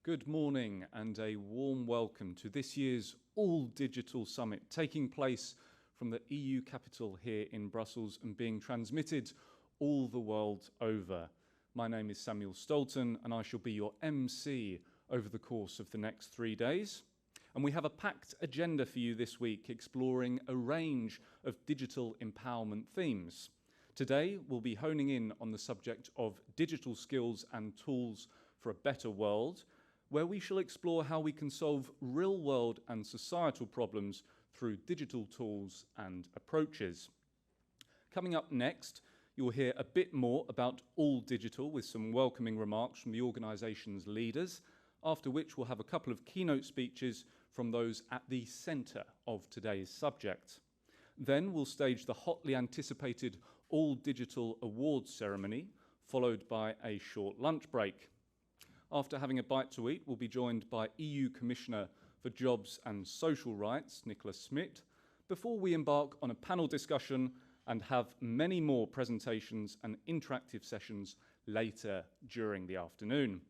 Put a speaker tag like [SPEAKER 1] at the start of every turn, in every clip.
[SPEAKER 1] Good morning and a warm welcome to this year's All Digital Summit, taking place from the EU capital here in Brussels and being transmitted all the world over. My name is Samuel Stolten and I shall be your MC over the course of the next 3 days. And we have a packed agenda for you this week, exploring a range of digital empowerment themes. Today, we'll be honing in on the subject of digital skills and tools for a better world, where we shall explore how we can solve real-world and societal problems through digital tools and approaches. Coming up next, you'll hear a bit more about All Digital with some welcoming remarks from the organisation's leaders, after which we'll have a couple of keynote speeches from those at the centre of today's subject. Then we'll stage the hotly anticipated All Digital Awards ceremony, followed by a short lunch break. After having a bite to eat, we'll be joined by EU Commissioner for Jobs and Social Rights, Nicolas Schmit, before we embark on a panel discussion and have many more presentations and interactive sessions later during the afternoon.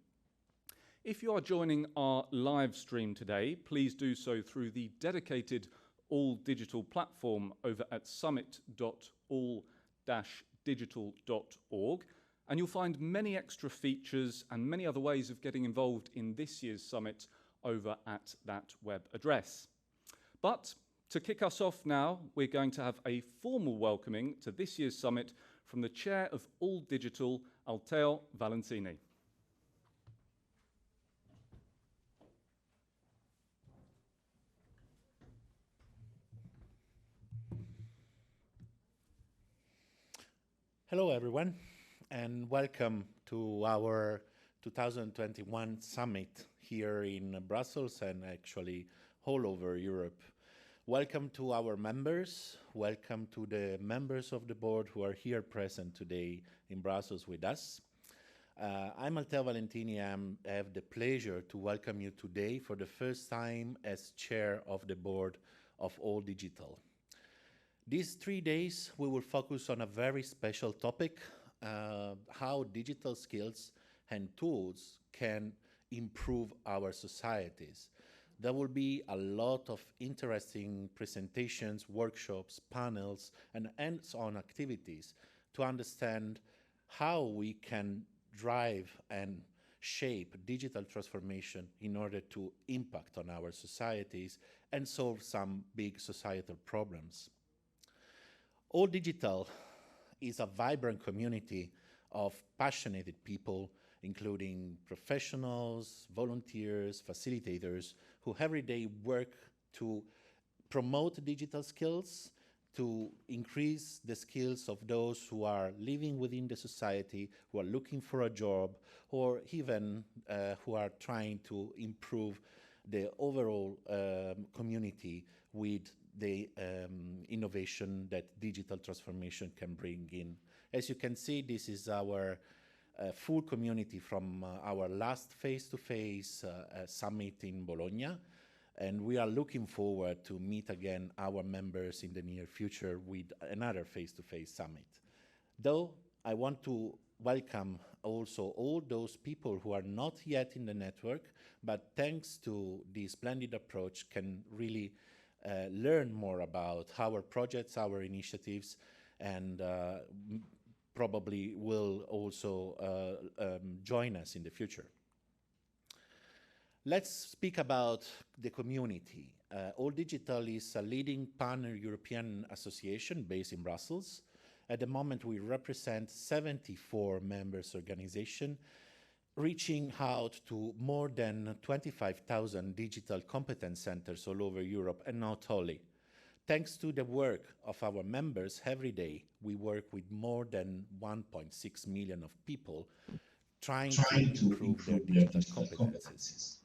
[SPEAKER 1] If you are joining our live stream today, please do so through the dedicated All Digital platform over at summit.all-digital.org. And you'll find many extra features and many other ways of getting involved in this year's summit over at that web address. But to kick us off now, we're going to have a formal welcoming to this year's summit from the chair of All Digital, Altheo Valentini.
[SPEAKER 2] Hello everyone, and welcome to our 2021 summit here in Brussels and actually all over Europe. Welcome to our members, welcome to the members of the board who are here present today in Brussels with us. I'm Altheo Valentini. I have the pleasure to welcome you today for the first time as chair of the board of All Digital. These 3 days we will focus on a very special topic, how digital skills and tools can improve our societies. There will be a lot of interesting presentations, workshops, panels, and hands-on activities to understand how we can drive and shape digital transformation in order to impact on our societies and solve some big societal problems. All Digital is a vibrant community of passionate people, including professionals, volunteers, facilitators, who every day work to promote digital skills, to increase the skills of those who are living within the society, who are looking for a job, or even who are trying to improve the overall community with the innovation that digital transformation can bring in. As you can see, this is our full community from our last face-to-face summit in Bologna, and we are looking forward to meet again our members in the near future with another face-to-face summit. Though I want to welcome also all those people who are not yet in the network, but thanks to this splendid approach can really learn more about our projects, our initiatives, and probably will also join us in the future. Let's speak about the community. All Digital is a leading pan-European association based in Brussels. At the moment, we represent 74 members organizations, reaching out to more than 25,000 digital competence centers all over Europe, and not only. Thanks to the work of our members every day, we work with more than 1.6 million of people trying to improve their digital competences.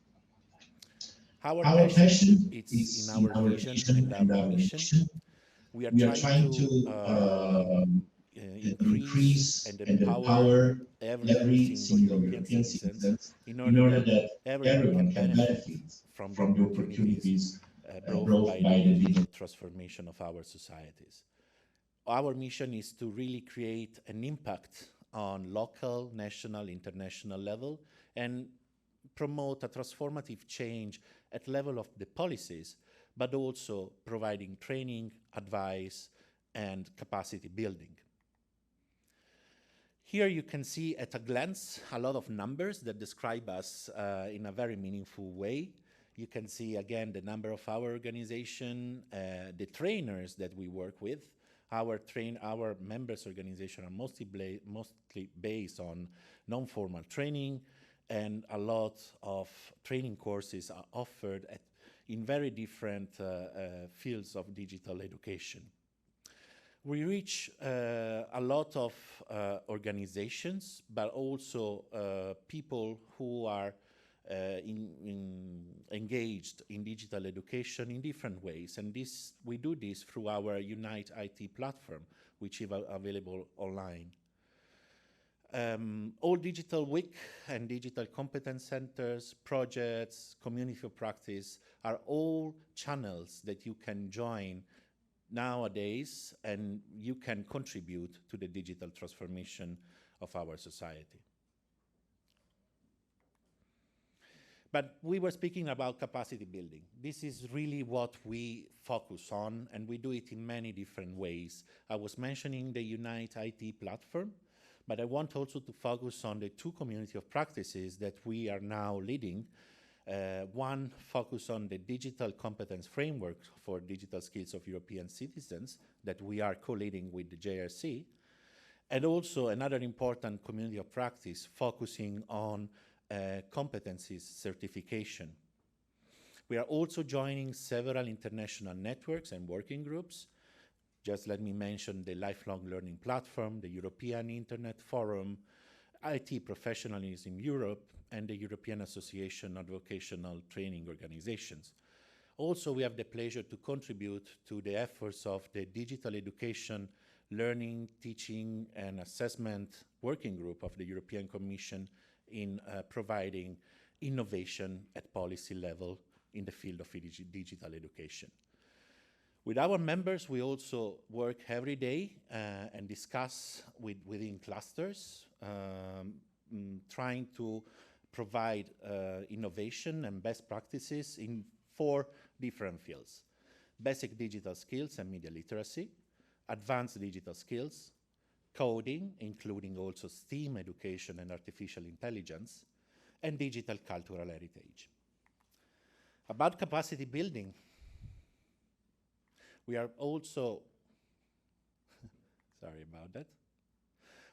[SPEAKER 2] Our passion is in our vision and our mission. We are trying to increase and empower every single European citizen in order that everyone can benefit from the opportunities brought by the digital transformation of our societies. Our mission is to really create an impact on local, national, international level, and promote a transformative change at level of the policies, but also providing training, advice, and capacity building. Here you can see at a glance a lot of numbers that describe us in a very meaningful way. You can see again the number of our organization, the trainers that we work with. Our members organization are mostly based on non-formal training, and a lot of training courses are offered in very different fields of digital education. We reach a lot of organizations, but also people who are engaged in digital education in different ways. And we do this through our Unite IT platform, which is available online. All Digital Week and digital competence centers, projects, community of practice are all channels that you can join nowadays, and you can contribute to the digital transformation of our society. But we were speaking about capacity building. This is really what we focus on, and we do it in many different ways. I was mentioning the Unite IT platform, but I want also to focus on the two community of practices that we are now leading. One focus on the digital competence framework for digital skills of European citizens that we are co-leading with the JRC, and also another important community of practice focusing on competencies certification. We are also joining several international networks and working groups. Just let me mention the Lifelong Learning Platform, the European Internet Forum, IT Professionalism Europe, and the European Association of Vocational Training Organizations. Also, we have the pleasure to contribute to the efforts of the Digital Education, Learning, Teaching, and Assessment Working Group of the European Commission in providing innovation at policy level in the field of digital education. With our members, we also work every day and discuss within clusters, trying to provide innovation and best practices in 4 different fields: basic digital skills and media literacy, advanced digital skills, coding, including also STEAM education and artificial intelligence, and digital cultural heritage. About capacity building, we are also, sorry about that.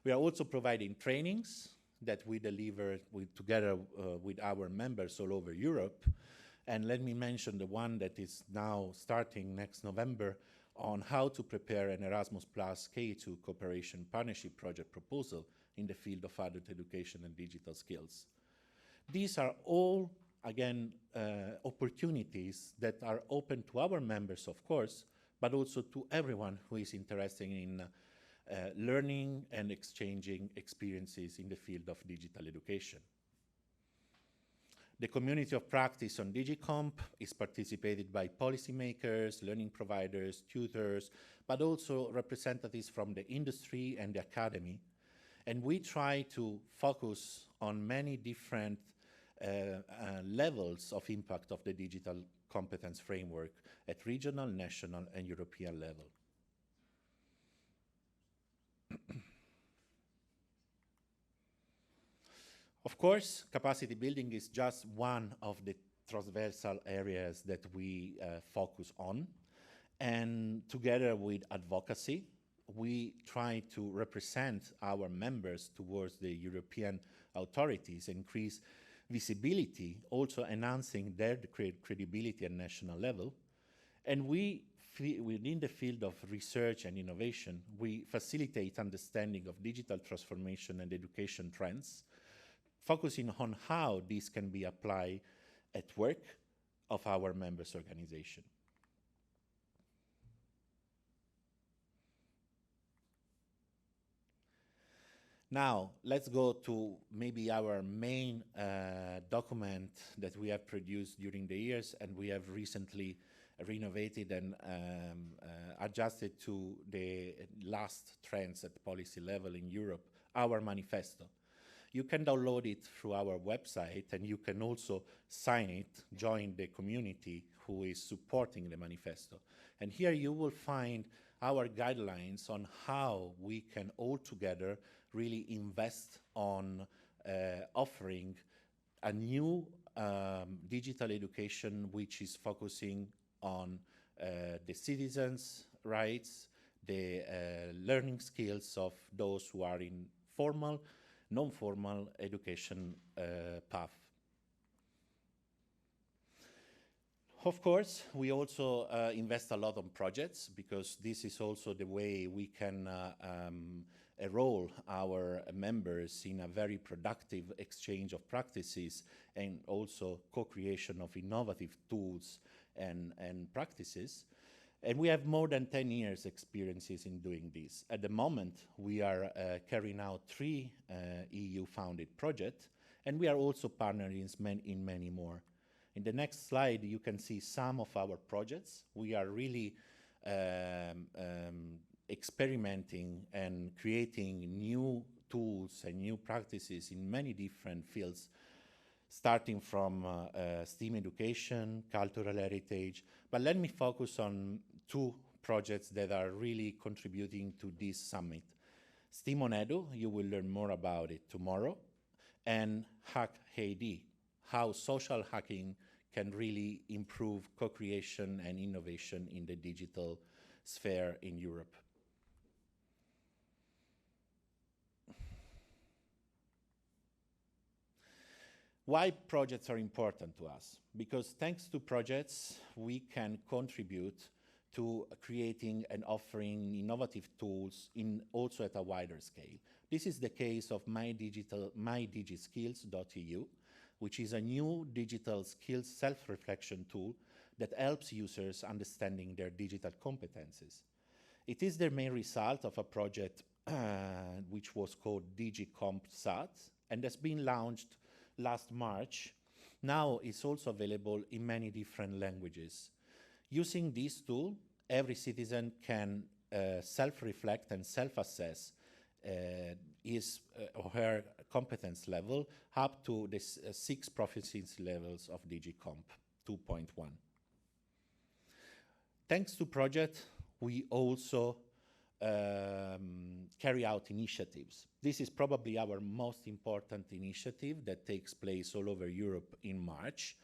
[SPEAKER 2] We are also providing trainings that we deliver together with our members all over Europe. And let me mention the one that is now starting next November on how to prepare an Erasmus Plus K2 cooperation partnership project proposal in the field of adult education and digital skills. These are all, again, opportunities that are open to our members, of course, but also to everyone who is interested in learning and exchanging experiences in the field of digital education. The community of practice on DigiComp is participated by policymakers, learning providers, tutors, but also representatives from the industry and the academy. And we try to focus on many different levels of impact of the digital competence framework at regional, national, and European level. Of course, capacity building is just one of the transversal areas that we focus on. And together with advocacy, we try to represent our members towards the European authorities, increase visibility, also enhancing their credibility at national level. And within the field of research and innovation, we facilitate understanding of digital transformation and education trends, focusing on how this can be applied at work of our members' organization. Now, let's go to maybe our main document that we have produced during the years, and we have recently renovated and adjusted to the last trends at policy level in Europe, our manifesto. You can download it through our website, and you can also sign it, join the community who is supporting the manifesto. And here you will find our guidelines on how we can all together really invest on offering a new digital education which is focusing on the citizens' rights, the learning skills of those who are in formal, non-formal education path. Of course, we also invest a lot on projects, because this is also the way we can enroll our members in a very productive exchange of practices and also co-creation of innovative tools and practices. And we have more than 10 years experiences in doing this. At the moment, we are carrying out 3 EU-funded projects, and we are also partnering in many more. In the next slide, you can see some of our projects. We are really experimenting and creating new tools and new practices in many different fields, starting from STEAM education, cultural heritage. But let me focus on 2 projects that are really contributing to this summit. STEAMonEdu, you will learn more about it tomorrow, and Hackademy, how social hacking can really improve co-creation and innovation in the digital sphere in Europe. Why projects are important to us? Because thanks to projects, we can contribute to creating and offering innovative tools also at a wider scale. This is the case of mydigiskills.eu, which is a new digital skills self-reflection tool that helps users understanding their digital competences. It is the main result of a project which was called DigiCompSat and has been launched last March. Now it's also available in many different languages. Using this tool, every citizen can self-reflect and self-assess his or her competence level up to the 6 proficiency levels of DigiComp 2.1. Thanks to project, we also carry out initiatives. This is probably our most important initiative that takes place all over Europe in March,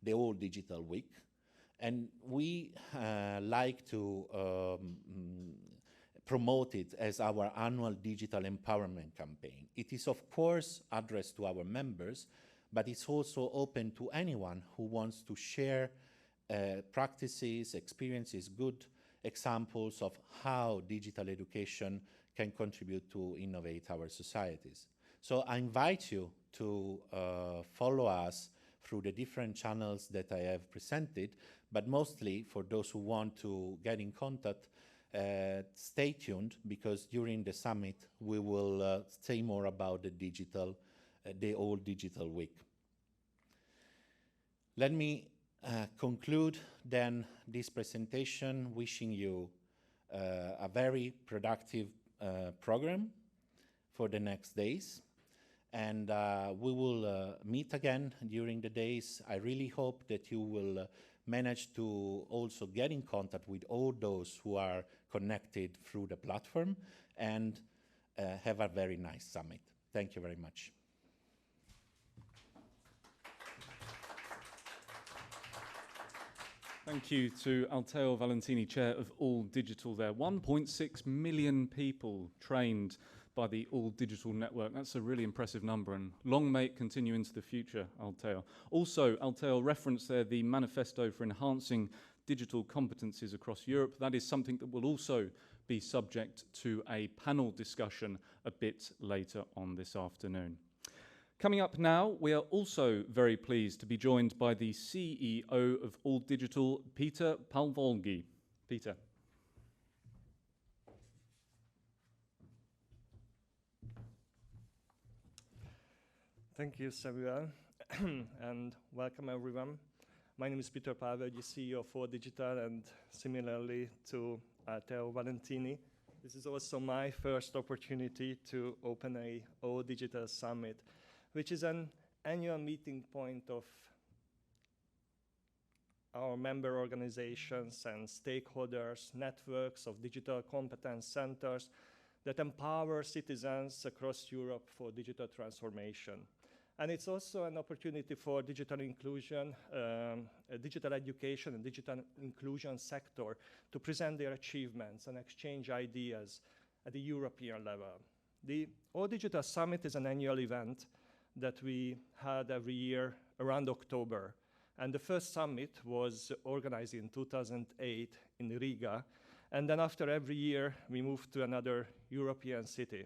[SPEAKER 2] the All Digital Week. And we like to promote it as our annual digital empowerment campaign. It is, of course, addressed to our members, but it's also open to anyone who wants to share practices, experiences, good examples of how digital education can contribute to innovate our societies. So I invite you to follow us through the different channels that I have presented, but mostly for those who want to get in contact, stay tuned, because during the summit we will say more about the All Digital Week. Let me conclude then this presentation wishing you a very productive program for the next days, and we will meet again during the days. I really hope that you will manage to also get in contact with all those who are connected through the platform, and have a very nice summit. Thank you very much.
[SPEAKER 1] Thank you to Altheo Valentini, Chair of All Digital there. 1.6 million people trained by the All Digital Network. That's a really impressive number, and long may it continue into the future, Altheo. Also, Altheo referenced there the Manifesto for Enhancing Digital Competences across Europe. That is something that will also be subject to a panel discussion a bit later on this afternoon. Coming up now, we are also very pleased to be joined by the CEO of All Digital, Peter Palvolgyi. Peter.
[SPEAKER 3] Thank you, Samuel, and welcome everyone. My name is Peter Palvolgyi, CEO of All Digital, and similarly to Altheo Valentini, This is also my first opportunity to open a O Digital Summit, which is an annual meeting point of our member organizations and stakeholders, networks of digital competence centers that empower citizens across Europe for digital transformation. And it's also an opportunity for digital inclusion, digital education and digital inclusion sector to present their achievements and exchange ideas at the European level. The O Digital Summit is an annual event that we had every year around October. And the first summit was organized in 2008 in Riga. And then after every year, we moved to another European city.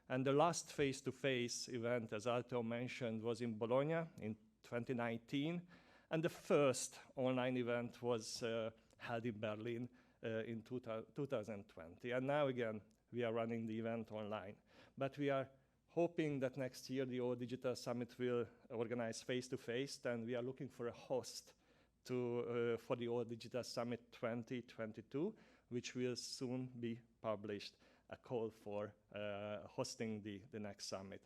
[SPEAKER 3] And the last face-to-face event, as Altheo mentioned, was in Bologna in 2019. And the first online event was held in Berlin in 2020. And now again, we are running the event online. But we are hoping that next year the O Digital Summit will organize face-to-face, and we are looking for a host for the O Digital Summit 2022, which will soon be published, a call for hosting the next summit.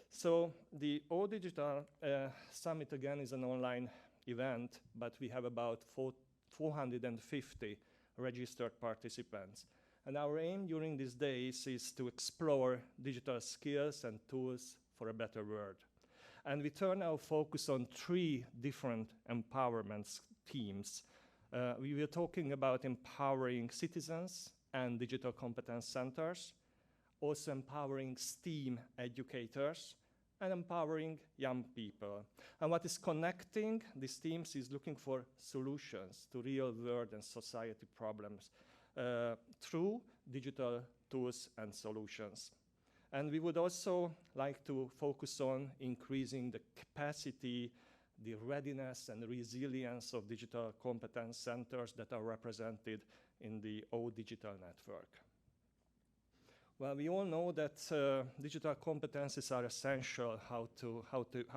[SPEAKER 3] So the O Digital Summit again is an online event, but we have about 450 registered participants. And our aim during these days is to explore digital skills and tools for a better world. And we turn our focus on 3 different empowerment themes. We were talking about empowering citizens and digital competence centers, also empowering STEAM educators, and empowering young people. And what is connecting these teams is looking for solutions to real world and society problems through digital tools and solutions. And we would also like to focus on increasing the capacity, the readiness and resilience of digital competence centers that are represented in the O Digital Network. Well, we all know that digital competences are essential how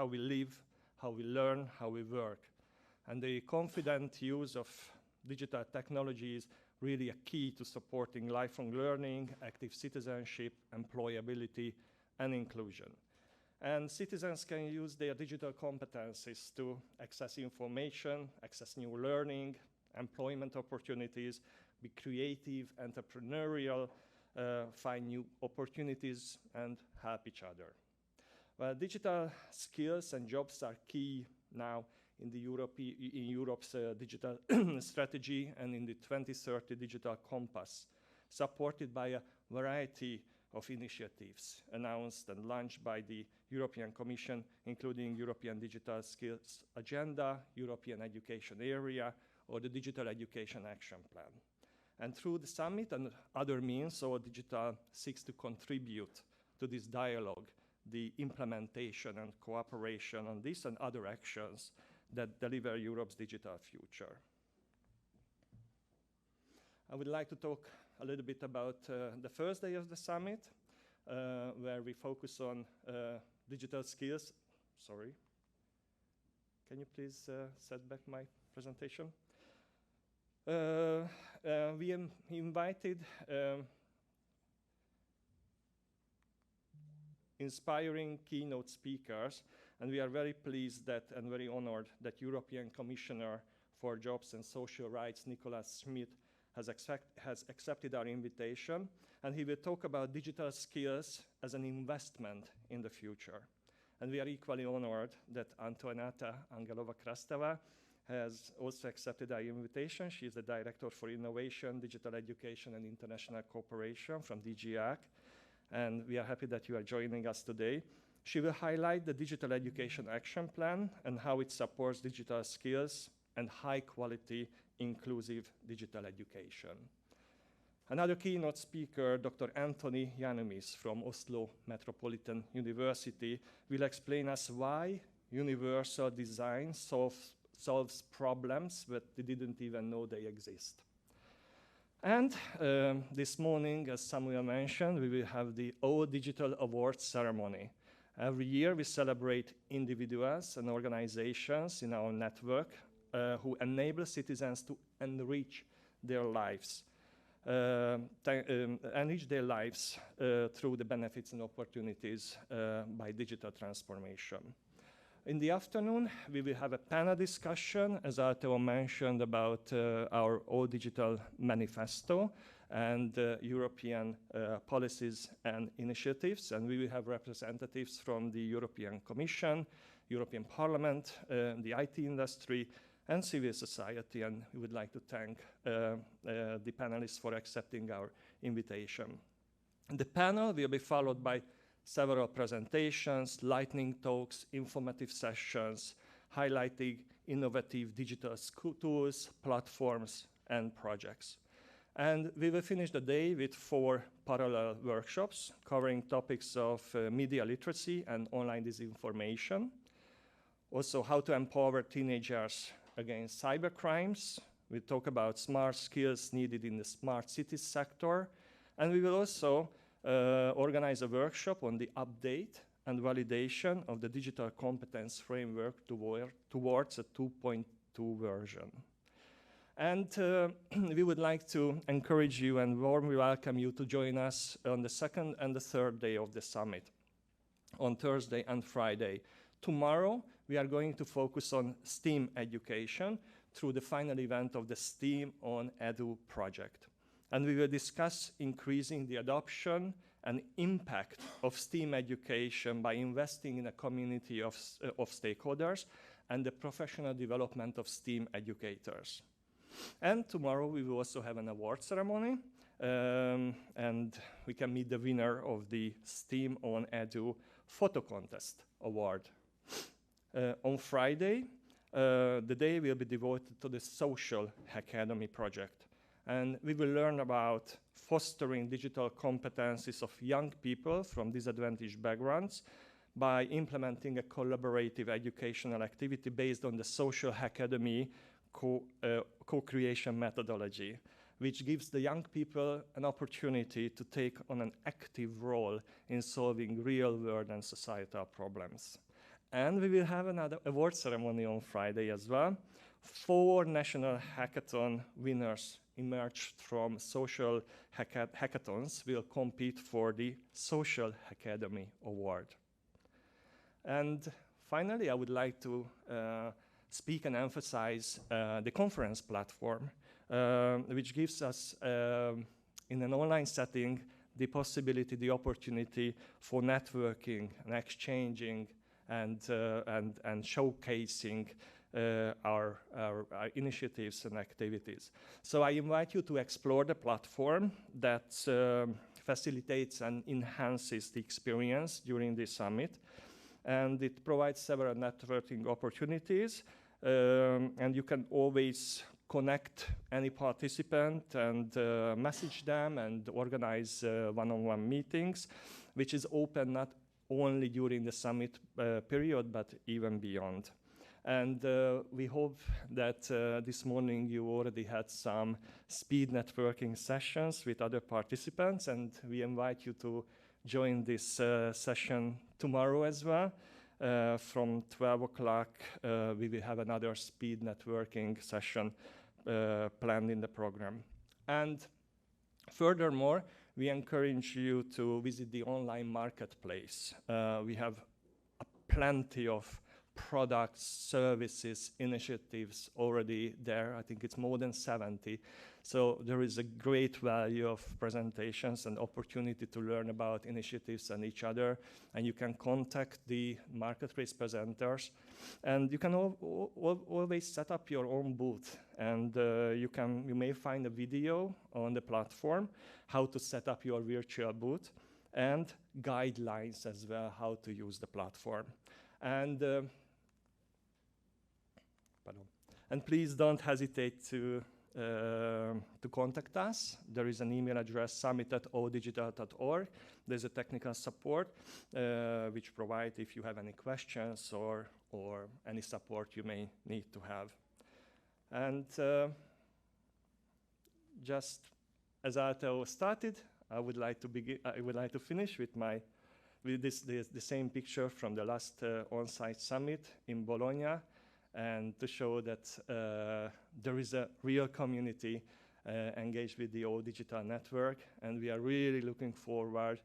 [SPEAKER 3] we live, how we learn, how we work. And the confident use of digital technology is really a key to supporting lifelong learning, active citizenship, employability, and inclusion. And citizens can use their digital competencies to access information, access new learning, employment opportunities, be creative, entrepreneurial, find new opportunities, and help each other. Well, digital skills and jobs are key now in Europe's digital strategy and in the 2030 Digital Compass, supported by a variety of initiatives announced and launched by the European Commission, including European Digital Skills Agenda, European Education Area, or the Digital Education Action Plan. And through the summit and other means, O Digital seeks to contribute to this dialogue, the implementation and cooperation on this and other actions that deliver Europe's digital future. I would like to talk a little bit about the first day of the summit, where we focus on digital skills. Sorry. Can you please set back my presentation? We invited inspiring keynote speakers, and we are very pleased that and very honored that European Commissioner for Jobs and Social Rights, Nicolas Schmit, has accepted our invitation, and he will talk about digital skills as an investment in the future. And we are equally honored that Antoaneta, Angelova-Krasteva, has also accepted our invitation. She is the Director for Innovation, Digital Education and International Cooperation from DG AC, and we are happy that you are joining us today. She will highlight the Digital Education Action Plan and how it supports digital skills and high-quality, inclusive digital education. Another keynote speaker, Dr. Giannoumis from Oslo Metropolitan University, will explain us why universal design solves problems that they didn't even know they exist. And this morning, as Samuel mentioned, we will have the O Digital Awards ceremony. Every year, we celebrate individuals and organizations in our network who enable citizens to enrich their lives enrich their lives through the benefits and opportunities by digital transformation. In the afternoon, we will have a panel discussion, as Altheo mentioned, about our All Digital Manifesto and European policies and initiatives. And we will have representatives from the European Commission, European Parliament, the IT industry, and civil society. And we would like to thank the panelists for accepting our invitation. The panel will be followed by several presentations, lightning talks, informative sessions, highlighting innovative digital tools, platforms, and projects. And we will finish the day with 4 parallel workshops covering topics of media literacy and online disinformation. Also, how to empower teenagers against cybercrimes. We talk about smart skills needed in the smart cities sector. And we will also organize a workshop on the update and validation of the digital competence framework towards a 2.2 version. And we would like to encourage you and warmly welcome you to join us on the 2nd and the 3rd day of the summit, on Thursday and Friday. Tomorrow, we are going to focus on STEAM education through the final event of the STEAMonEdu project. And we will discuss increasing the adoption and impact of STEAM education by investing in a community of stakeholders and the professional development of STEAM educators. And tomorrow we will also have an award ceremony, and we can meet the winner of the STEAMonEdu photo contest award. On Friday, the day will be devoted to the social Hackademy project. And we will learn about fostering digital competencies of young people from disadvantaged backgrounds by implementing a collaborative educational activity based on the social Hackademy co-creation methodology, which gives the young people an opportunity to take on an active role in solving real-world and societal problems. And we will have another award ceremony on Friday as well. 4 national hackathon winners emerged from social hackathons will compete for the Social Hackademy Award. And finally, I would like to speak and emphasize the conference platform, which gives us, in an online setting, the possibility, the opportunity for networking and exchanging and showcasing our initiatives and activities. So I invite you to explore the platform that facilitates and enhances the experience during the summit. And it provides several networking opportunities. And you can always connect any participant and message them and organize one-on-one meetings, which is open not only during the summit period, but even beyond. And we hope that this morning you already had some speed networking sessions with other participants, and we invite you to join this session tomorrow as well. From 12 o'clock, we will have another speed networking session planned in the program. And furthermore, we encourage you to visit the online marketplace. We have plenty of products, services, initiatives already there. I think it's more than 70. So there is a great value of presentations and opportunity to learn about initiatives and each other. And you can contact the marketplace presenters. And you can always set up your own booth. And you may find a video on the platform, how to set up your virtual booth, and guidelines as well, how to use the platform. And please don't hesitate to contact us. There is an email address, summit@alldigital.org. There's a technical support which provide if you have any questions or any support you may need to have. And just as Altheo started, I would like to finish with the same picture from the last on-site summit in Bologna, and to show that there is a real community engaged with the All Digital Network, and we are really looking forward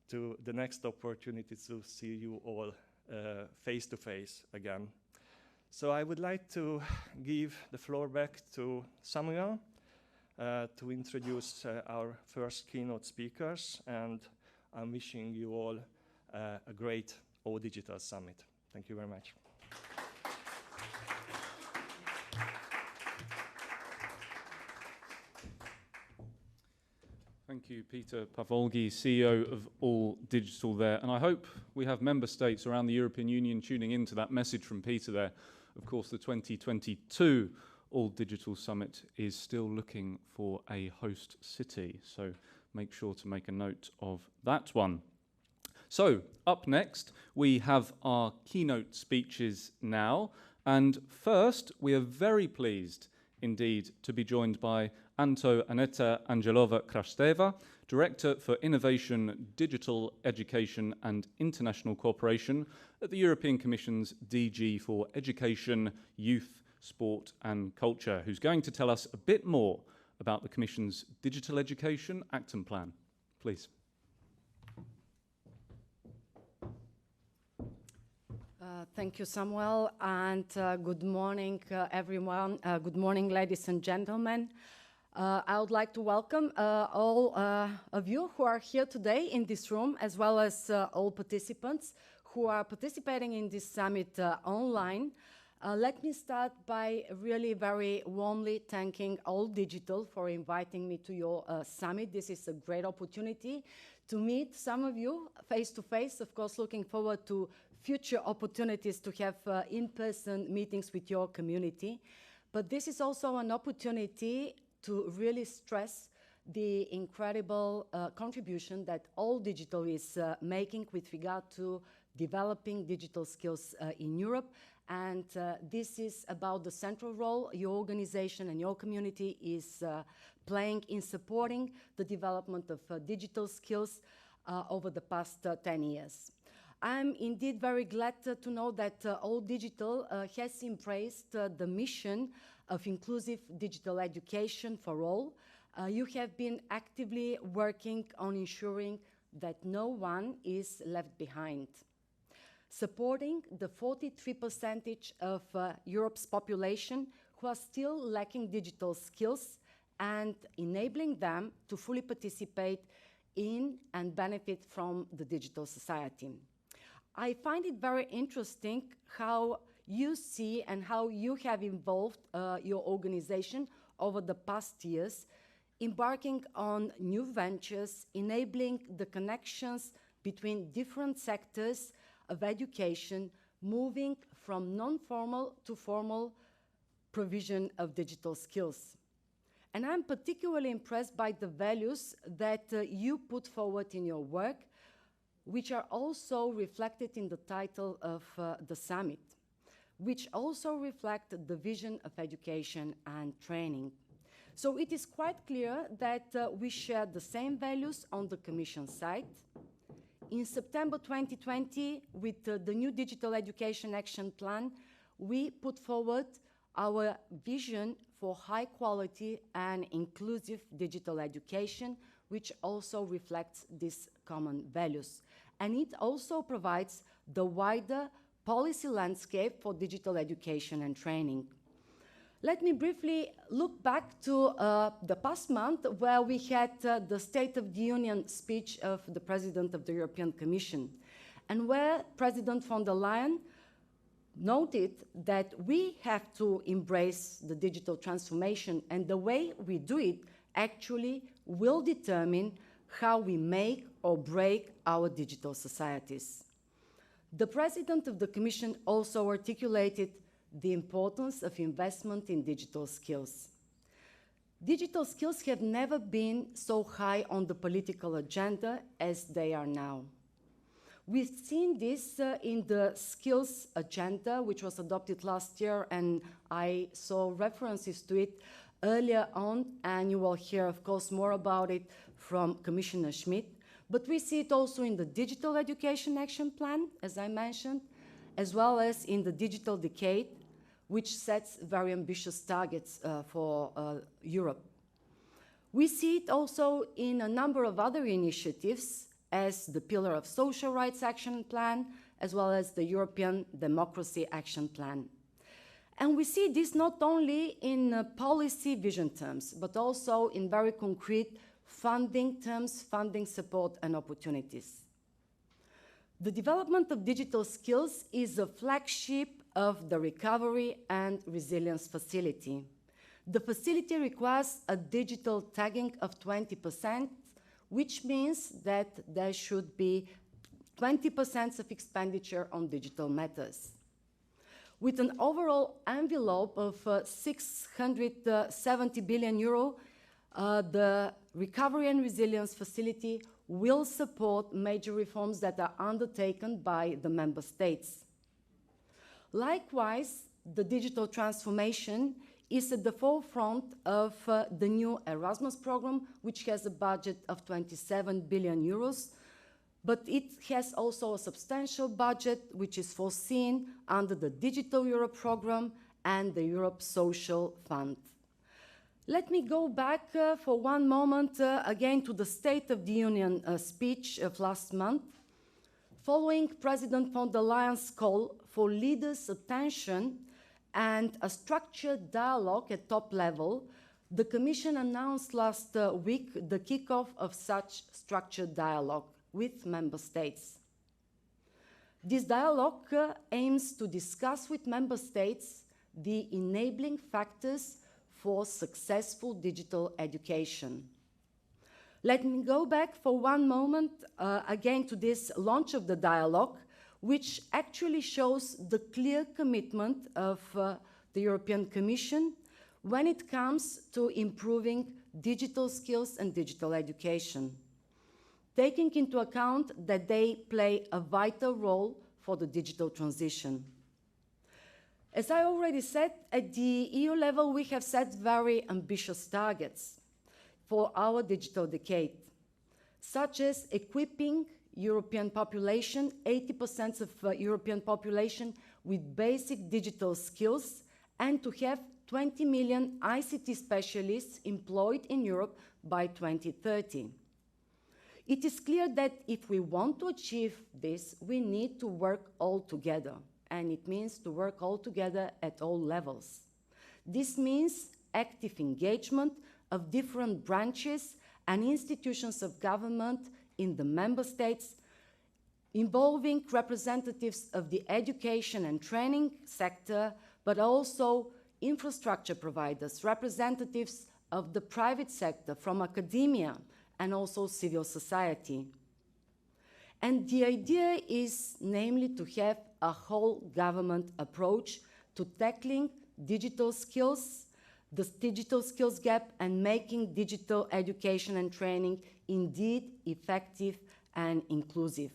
[SPEAKER 3] to the next opportunity to see you all face to face again. So I would like to give the floor back to Samuel to introduce our first keynote speakers, and I'm wishing you all a great All Digital Summit. Thank you very much.
[SPEAKER 1] Thank you, Peter Palvolgyi, CEO of All Digital there. And I hope we have member states around the European Union tuning into that message from Peter there. Of course, the 2022 All Digital Summit is still looking for a host city, so make sure to make a note of that one. So, up next, we have our keynote speeches now. And first, we are very pleased indeed to be joined by Antoaneta Angelova-Krasteva, Director for Innovation, Digital Education and International Cooperation at the European Commission's DG for Education, Youth, Sport and Culture, who's going to tell us a bit more about the Commission's Digital Education Action Plan. Please.
[SPEAKER 4] Thank you, Samuel, and good morning, everyone. Good morning, ladies and gentlemen. I would like to welcome all of you who are here today in this room, as well as all participants who are participating in this summit online. Let me start by really very warmly thanking All Digital for inviting me to your summit. This is a great opportunity to meet some of you face to face. Of course, looking forward to future opportunities to have in-person meetings with your community. But this is also an opportunity to really stress the incredible contribution that All Digital is making with regard to developing digital skills in Europe. And this is about the central role your organization and your community is playing in supporting the development of digital skills over the past 10 years. I'm indeed very glad to know that All Digital has embraced the mission of inclusive digital education for all. You have been actively working on ensuring that no one is left behind. Supporting the 43% of Europe's population who are still lacking digital skills and enabling them to fully participate in and benefit from the digital society. I find it very interesting how you see and how you have involved your organization over the past years, embarking on new ventures, enabling the connections between different sectors of education, moving from non-formal to formal provision of digital skills. And I'm particularly impressed by the values that you put forward in your work, which are also reflected in the title of the summit, which also reflect the vision of education and training. So it is quite clear that we share the same values on the Commission side. In September 2020, with the new Digital Education Action Plan, we put forward our vision for high quality and inclusive digital education, which also reflects these common values. And it also provides the wider policy landscape for digital education and training. Let me briefly look back to the past month, where we had the State of the Union speech of the President of the European Commission, and where President von der Leyen noted that we have to embrace the digital transformation, and the way we do it actually will determine how we make or break our digital societies. The President of the Commission also articulated the importance of investment in digital skills. Digital skills have never been so high on the political agenda as they are now. We've seen this in the skills agenda, which was adopted last year, and I saw references to it earlier on, and you will hear, of course, more about it from Commissioner Schmit. But we see it also in the Digital Education Action Plan, as I mentioned, as well as in the Digital Decade, which sets very ambitious targets for Europe. We see it also in a number of other initiatives, as the Pillar of Social Rights Action Plan, as well as the European Democracy Action Plan. And we see this not only in policy vision terms, but also in very concrete funding terms, funding support and opportunities. The development of digital skills is a flagship of the Recovery and Resilience Facility. The facility requires a digital tagging of 20%, which means that there should be 20% of expenditure on digital matters. With an overall envelope of 670 billion euro, the Recovery and Resilience Facility will support major reforms that are undertaken by the member states. Likewise, the digital transformation is at the forefront of the new Erasmus program, which has a budget of 27 billion euros, but it has also a substantial budget which is foreseen under the Digital Europe program and the Europe Social Fund. Let me go back for one moment again to the State of the Union speech of last month. Following President von der Leyen's call for leaders' attention and a structured dialogue at top level, the Commission announced last week the kickoff of such structured dialogue with member states. This dialogue aims to discuss with member states the enabling factors for successful digital education. Let me go back for one moment again to this launch of the dialogue, which actually shows the clear commitment of the European Commission when it comes to improving digital skills and digital education, taking into account that they play a vital role for the digital transition. As I already said, at the EU level, we have set very ambitious targets for our digital decade, such as equipping European population, 80% of European population, with basic digital skills, and to have 20 million ICT specialists employed in Europe by 2030. It is clear that if we want to achieve this, we need to work all together, and it means to work all together at all levels. This means active engagement of different branches and institutions of government in the member states, involving representatives of the education and training sector, but also infrastructure providers, representatives of the private sector, from academia, and also civil society. And the idea is namely to have a whole government approach to tackling digital skills, the digital skills gap, and making digital education and training indeed effective and inclusive.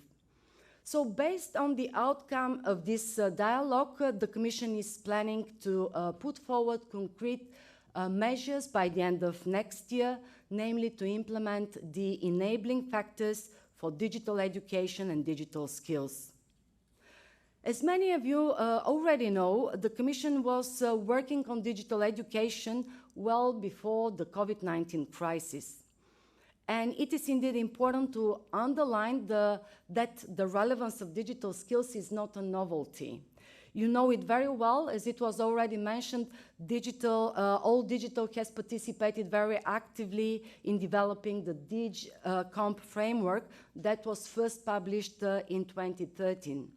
[SPEAKER 4] So based on the outcome of this dialogue, the Commission is planning to put forward concrete measures by the end of next year, namely to implement the enabling factors for digital education and digital skills. As many of you already know, the Commission was working on digital education well before the COVID-19 crisis. And it is indeed important to underline that the relevance of digital skills is not a novelty. You know it very well, as it was already mentioned, all digital has participated very actively in developing the DigComp framework that was first published in 2013.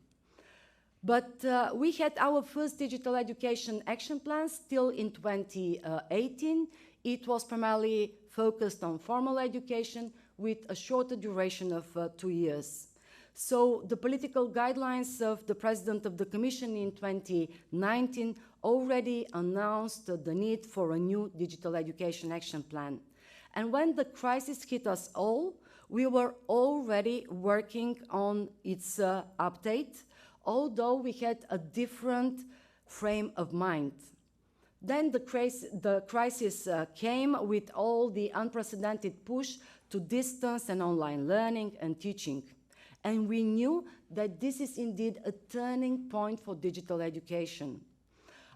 [SPEAKER 4] But we had our first digital education action plan still in 2018. It was primarily focused on formal education with a shorter duration of 2 years. So the political guidelines of the President of the Commission in 2019 already announced the need for a new digital education action plan. And when the crisis hit us all, we were already working on its update, although we had a different frame of mind. Then the crisis came with all the unprecedented push to distance and online learning and teaching. And we knew that this is indeed a turning point for digital education.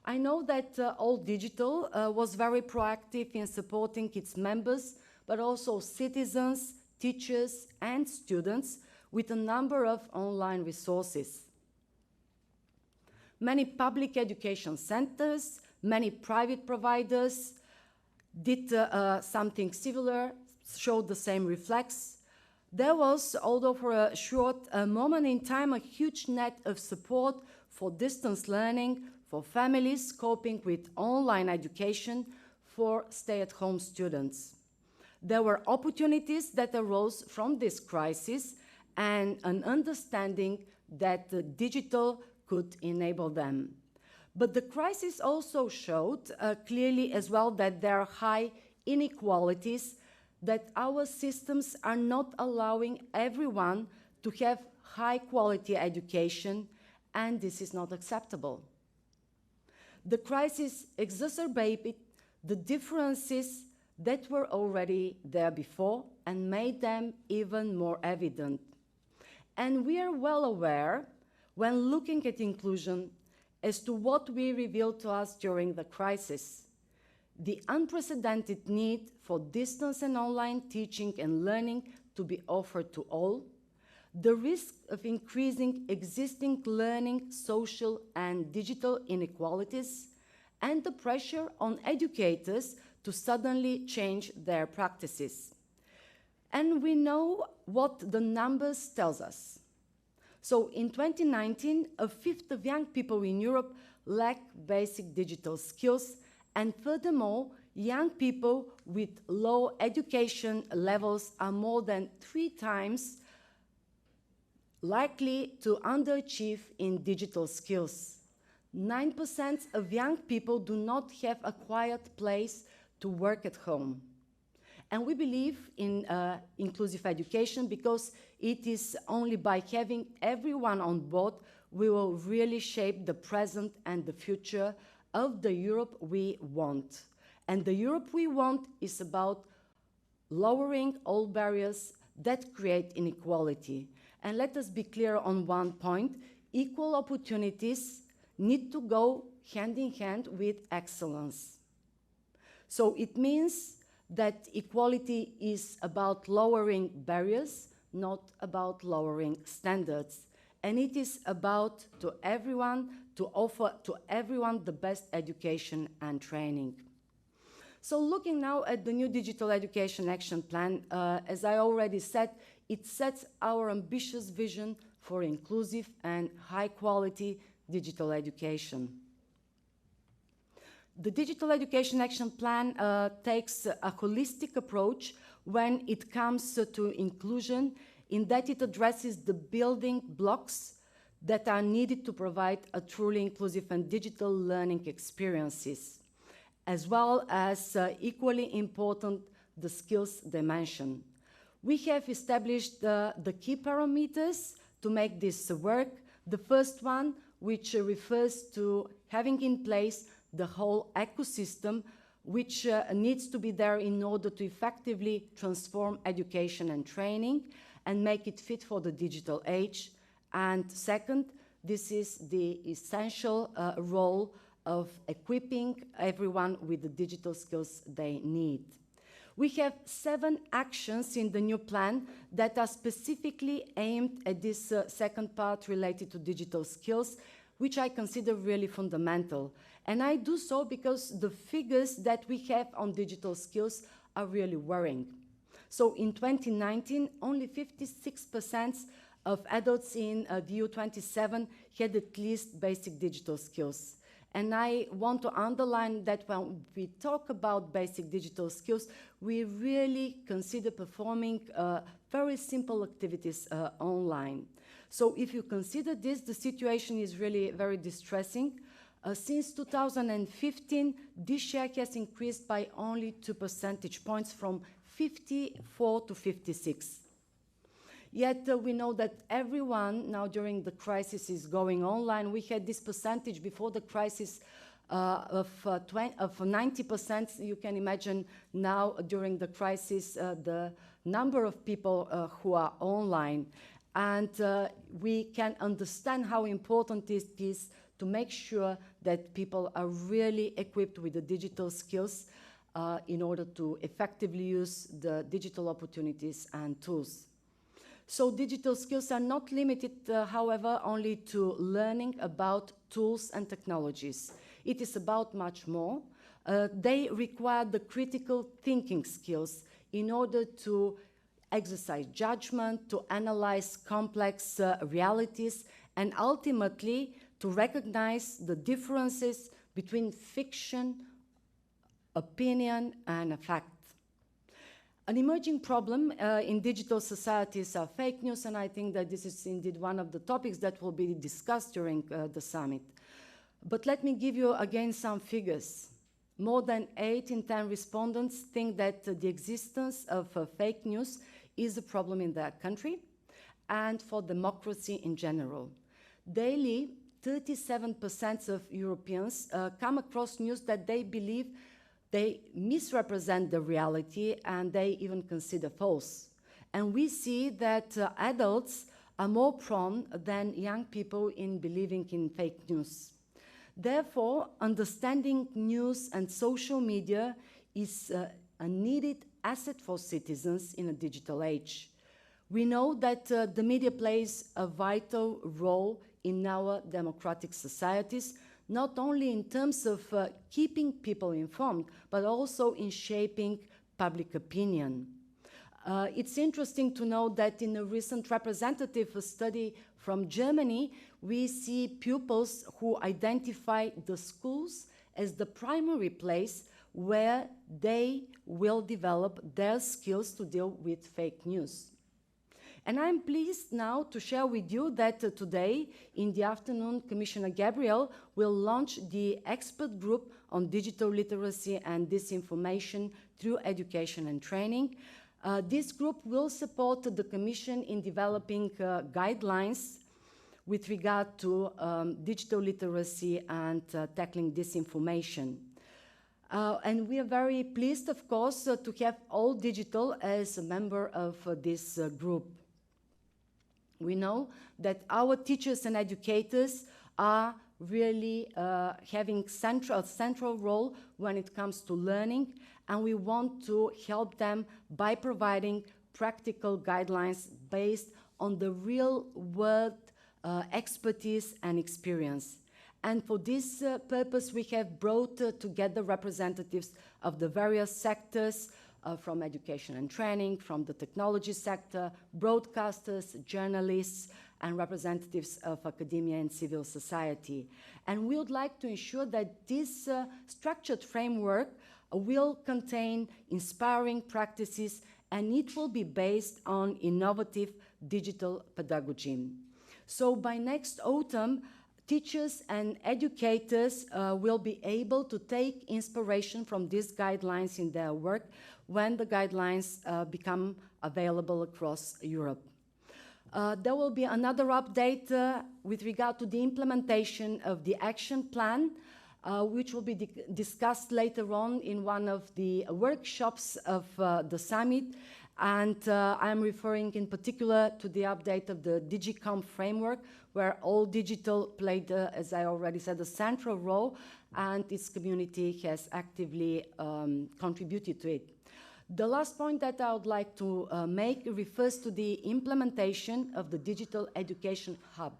[SPEAKER 4] I know that All Digital was very proactive in supporting its members but also citizens, teachers, and students with a number of online resources. Many public education centers, many private providers did something similar, showed the same reflex. There was, although for a short moment in time, a huge net of support for distance learning, for families coping with online education, for stay-at-home students. There were opportunities that arose from this crisis and an understanding that the digital could enable them. But the crisis also showed clearly as well that there are high inequalities, that our systems are not allowing everyone to have high-quality education, and this is not acceptable. The crisis exacerbated the differences that were already there before and made them even more evident. And we are well aware, when looking at inclusion, as to what we revealed to us during the crisis: the unprecedented need for distance and online teaching and learning to be offered to all, the risk of increasing existing learning, social and digital inequalities, and the pressure on educators to suddenly change their practices. And we know what the numbers tells us. So in 2019, a fifth of young people in Europe lack basic digital skills, and furthermore, young people with low education levels are more than 3 times likely to underachieve in digital skills. 9% of young people do not have a quiet place to work at home. And we believe in inclusive education because it is only by having everyone on board we will really shape the present and the future of the Europe we want. And the Europe we want is about lowering all barriers that create inequality. And let us be clear on one point: equal opportunities need to go hand in hand with excellence. So it means that equality is about lowering barriers, not about lowering standards. And it is about to offer to everyone the best education and training. So looking now at the new Digital Education Action Plan, as I already said, it sets our ambitious vision for inclusive and high-quality digital education. The Digital Education Action Plan takes a holistic approach when it comes to inclusion, in that it addresses the building blocks that are needed to provide a truly inclusive and digital learning experiences, as well as equally important, the skills dimension. We have established the key parameters to make this work. The first one, which refers to having in place the whole ecosystem, which needs to be there in order to effectively transform education and training and make it fit for the digital age. And second, this is the essential role of equipping everyone with the digital skills they need. We have 7 actions in the new plan that are specifically aimed at this second part related to digital skills, which I consider really fundamental. And I do so because the figures that we have on digital skills are really worrying. So in 2019, only 56% of adults in the EU27 had at least basic digital skills. And I want to underline that when we talk about basic digital skills, we really consider performing very simple activities online. So if you consider this, the situation is really very distressing. Since 2015, this share has increased by only 2 percentage points, from 54 to 56. Yet we know that everyone now during the crisis is going online. We had this percentage before the crisis of 90%. You can imagine now during the crisis the number of people who are online. And we can understand how important it is to make sure that people are really equipped with the digital skills. in order to effectively use the digital opportunities and tools. So digital skills are not limited, however, only to learning about tools and technologies. It is about much more. They require the critical thinking skills in order to exercise judgment, to analyze complex realities, and ultimately to recognize the differences between fiction, opinion, and fact. An emerging problem in digital societies are fake news, and I think that this is indeed one of the topics that will be discussed during the summit. But let me give you again some figures. More than 8 in 10 respondents think that the existence of fake news is a problem in their country and for democracy in general. Daily, 37% of Europeans come across news that they believe they misrepresent the reality and they even consider false. And we see that adults are more prone than young people in believing in fake news. Therefore, understanding news and social media is a needed asset for citizens in a digital age. We know that the media plays a vital role in our democratic societies, not only in terms of keeping people informed, but also in shaping public opinion. It's interesting to know that in a recent representative study from Germany, we see pupils who identify the schools as the primary place where they will develop their skills to deal with fake news. And I'm pleased now to share with you that today, in the afternoon, Commissioner Gabriel will launch the expert group on digital literacy and disinformation through education and training. This group will support the Commission in developing guidelines with regard to digital literacy and tackling disinformation. And we are very pleased, of course, to have All Digital as a member of this group. We know that our teachers and educators are really having a central role when it comes to learning, and we want to help them by providing practical guidelines based on the real-world expertise and experience. And for this purpose, we have brought together representatives of the various sectors, from education and training, from the technology sector, broadcasters, journalists, and representatives of academia and civil society. And we would like to ensure that this structured framework will contain inspiring practices, and it will be based on innovative digital pedagogy. So by next autumn, teachers and educators will be able to take inspiration from these guidelines in their work when the guidelines become available across Europe. There will be another update with regard to the implementation of the action plan, which will be discussed later on in one of the workshops of the summit. And I'm referring in particular to the update of the Digicom framework, where All Digital played, as I already said, a central role, and its community has actively contributed to it. The last point that I would like to make refers to the implementation of the Digital Education Hub.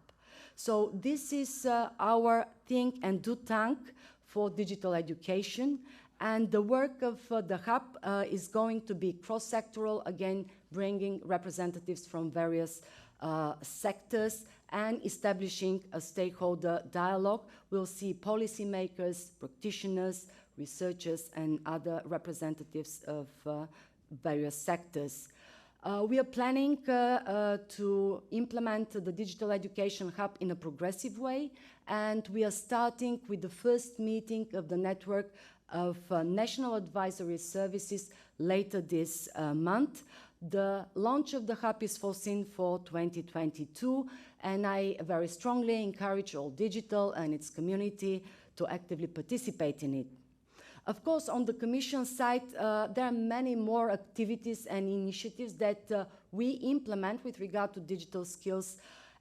[SPEAKER 4] So this is our think and do tank for digital education. And the work of the hub is going to be cross-sectoral, again, bringing representatives from various sectors and establishing a stakeholder dialogue. We'll see policymakers, practitioners, researchers, and other representatives of various sectors. We are planning to implement the Digital Education Hub in a progressive way, and we are starting with the first meeting of the network of national advisory services later this month. The launch of the hub is foreseen for 2022, and I very strongly encourage All Digital and its community to actively participate in it. Of course, on the Commission side, there are many more activities and initiatives that we implement with regard to digital skills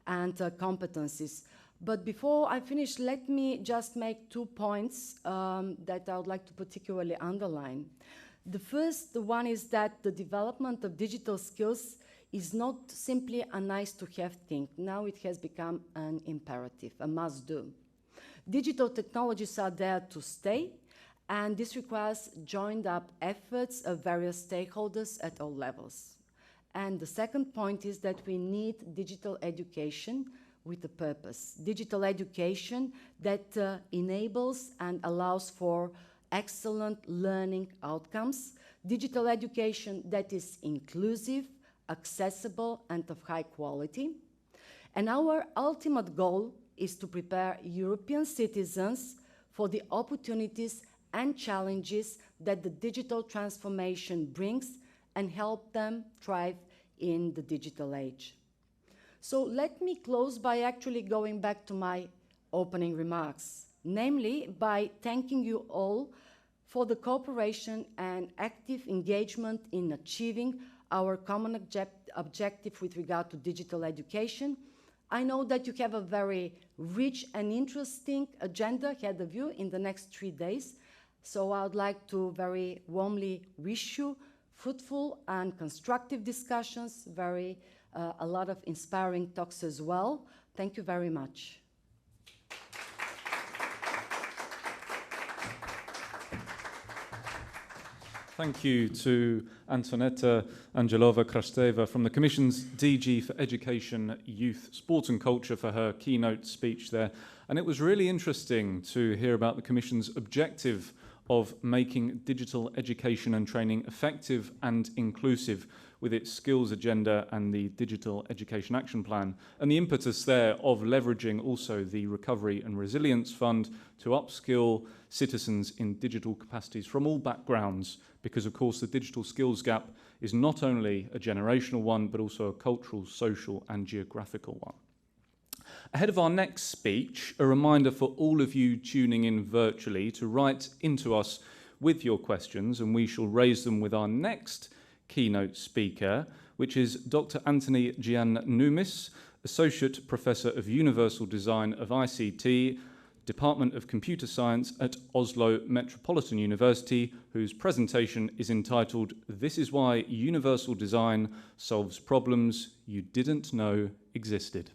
[SPEAKER 4] and competencies. But before I finish, let me just make 2 points that I would like to particularly underline. The first one is that the development of digital skills is not simply a nice-to-have thing. Now it has become an imperative, a must-do. Digital technologies are there to stay, and this requires joined-up efforts of various stakeholders at all levels. And the second point is that we need digital education with a purpose. Digital education that enables and allows for excellent learning outcomes. Digital education that is inclusive, accessible, and of high quality. And our ultimate goal is to prepare European citizens for the opportunities and challenges that the digital transformation brings and help them thrive in the digital age. So let me close by actually going back to my opening remarks, namely by thanking you all for the cooperation and active engagement in achieving our common objective with regard to digital education. I know that you have a very rich and interesting agenda ahead of you in the next 3 days, so I would like to very warmly wish you fruitful and constructive discussions, a lot of inspiring talks as well. Thank you very much.
[SPEAKER 1] Thank you to Antoaneta Angelova-Krasteva from the Commission's DG for Education, Youth, Sport and Culture for her keynote speech there. And it was really interesting to hear about the Commission's objective of making digital education and training effective and inclusive with its skills agenda and the Digital Education Action Plan, and the impetus there of leveraging also the Recovery and Resilience Fund to upskill citizens in digital capacities from all backgrounds, because of course the digital skills gap is not only a generational one, but also a cultural, social and geographical one. Ahead of our next speech, a reminder for all of you tuning in virtually to write into us with your questions, and we shall raise them with our next keynote speaker, which is Dr. Anthony Giannoumis, Associate Professor of Universal Design of ICT, Department of Computer Science at Oslo Metropolitan University, whose presentation is entitled "This is Why Universal Design Solves Problems You Didn't Know Existed."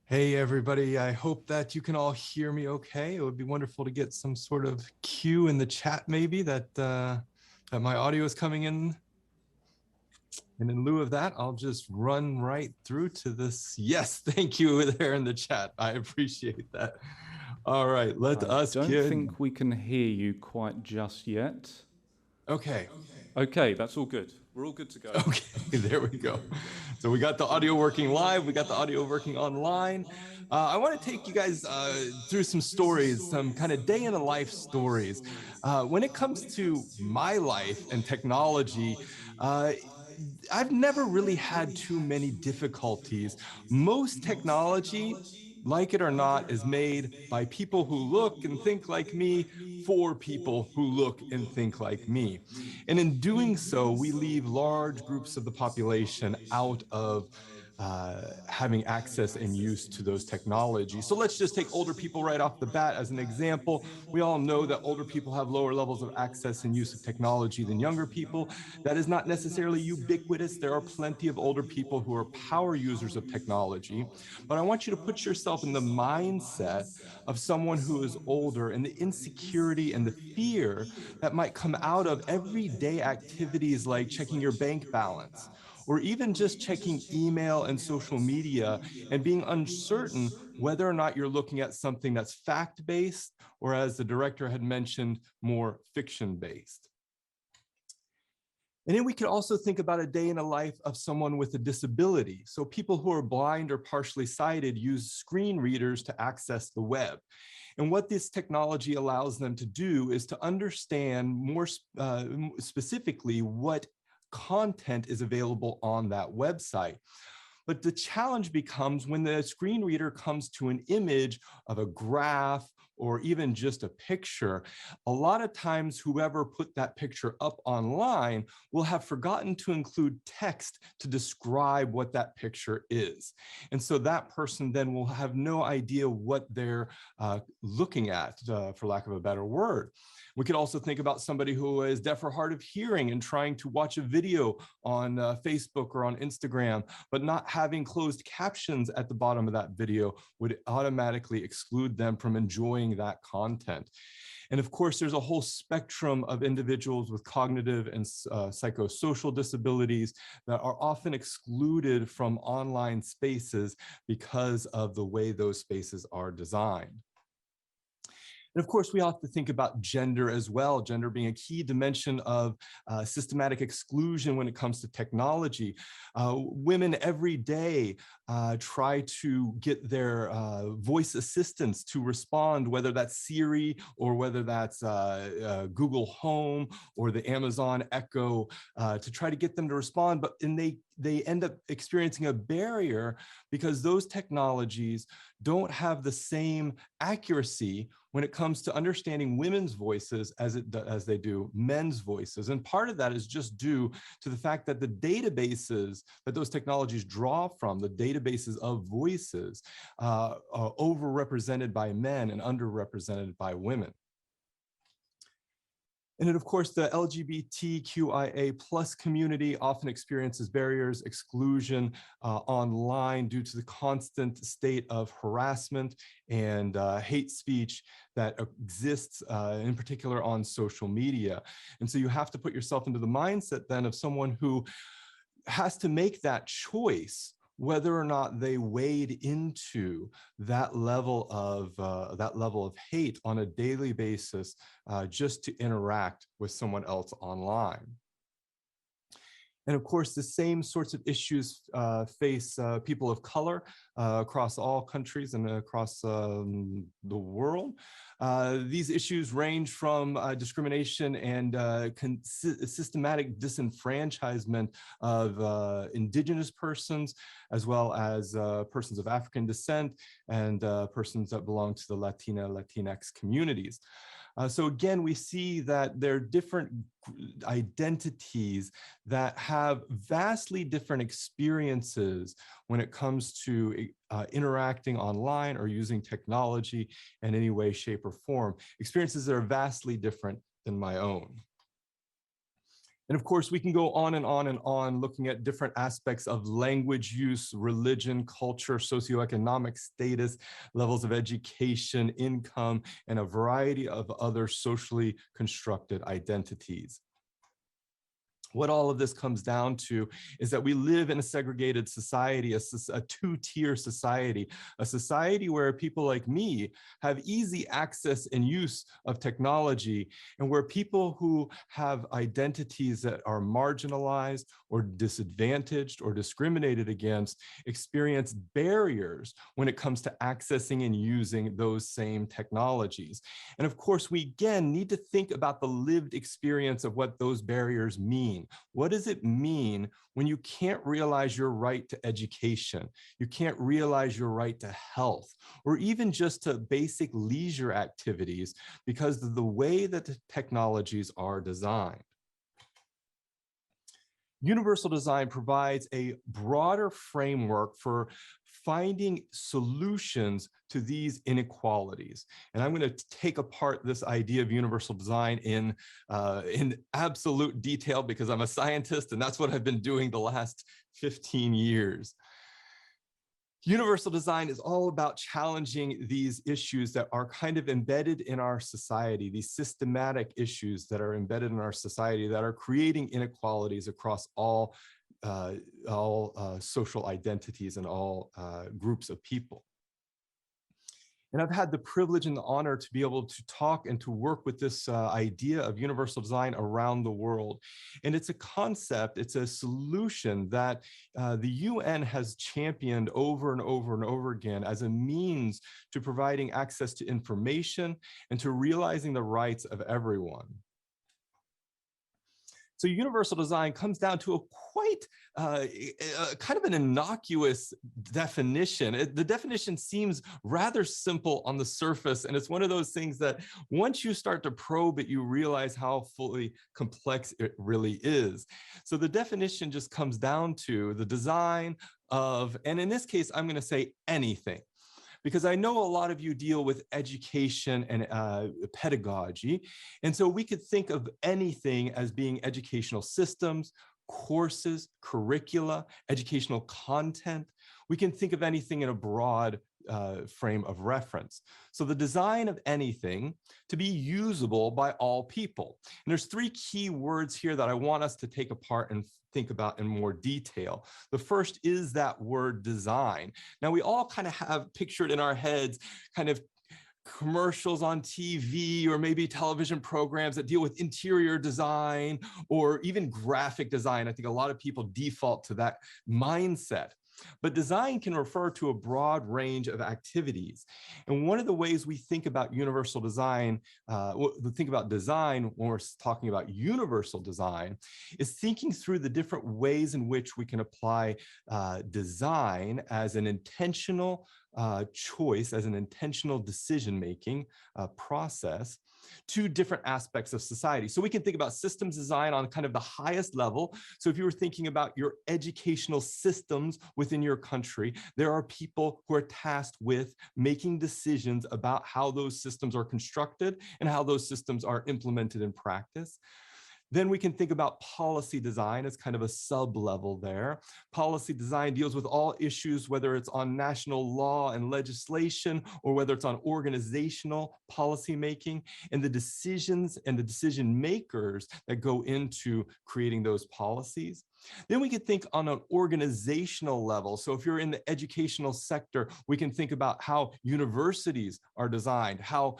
[SPEAKER 5] Hey everybody, I hope that you can all hear me okay. It would be wonderful to get some sort of cue in the chat maybe that my audio is coming in. And in lieu of that, I'll just run right through to this. Yes, thank you there in the chat. I appreciate that. All right, let us
[SPEAKER 1] I don't think we can hear you quite just yet.
[SPEAKER 5] Okay.
[SPEAKER 1] Okay, that's all good. We're all good to go.
[SPEAKER 5] Okay, there we go. So we got the audio working live. We got the audio working online. I want to take you guys through some stories, some kind of day in the life stories. When it comes to my life and technology, I've never really had too many difficulties. Most technology, like it or not, is made by people who look and think like me for people who look and think like me. And in doing so, we leave large groups of the population out of having access and use to those technologies. So let's just take older people right off the bat as an example. We all know that older people have lower levels of access and use of technology than younger people. That is not necessarily ubiquitous. There are plenty of older people who are power users of technology. But I want you to put yourself in the mindset of someone who is older and the insecurity and the fear that might come out of everyday activities like checking your bank balance, or even just checking email and social media and being uncertain whether or not you're looking at something that's fact-based, or as the director had mentioned, more fiction-based. And then we could also think about a day in the life of someone with a disability. So people who are blind or partially sighted use screen readers to access the web. And what this technology allows them to do is to understand more specifically what content is available on that website. But the challenge becomes when the screen reader comes to an image of a graph or even just a picture, a lot of times whoever put that picture up online will have forgotten to include text to describe what that picture is. And so that person then will have no idea what they're looking at, for lack of a better word. We could also think about somebody who is deaf or hard of hearing and trying to watch a video on Facebook or on Instagram, but not having closed captions at the bottom of that video would automatically exclude them from enjoying that content. And of course, there's a whole spectrum of individuals with cognitive and psychosocial disabilities that are often excluded from online spaces because of the way those spaces are designed. And of course, we have to think about gender as well, gender being a key dimension of systematic exclusion when it comes to technology. Women every day try to get their voice assistants to respond, whether that's Siri or whether that's Google Home or the Amazon Echo, to try to get them to respond, but they end up experiencing a barrier because those technologies don't have the same accuracy when it comes to understanding women's voices as they do men's voices. And part of that is just due to the fact that the databases that those technologies draw from, the databases of voices, are overrepresented by men and underrepresented by women. And then, of course, the LGBTQIA+ community often experiences barriers, exclusion online due to the constant state of harassment and hate speech that exists in particular on social media. And so you have to put yourself into the mindset then of someone who has to make that choice whether or not they wade into that level of hate on a daily basis just to interact with someone else online. And of course, the same sorts of issues face people of color across all countries and across the world. These issues range from discrimination and systematic disenfranchisement of indigenous persons, as well as persons of African descent and persons that belong to the Latinx communities. So again, we see that there are different identities that have vastly different experiences when it comes to interacting online or using technology in any way, shape, or form. Experiences that are vastly different than my own. And of course, we can go on and on and on looking at different aspects of language use, religion, culture, socioeconomic status, levels of education, income, and a variety of other socially constructed identities. What all of this comes down to is that we live in a segregated society, a two-tier society, a society where people like me have easy access and use of technology, and where people who have identities that are marginalized or disadvantaged or discriminated against experience barriers when it comes to accessing and using those same technologies. And of course, we again need to think about the lived experience of what those barriers mean. What does it mean when you can't realize your right to education, you can't realize your right to health, or even just to basic leisure activities because of the way that the technologies are designed? Universal design provides a broader framework for finding solutions to these inequalities. And I'm going to take apart this idea of universal design in absolute detail because I'm a scientist and that's what I've been doing the last 15 years. Universal design is all about challenging these issues that are kind of embedded in our society, these systematic issues that are embedded in our society that are creating inequalities across all social identities and all groups of people. And I've had the privilege and the honor to be able to talk and to work with this idea of universal design around the world. And it's a concept, it's a solution that the UN has championed over and over and over again as a means to providing access to information and to realizing the rights of everyone. So universal design comes down to a quite kind of an innocuous definition. The definition seems rather simple on the surface, and it's one of those things that once you start to probe it, you realize how fully complex it really is. So the definition just comes down to the design of, and in this case, I'm going to say anything, because I know a lot of you deal with education and pedagogy. And so we could think of anything as being educational systems, courses, curricula, educational content. We can think of anything in a broad frame of reference. So the design of anything to be usable by all people. And there's three key words here that I want us to take apart and think about in more detail. The first is that word design. Now we all kind of have pictured in our heads kind of commercials on TV or maybe television programs that deal with interior design or even graphic design. I think a lot of people default to that mindset. But design can refer to a broad range of activities. And one of the ways we think about universal design, think about design when we're talking about universal design, is thinking through the different ways in which we can apply design as an intentional choice, as an intentional decision-making process to different aspects of society. So we can think about systems design on kind of the highest level. So if you were thinking about your educational systems within your country, there are people who are tasked with making decisions about how those systems are constructed and how those systems are implemented in practice. Then we can think about policy design as kind of a sub-level there. Policy design deals with all issues, whether it's on national law and legislation, or whether it's on organizational policy making, and the decisions and the decision makers that go into creating those policies. Then we could think on an organizational level. So if you're in the educational sector, we can think about how universities are designed, how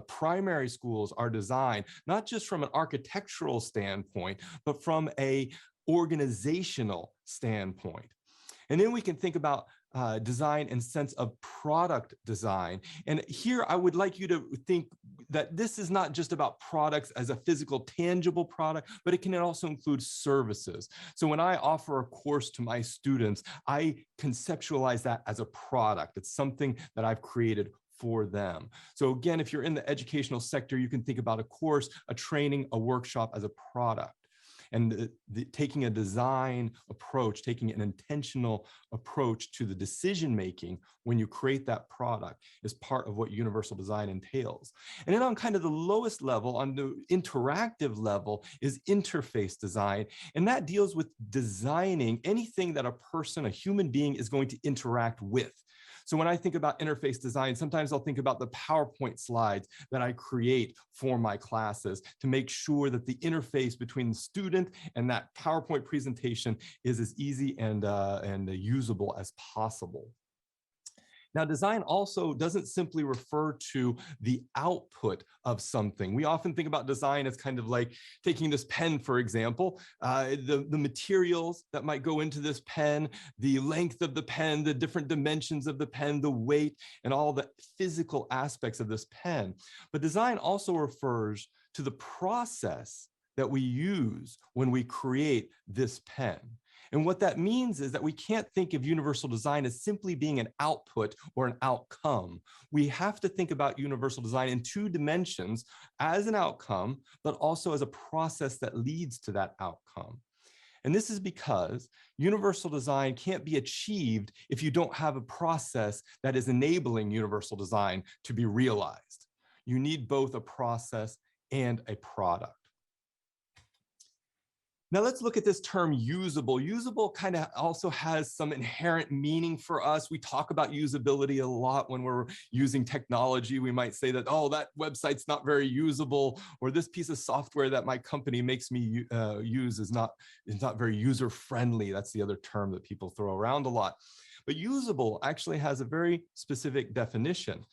[SPEAKER 5] primary schools are designed, not just from an architectural standpoint, but from a organizational standpoint. And then we can think about design and sense of product design. And here I would like you to think that this is not just about products as a physical, tangible product, but it can also include services. So when I offer a course to my students, I conceptualize that as a product. It's something that I've created for them. So again, if you're in the educational sector, you can think about a course, a training, a workshop as a product. And taking a design approach, taking an intentional approach to the decision-making when you create that product is part of what universal design entails. And then on kind of the lowest level, on the interactive level, is interface design. And that deals with designing anything that a person, a human being, is going to interact with. So when I think about interface design, sometimes I'll think about the PowerPoint slides that I create for my classes to make sure that the interface between the student and that PowerPoint presentation is as easy and usable as possible. Now, design also doesn't simply refer to the output of something. We often think about design as kind of like taking this pen, for example, the materials that might go into this pen, the length of the pen, the different dimensions of the pen, the weight, and all the physical aspects of this pen. But design also refers to the process that we use when we create this pen. And what that means is that we can't think of universal design as simply being an output or an outcome. We have to think about universal design in two dimensions, as an outcome, but also as a process that leads to that outcome. And this is because universal design can't be achieved if you don't have a process that is enabling universal design to be realized. You need both a process and a product. Now let's look at this term usable. Usable kind of also has some inherent meaning for us. We talk about usability a lot when we're using technology. We might say that, oh, that website's not very usable, or this piece of software that my company makes me use is not very user-friendly. That's the other term that people throw around a lot. But usable actually has a very specific definition.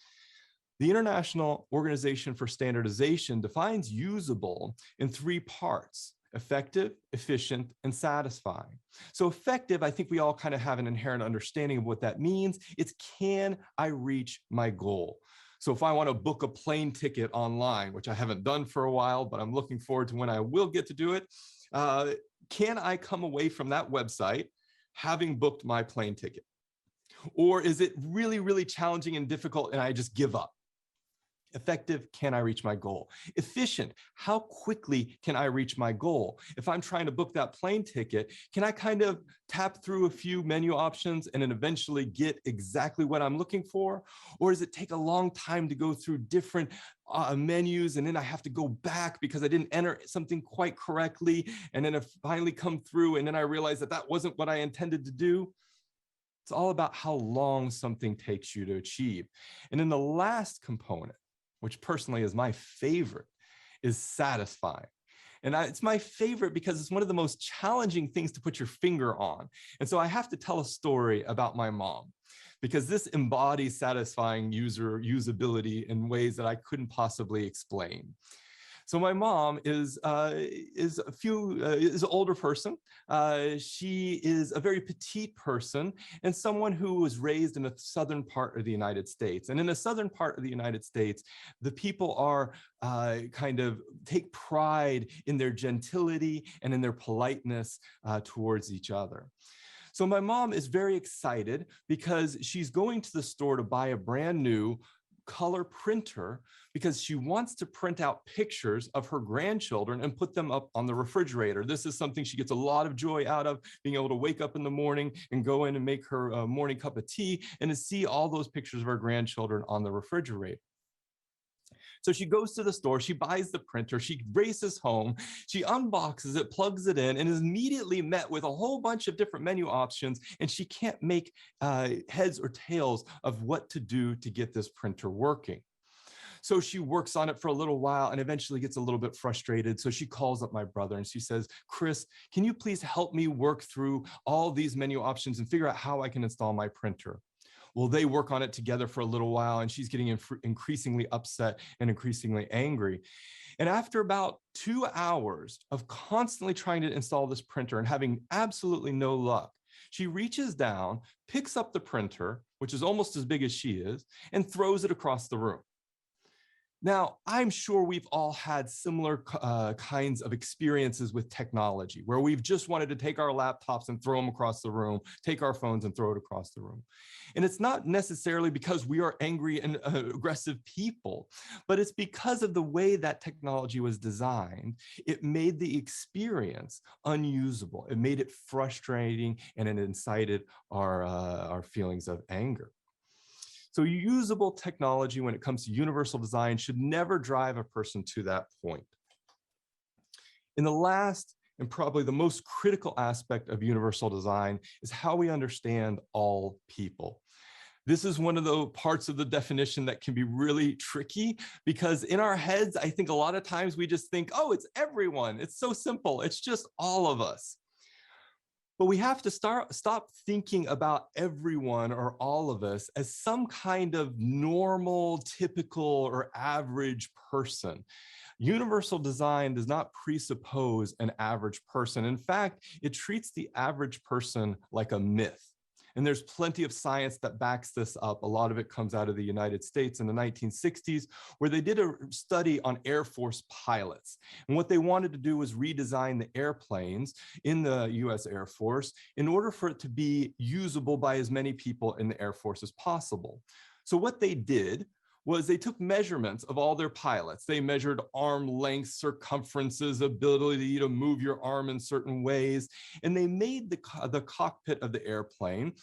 [SPEAKER 5] The International Organization for Standardization defines usable in three parts: effective, efficient, and satisfying. So effective, I think we all kind of have an inherent understanding of what that means. It's, can I reach my goal? So if I want to book a plane ticket online, which I haven't done for a while, but I'm looking forward to when I will get to do it, can I come away from that website having booked my plane ticket? Or is it really, really challenging and difficult and I just give up? Effective, can I reach my goal? Efficient, how quickly can I reach my goal? If I'm trying to book that plane ticket, can I kind of tap through a few menu options and then eventually get exactly what I'm looking for? Or does it take a long time to go through different menus and then I have to go back because I didn't enter something quite correctly, and then I finally come through and then I realize that that wasn't what I intended to do? It's all about how long something takes you to achieve. And then the last component, which personally is my favorite, is satisfying. And it's my favorite because it's one of the most challenging things to put your finger on. And so I have to tell a story about my mom, because this embodies satisfying usability in ways that I couldn't possibly explain. So my mom is an older person. She is a very petite person and someone who was raised in the southern part of the United States. And in the southern part of the United States, the people are kind of take pride in their gentility and in their politeness towards each other. So my mom is very excited because she's going to the store to buy a brand new color printer because she wants to print out pictures of her grandchildren and put them up on the refrigerator. This is something she gets a lot of joy out of, being able to wake up in the morning and go in and make her morning cup of tea and to see all those pictures of her grandchildren on the refrigerator. So she goes to the store, she buys the printer, she races home, she unboxes it, plugs it in, and is immediately met with a whole bunch of different menu options, and she can't make heads or tails of what to do to get this printer working. So she works on it for a little while and eventually gets a little bit frustrated. So she calls up my brother and she says, "Chris, can you please help me work through all these menu options and figure out how I can install my printer?" Well, they work on it together for a little while and she's getting increasingly upset and increasingly angry. And after about 2 hours of constantly trying to install this printer and having absolutely no luck, she reaches down, picks up the printer, which is almost as big as she is, and throws it across the room. Now, I'm sure we've all had similar kinds of experiences with technology, where we've just wanted to take our laptops and throw them across the room, take our phones and throw it across the room. And it's not necessarily because we are angry and aggressive people, but it's because of the way that technology was designed. It made the experience unusable. It made it frustrating and it incited our feelings of anger. So usable technology when it comes to universal design should never drive a person to that point. And the last and probably the most critical aspect of universal design is how we understand all people. This is one of the parts of the definition that can be really tricky because in our heads, I think a lot of times we just think, oh, it's everyone. It's so simple. It's just all of us. But we have to stop thinking about everyone or all of us as some kind of normal, typical, or average person. Universal design does not presuppose an average person. In fact, it treats the average person like a myth. And there's plenty of science that backs this up. A lot of it comes out of the United States in the 1960s, where they did a study on Air Force pilots. And what they wanted to do was redesign the airplanes in the US Air Force in order for it to be usable by as many people in the Air Force as possible. So what they did was they took measurements of all their pilots. They measured arm length, circumferences, ability to move your arm in certain ways, and they made the cockpit of the airplane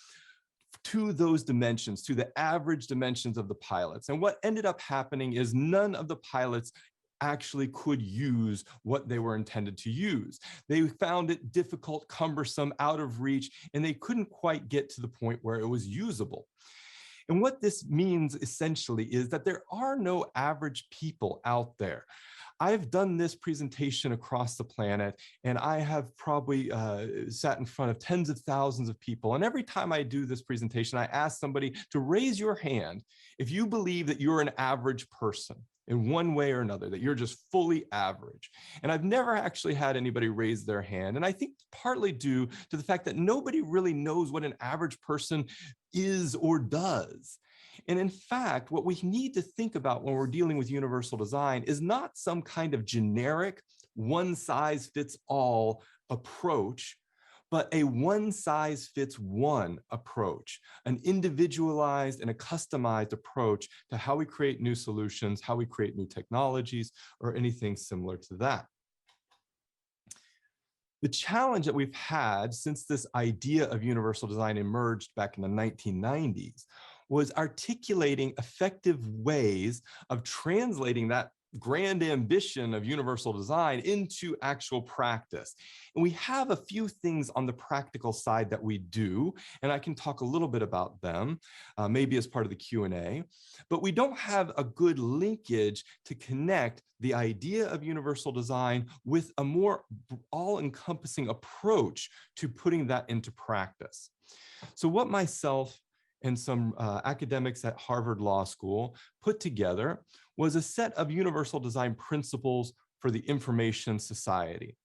[SPEAKER 5] to those dimensions, to the average dimensions of the pilots. And what ended up happening is none of the pilots actually could use what they were intended to use. They found it difficult, cumbersome, out of reach, and they couldn't quite get to the point where it was usable. And what this means essentially is that there are no average people out there. I've done this presentation across the planet, and I have probably sat in front of tens of thousands of people. And every time I do this presentation, I ask somebody to raise your hand if you believe that you're an average person in one way or another, that you're just fully average. And I've never actually had anybody raise their hand. And I think partly due to the fact that nobody really knows what an average person is or does. And in fact, what we need to think about when we're dealing with universal design is not some kind of generic one-size-fits-all approach, but a one-size-fits-one approach, an individualized and a customized approach to how we create new solutions, how we create new technologies, or anything similar to that. The challenge that we've had since this idea of universal design emerged back in the 1990s was articulating effective ways of translating that grand ambition of universal design into actual practice. And we have a few things on the practical side that we do, and I can talk a little bit about them, maybe as part of the Q&A, but we don't have a good linkage to connect the idea of universal design with a more all-encompassing approach to putting that into practice. So what myself and some academics at Harvard Law School put together was a set of universal design principles for the information society.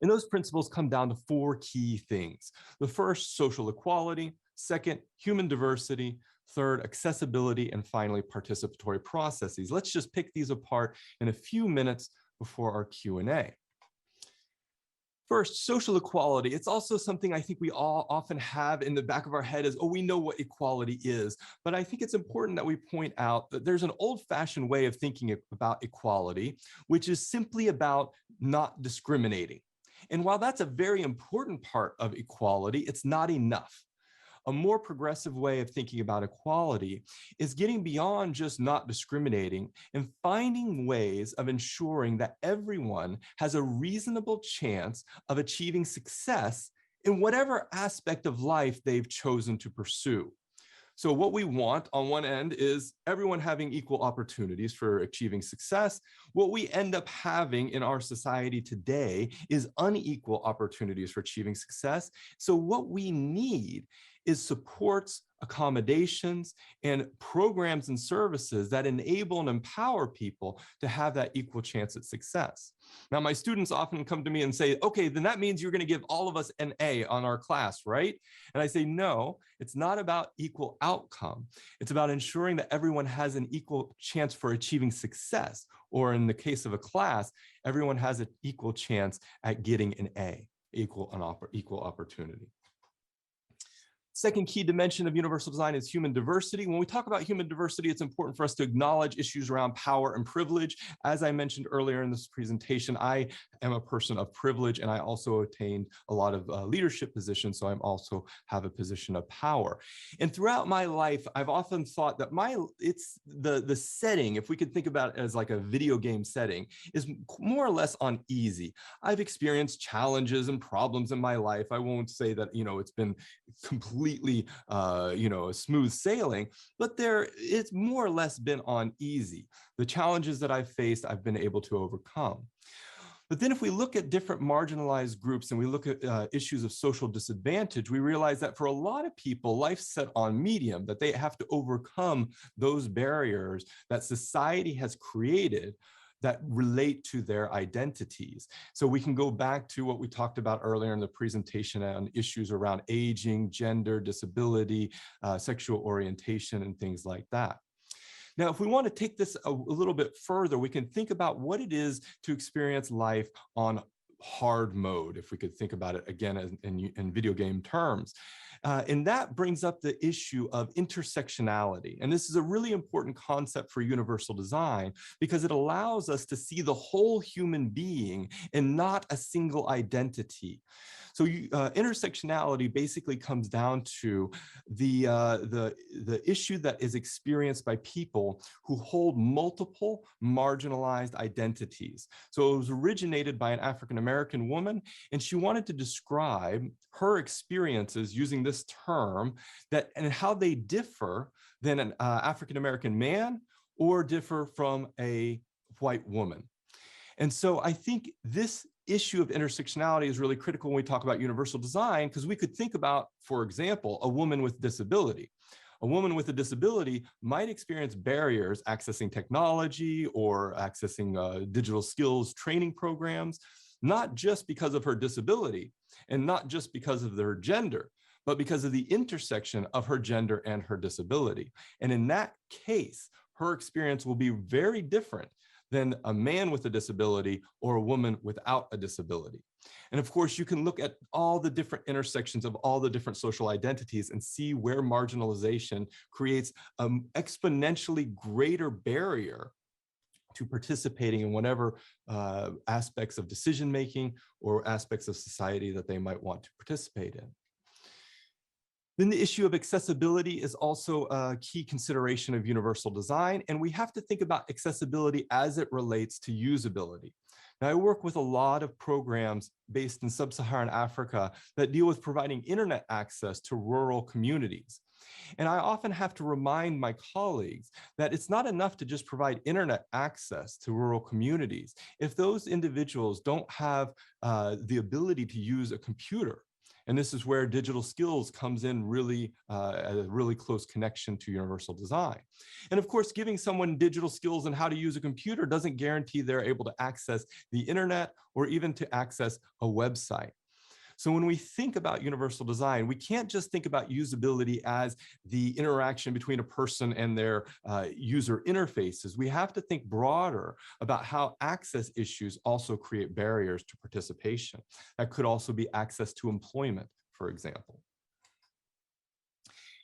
[SPEAKER 5] And those principles come down to four key things. The first, social equality. Second, human diversity. Third, accessibility. And finally, participatory processes. Let's just pick these apart in a few minutes before our Q&A. First, social equality. It's also something I think we all often have in the back of our head is, oh, we know what equality is. But I think it's important that we point out that there's an old-fashioned way of thinking about equality, which is simply about not discriminating. And while that's a very important part of equality, it's not enough. A more progressive way of thinking about equality is getting beyond just not discriminating and finding ways of ensuring that everyone has a reasonable chance of achieving success in whatever aspect of life they've chosen to pursue. So what we want on one end is everyone having equal opportunities for achieving success. What we end up having in our society today is unequal opportunities for achieving success. So what we need is supports, accommodations, and programs and services that enable and empower people to have that equal chance at success. Now, my students often come to me and say, okay, then that means you're going to give all of us an A on our class, right? And I say, no, it's not about equal outcome. It's about ensuring that everyone has an equal chance for achieving success. Or in the case of a class, everyone has an equal chance at getting an A, equal opportunity. Second key dimension of universal design is human diversity. When we talk about human diversity, it's important for us to acknowledge issues around power and privilege. As I mentioned earlier in this presentation, I am a person of privilege, and I also attained a lot of leadership positions, so I also have a position of power. And throughout my life, I've often thought that it's the setting, if we could think about it as like a video game setting, is more or less on easy. I've experienced challenges and problems in my life. I won't say that, it's been completely smooth sailing, but it's more or less been on easy. The challenges that I've faced, I've been able to overcome. But then if we look at different marginalized groups and we look at issues of social disadvantage, we realize that for a lot of people, life's set on medium, that they have to overcome those barriers that society has created that relate to their identities. So we can go back to what we talked about earlier in the presentation on issues around aging, gender, disability, sexual orientation, and things like that. Now, if we want to take this a little bit further, we can think about what it is to experience life on hard mode, if we could think about it again in video game terms. And that brings up the issue of intersectionality. And this is a really important concept for universal design because it allows us to see the whole human being and not a single identity. So intersectionality basically comes down to the issue that is experienced by people who hold multiple marginalized identities. So it was originated by an African-American woman, and she wanted to describe her experiences using this term and how they differ than an African-American man or differ from a white woman. And so I think this issue of intersectionality is really critical when we talk about universal design, because we could think about, for example, a woman with disability. A woman with a disability might experience barriers accessing technology or accessing digital skills training programs, not just because of her disability and not just because of their gender, but because of the intersection of her gender and her disability. And in that case, her experience will be very different than a man with a disability or a woman without a disability. And of course, you can look at all the different intersections of all the different social identities and see where marginalization creates an exponentially greater barrier to participating in whatever aspects of decision-making or aspects of society that they might want to participate in. Then the issue of accessibility is also a key consideration of universal design, and we have to think about accessibility as it relates to usability. Now, I work with a lot of programs based in sub-Saharan Africa that deal with providing internet access to rural communities. And I often have to remind my colleagues that it's not enough to just provide internet access to rural communities. If those individuals don't have the ability to use a computer, and this is where digital skills comes in really at a really close connection to universal design. And of course, giving someone digital skills and how to use a computer doesn't guarantee they're able to access the internet or even to access a website. So when we think about universal design, we can't just think about usability as the interaction between a person and their user interfaces. We have to think broader about how access issues also create barriers to participation. That could also be access to employment, for example.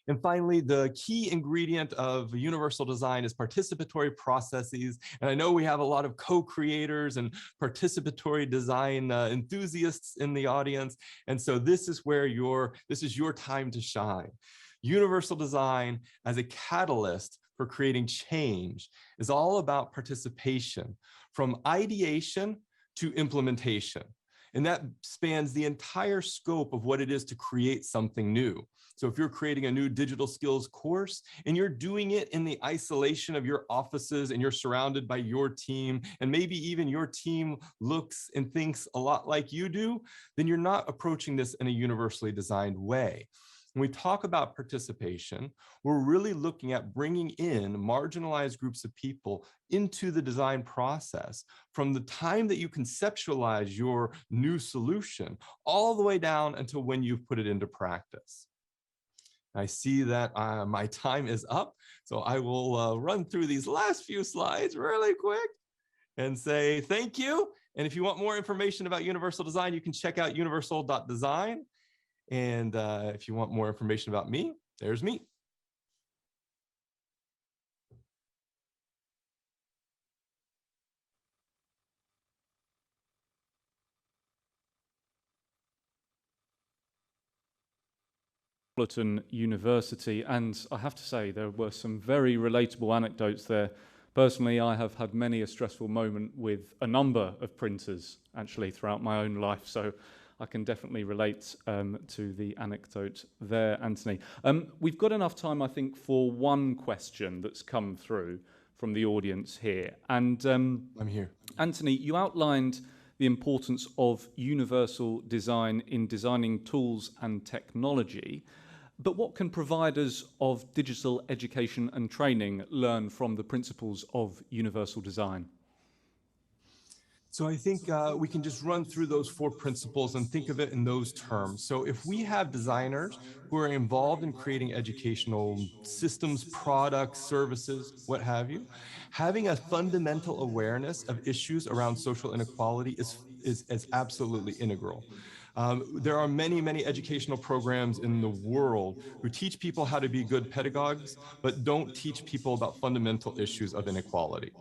[SPEAKER 5] And finally, the key ingredient of universal design is participatory processes. And I know we have a lot of co-creators and participatory design enthusiasts in the audience. And so this is where this is your time to shine. Universal design as a catalyst for creating change is all about participation from ideation to implementation. And that spans the entire scope of what it is to create something new. So if you're creating a new digital skills course and you're doing it in the isolation of your offices and you're surrounded by your team, and maybe even your team looks and thinks a lot like you do, then you're not approaching this in a universally designed way. When we talk about participation, we're really looking at bringing in marginalized groups of people into the design process from the time that you conceptualize your new solution all the way down until when you've put it into practice. I see that my time is up, so I will run through these last few slides really quick and say thank you. And if you want more information about universal design, you can check out universal.design. And if you want more information about me, there's me.
[SPEAKER 1] Metropolitan University, and I have to say there were some very relatable anecdotes there. Personally, I have had many a stressful moment with a number of printers actually throughout my own life, so I can definitely relate to the anecdote there, Anthony. We've got enough time, I think, for one question that's come through from the audience here. And
[SPEAKER 5] I'm here.
[SPEAKER 1] Anthony, you outlined the importance of universal design in designing tools and technology. But what can providers of digital education and training learn from the principles of universal design?
[SPEAKER 5] So I think we can just run through those 4 principles and think of it in those terms. So if we have designers who are involved in creating educational systems, products, services, what have you, having a fundamental awareness of issues around social inequality is absolutely integral. There are many, many educational programs in the world who teach people how to be good pedagogues, but don't teach people about fundamental issues of inequality.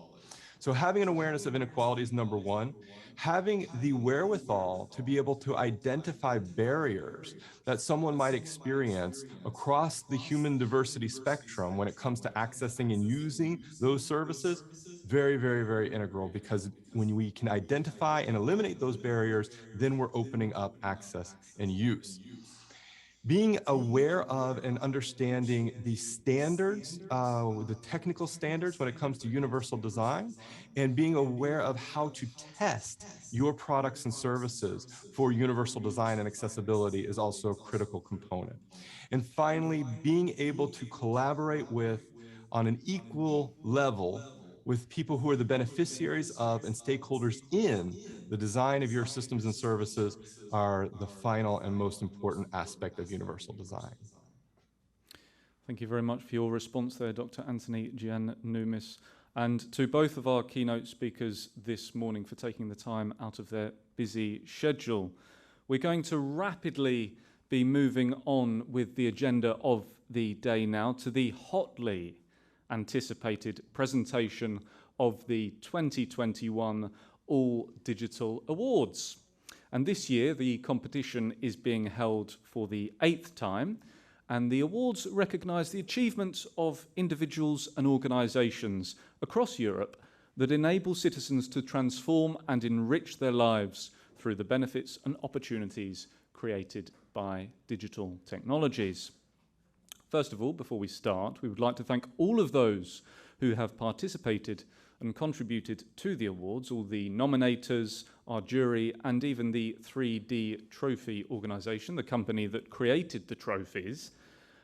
[SPEAKER 5] So having an awareness of inequality is number 1. Having the wherewithal to be able to identify barriers that someone might experience across the human diversity spectrum when it comes to accessing and using those services, very, very, very integral, because when we can identify and eliminate those barriers, then we're opening up access and use. Being aware of and understanding the standards, the technical standards when it comes to universal design, and being aware of how to test your products and services for universal design and accessibility is also a critical component. And finally, being able to collaborate on an equal level with people who are the beneficiaries of and stakeholders in the design of your systems and services are the final and most important aspect of universal design.
[SPEAKER 1] Thank you very much for your response there, Dr. Anthony Giannoumis, and to both of our keynote speakers this morning for taking the time out of their busy schedule. We're going to rapidly be moving on with the agenda of the day now to the hotly anticipated presentation of the 2021 All Digital Awards. And this year, the competition is being held for the 8th time, and the awards recognise the achievements of individuals and organisations across Europe that enable citizens to transform and enrich their lives through the benefits and opportunities created by digital technologies. First of all, before we start, we would like to thank all of those who have participated and contributed to the awards, all the nominators, our jury, and even the 3D Trophy organisation, the company that created the trophies.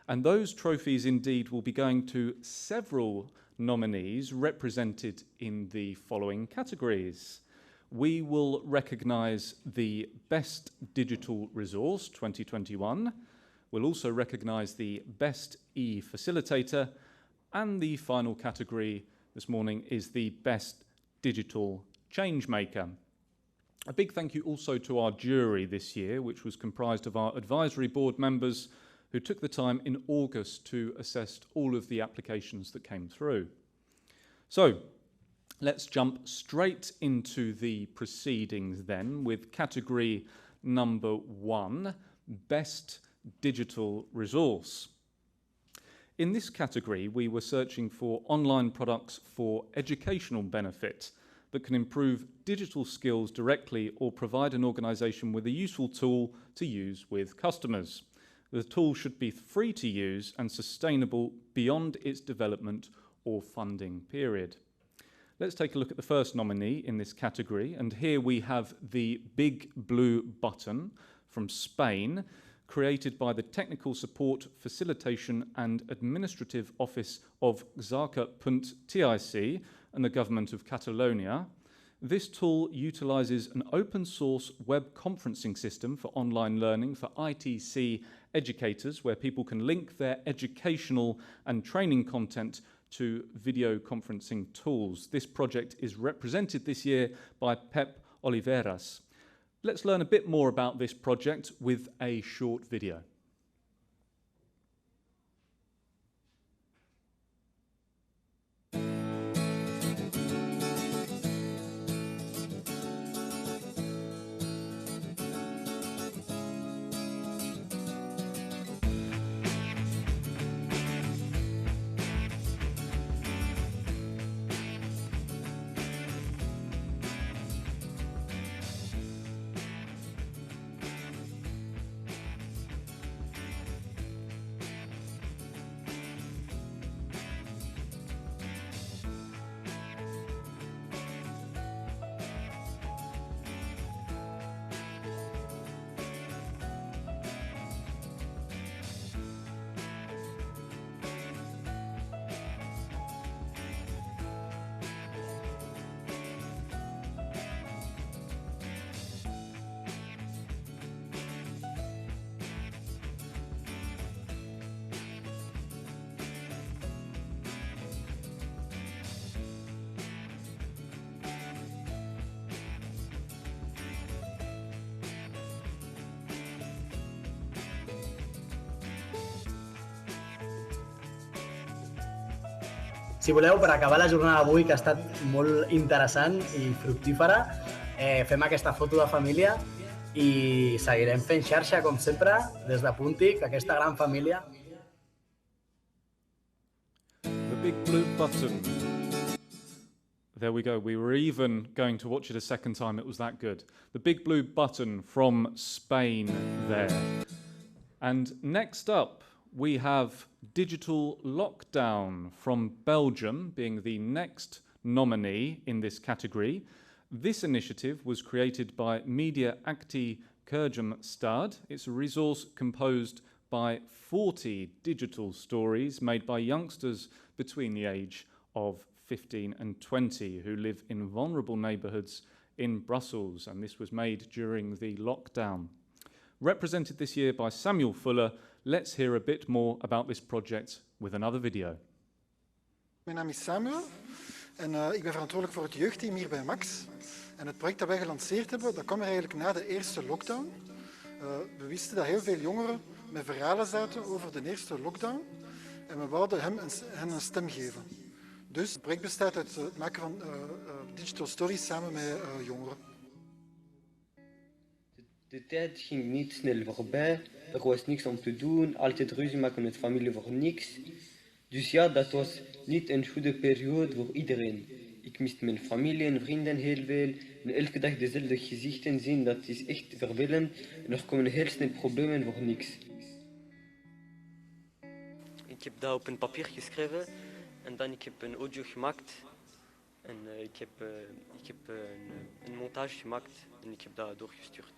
[SPEAKER 1] And those trophies indeed will be going to several nominees represented in the following categories. We will recognise the Best Digital Resource 2021. We'll also recognise the Best E-Facilitator, and the final category this morning is the Best Digital Changemaker. A big thank you also to our jury this year, which was comprised of our advisory board members who took the time in August to assess all of the applications that came through. So, let's jump straight into the proceedings then with category number 1, Best Digital Resource. In this category, we were searching for online products for educational benefit that can improve digital skills directly or provide an organisation with a useful tool to use with customers. The tool should be free to use and sustainable beyond its development or funding period. Let's take a look at the first nominee in this category, and here we have the Big Blue Button from Spain, created by the Technical Support, Facilitation and Administrative Office of Xarca.tic and the Government of Catalonia. This tool utilises an open-source web conferencing system for online learning for ITC educators, where people can link their educational and training content to video conferencing tools. This project is represented this year by Pep Oliveras. Let's learn a bit more about this project with a short video.
[SPEAKER 6] Si voleu, per acabar la jornada d'avui, que ha estat molt interessant i fructífera, fem aquesta foto de família i seguirem fent xarxa, com sempre, des de Puntic, aquesta gran família.
[SPEAKER 1] The Big Blue Button. There we go. We were even going to watch it a second time. It was that good. The Big Blue Button from Spain there. And next up, we have Digital Lockdown from Belgium being the next nominee in this category. This initiative was created by Media Acti Kerjumstad. It's a resource composed by 40 digital stories made by youngsters between the age of 15 and 20 who live in vulnerable neighbourhoods in Brussels, and this was made during the lockdown. Represented this year by Samuel Fuller, let's hear a bit more about this project with another video.
[SPEAKER 7] Mijn naam is Samuel en ik ben verantwoordelijk voor het jeugdteam hier bij Max. En het project dat wij gelanceerd hebben, dat kwam er eigenlijk na de eerste lockdown. We wisten dat heel veel jongeren met verhalen zaten over de eerste lockdown. En we wilden hen een stem geven. Dus het project bestaat uit het maken van digital stories samen met jongeren.
[SPEAKER 8] De tijd ging niet snel voorbij, er was niks om te doen, altijd ruzie maken met familie voor niks. Dus ja, dat was niet een goede periode voor iedereen. Ik miste mijn familie en vrienden heel veel. En elke dag dezelfde gezichten zien, dat is echt vervelend. En er komen heel snel problemen voor niks. Ik heb dat op een papier geschreven en dan ik heb een audio gemaakt. En ik heb een montage gemaakt en ik heb dat doorgestuurd.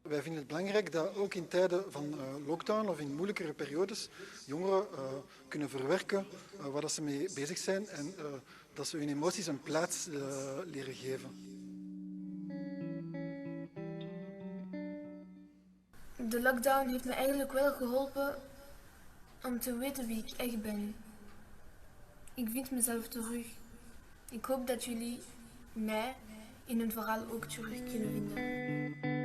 [SPEAKER 7] Wij vinden het belangrijk dat ook in tijden van lockdown of in moeilijkere periodes jongeren kunnen verwerken waar ze mee bezig zijn en dat ze hun emoties een plaats leren geven.
[SPEAKER 9] De lockdown heeft me eigenlijk wel geholpen om te weten wie ik echt ben. Ik vind mezelf terug. Ik hoop dat jullie mij in hun verhaal ook terug kunnen vinden.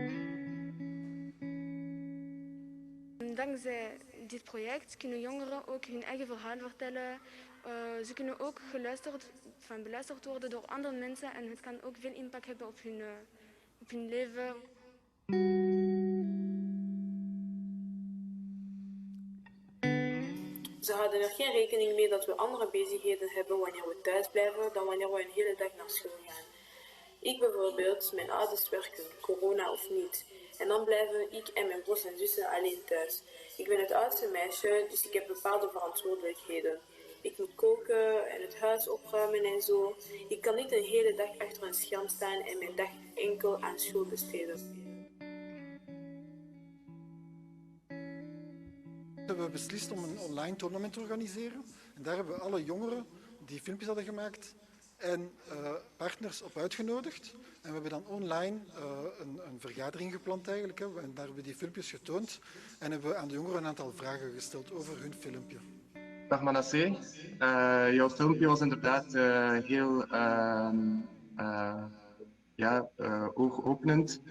[SPEAKER 10] Dankzij dit project kunnen jongeren ook hun eigen verhaal vertellen. Ze kunnen ook beluisterd worden door andere mensen en het kan ook veel impact hebben op hun leven.
[SPEAKER 11] Ze houden er geen rekening mee dat we andere bezigheden hebben wanneer we thuis blijven dan wanneer we een hele dag naar school gaan. Ik bijvoorbeeld, mijn ouders werken, corona of niet. En dan blijven ik en mijn broers en zussen alleen thuis. Ik ben het oudste meisje, dus ik heb bepaalde verantwoordelijkheden. Ik moet koken en het huis opruimen en zo. Ik kan niet een hele dag achter een scherm staan en mijn dag enkel aan school besteden.
[SPEAKER 7] We hebben beslist om een online tournament te organiseren. En daar hebben we alle jongeren die filmpjes hadden gemaakt en partners op uitgenodigd. En we hebben dan online een vergadering gepland eigenlijk. Hè. En daar hebben we die filmpjes getoond en hebben we aan de jongeren een aantal vragen gesteld over hun filmpje.
[SPEAKER 12] Dag Manasseh, jouw filmpje was inderdaad heel oogopenend.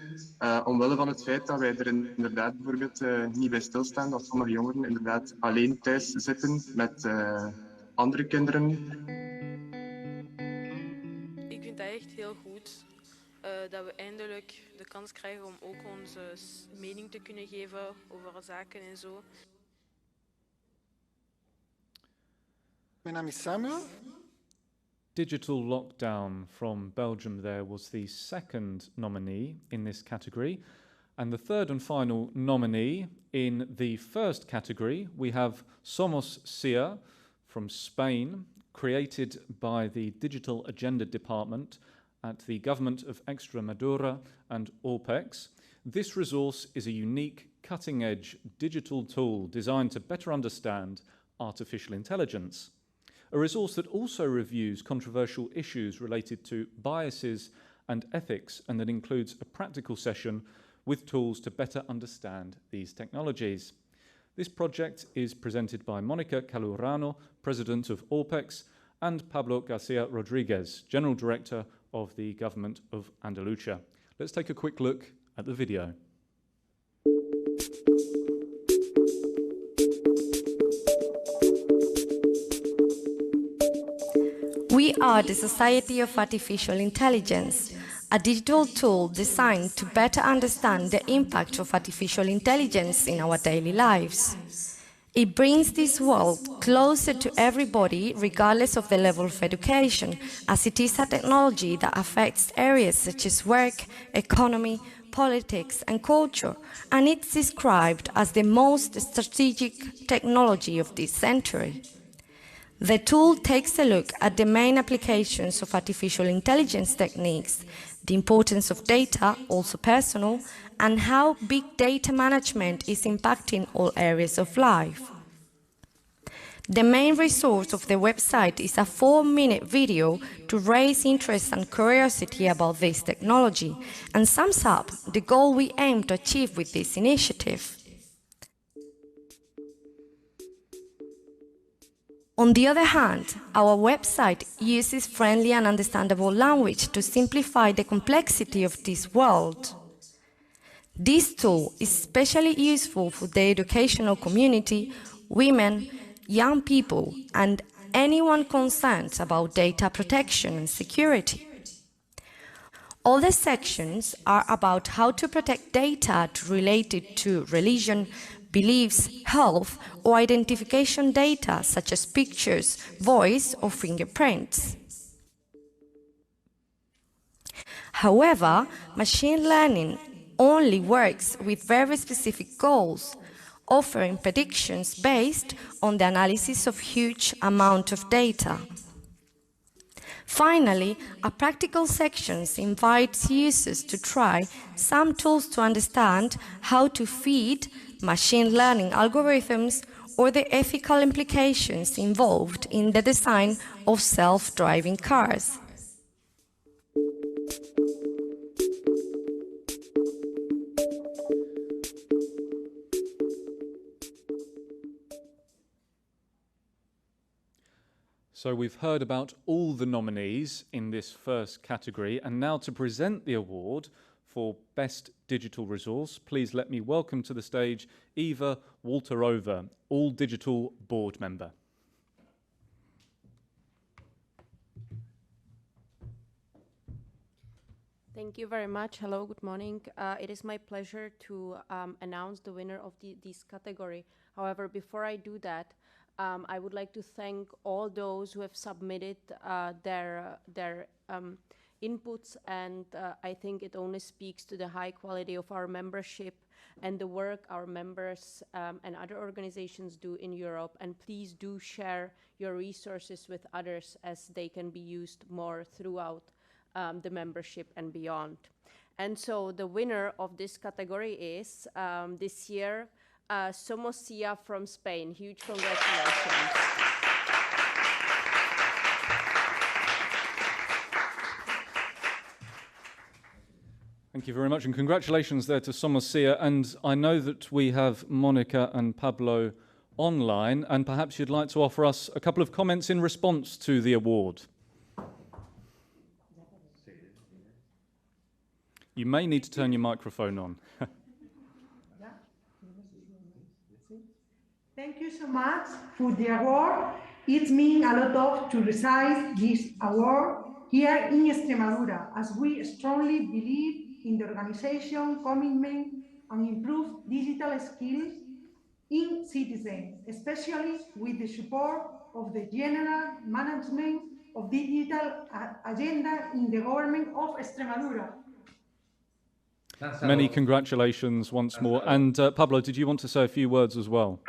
[SPEAKER 12] Omwille van het feit dat wij er inderdaad bijvoorbeeld niet bij stilstaan dat sommige jongeren inderdaad alleen thuis zitten met andere kinderen.
[SPEAKER 13] Ik vind dat echt heel goed dat we eindelijk de kans krijgen om ook onze mening te kunnen geven over zaken en zo.
[SPEAKER 7] Mijn naam is Samuel.
[SPEAKER 1] Digital Lockdown from Belgium there was the second nominee in this category. And the third and final nominee in the first category, we have Somos SIA from Spain, created by the Digital Agenda Department at the Government of Extremadura and ORPEX. This resource is a unique, cutting-edge digital tool designed to better understand artificial intelligence. A resource that also reviews controversial issues related to biases and ethics, and that includes a practical session with tools to better understand these technologies. This project is presented by Mónica Calurano, President of ORPEX, and Pablo Garcia Rodriguez, General Director of the Government of Andalusia. Let's take a quick look at the video.
[SPEAKER 14] We are the Society of Artificial Intelligence, a digital tool designed to better understand the impact of artificial intelligence in our daily lives. It brings this world closer to everybody, regardless of the level of education, as it is a technology that affects areas such as work, economy, politics and culture, and it's described as the most strategic technology of this century. The tool takes a look at the main applications of artificial intelligence techniques, the importance of data, also personal, and how big data management is impacting all areas of life. The main resource of the website is a 4-minute video to raise interest and curiosity about this technology and sums up the goal we aim to achieve with this initiative. On the other hand, our website uses friendly and understandable language to simplify the complexity of this world. This tool is especially useful for the educational community, women, young people, and anyone concerned about data protection and security. All the sections are about how to protect data related to religion, beliefs, health, or identification data such as pictures, voice, or fingerprints. However, machine learning only works with very specific goals, offering predictions based on the analysis of huge amount of data. Finally, a practical section invites users to try some tools to understand how to feed machine learning algorithms or the ethical implications involved in the design of self-driving cars.
[SPEAKER 1] So we've heard about all the nominees in this first category, and now to present the award for Best Digital Resource, please let me welcome to the stage Eva Walterova, All Digital Board Member.
[SPEAKER 15] Thank you very much. Hello, good morning. It is my pleasure to announce the winner of this category. However, before I do that, I would like to thank all those who have submitted their inputs, and I think it only speaks to the high quality of our membership and the work our members and other organizations do in Europe. And please do share your resources with others, as they can be used more throughout the membership and beyond. And so the winner of this category is this year Somosia from Spain. Huge congratulations.
[SPEAKER 1] Thank you very much, and congratulations there to Somosia. And I know that we have Monica and Pablo online, and perhaps you'd like to offer us a couple of comments in response to the award. You may need to turn your microphone on.
[SPEAKER 16] Thank you so much for the award. It means a lot to receive this award here in Extremadura, as we strongly believe in the organization commitment and improve digital skills in citizens, especially with the support of the general management of the digital agenda in the government of Extremadura.
[SPEAKER 1] Many congratulations once more. And Pablo, did you want to say a few words as well?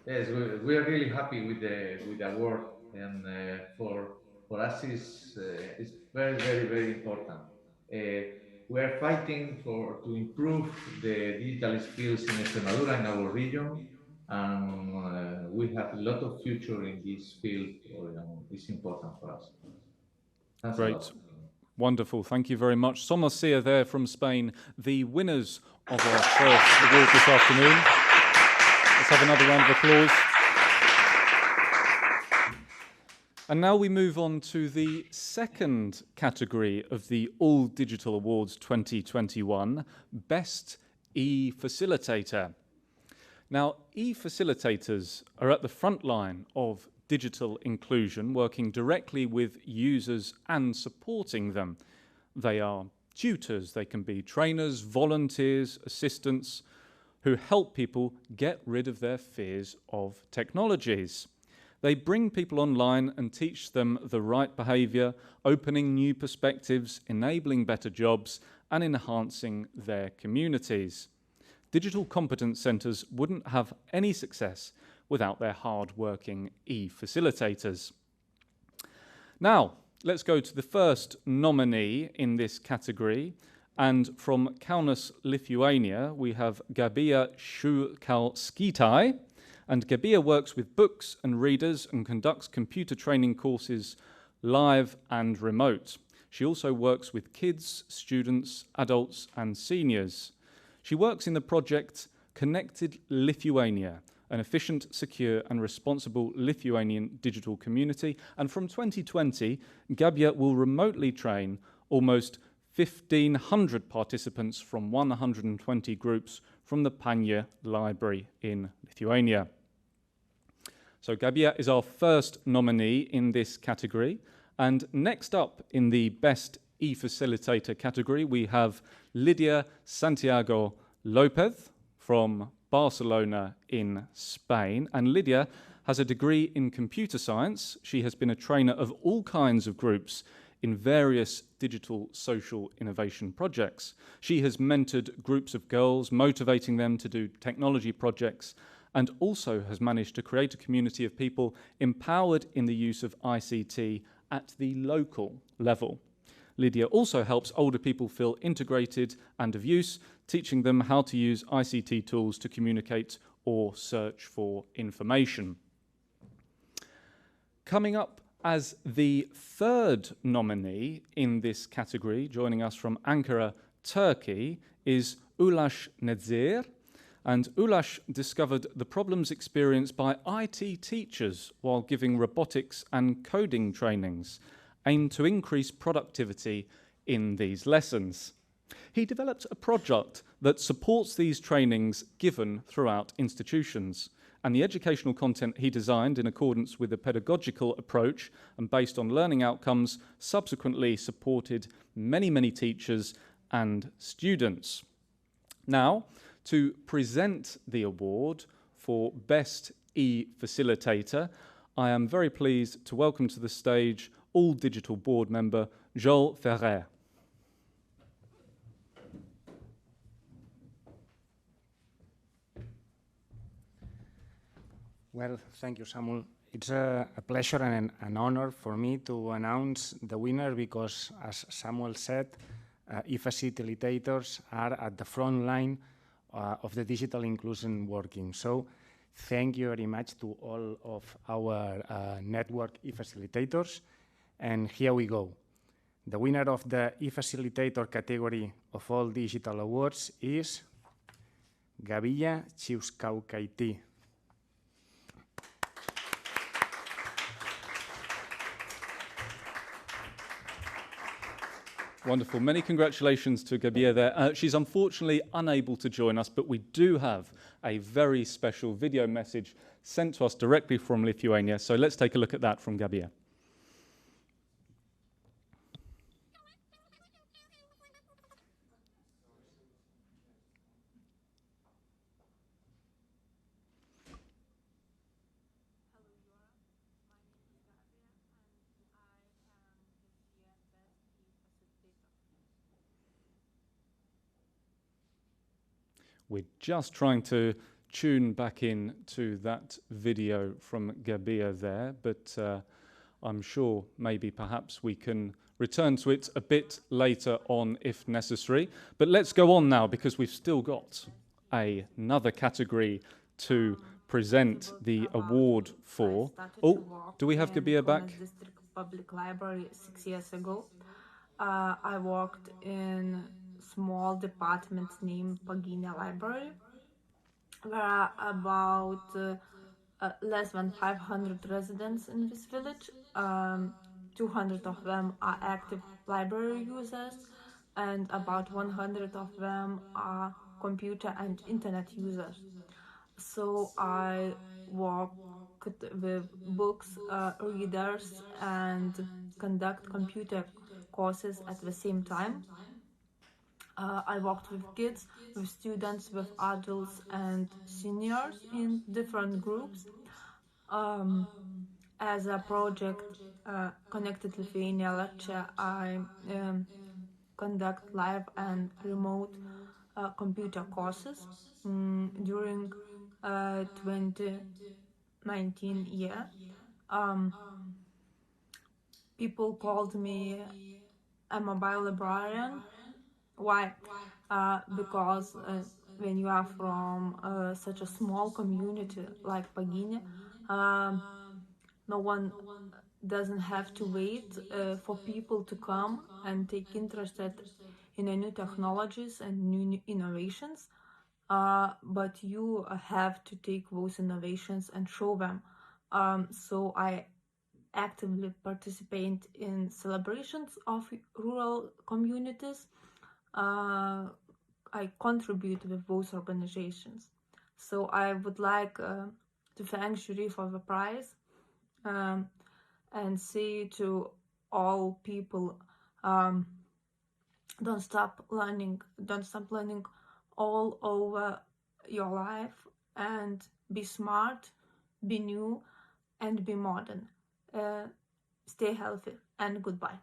[SPEAKER 17] Yes, we are really happy with the award, and for us it's very, very, very important. We are fighting to improve the digital skills in Extremadura, in our region, and we have a lot of future in this field. It's important for us. Thanks a
[SPEAKER 1] Great.
[SPEAKER 17] lot.
[SPEAKER 1] Wonderful. Thank you very much. Somosia there from Spain, the winners of our first award this afternoon. Let's have another round of applause. And now we move on to the second category of the All Digital Awards 2021, Best E-Facilitator. Now, e-facilitators are at the front line of digital inclusion, working directly with users and supporting them. They are tutors, they can be trainers, volunteers, assistants, who help people get rid of their fears of technologies. They bring people online and teach them the right behaviour, opening new perspectives, enabling better jobs, and enhancing their communities. Digital competence centres wouldn't have any success without their hard-working e-facilitators. Now, let's go to the first nominee in this category. And from Kaunas, Lithuania, we have Gabija Šukalskytė. And Gabija works with books and readers and conducts computer training courses live and remote. She also works with kids, students, adults, and seniors. She works in the project Connected Lithuania, an efficient, secure, and responsible Lithuanian digital community. And from 2020, Gabija will remotely train almost 1,500 participants from 120 groups from the Panje Library in Lithuania. So Gabija is our first nominee in this category. And next up in the Best E-Facilitator category, we have Lydia Santiago Lopez from Barcelona in Spain. And Lydia has a degree in computer science. She has been a trainer of all kinds of groups in various digital social innovation projects. She has mentored groups of girls, motivating them to do technology projects, and also has managed to create a community of people empowered in the use of ICT at the local level. Lydia also helps older people feel integrated and of use, teaching them how to use ICT tools to communicate or search for information. Coming up as the third nominee in this category, joining us from Ankara, Turkey, is Ulaş Nedzir. And Ulaş discovered the problems experienced by IT teachers while giving robotics and coding trainings, aimed to increase productivity in these lessons. He developed a project that supports these trainings given throughout institutions. And the educational content he designed in accordance with a pedagogical approach and based on learning outcomes subsequently supported many, many teachers and students. Now, to present the award for Best E-Facilitator, I am very pleased to welcome to the stage All Digital Board member Joel Ferrer.
[SPEAKER 18] Well, thank you, Samuel. It's a pleasure and an honor for me to announce the winner because, as Samuel said, e-facilitators are at the front line of the digital inclusion working. So thank you very much to all of our network e-facilitators. And here we go. The winner of the e-facilitator category of all digital awards is Gabija Chiuskaukaiti.
[SPEAKER 1] Wonderful. Many congratulations to Gabija there. She's unfortunately unable to join us, but we do have a very special video message sent to us directly from Lithuania. So let's take a look at that from Gabija. We're just trying to tune back in to that video from Gabija there, but I'm sure maybe perhaps we can return to it a bit later on if necessary. But let's go on now because we've still got another category to present the award for. Oh, do we have Gabija back?
[SPEAKER 19] District Public Library 6 years ago. I worked in small department named Pagina Library, where are about less than 500 residents in this village. 200 of them are active library users, and about 100 of them are computer and internet users. So I worked with books, readers, and conduct computer courses at the same time. I worked with kids, with students, with adults and seniors in different groups. As a project Connected Lithuania lecture, I conduct live and remote computer courses during 2019 year. People called me a mobile librarian. Why? Because when you are from such a small community like Pagine, no one doesn't have to wait for people to come and take interest in new technologies and new innovations, but you have to take those innovations and show them. So I actively participate in celebrations of rural communities. I contribute with those organizations. So I would like to thank jury for the prize and say to all people, don't stop learning all over your life, and be smart, be new, and be modern. Stay healthy, and goodbye.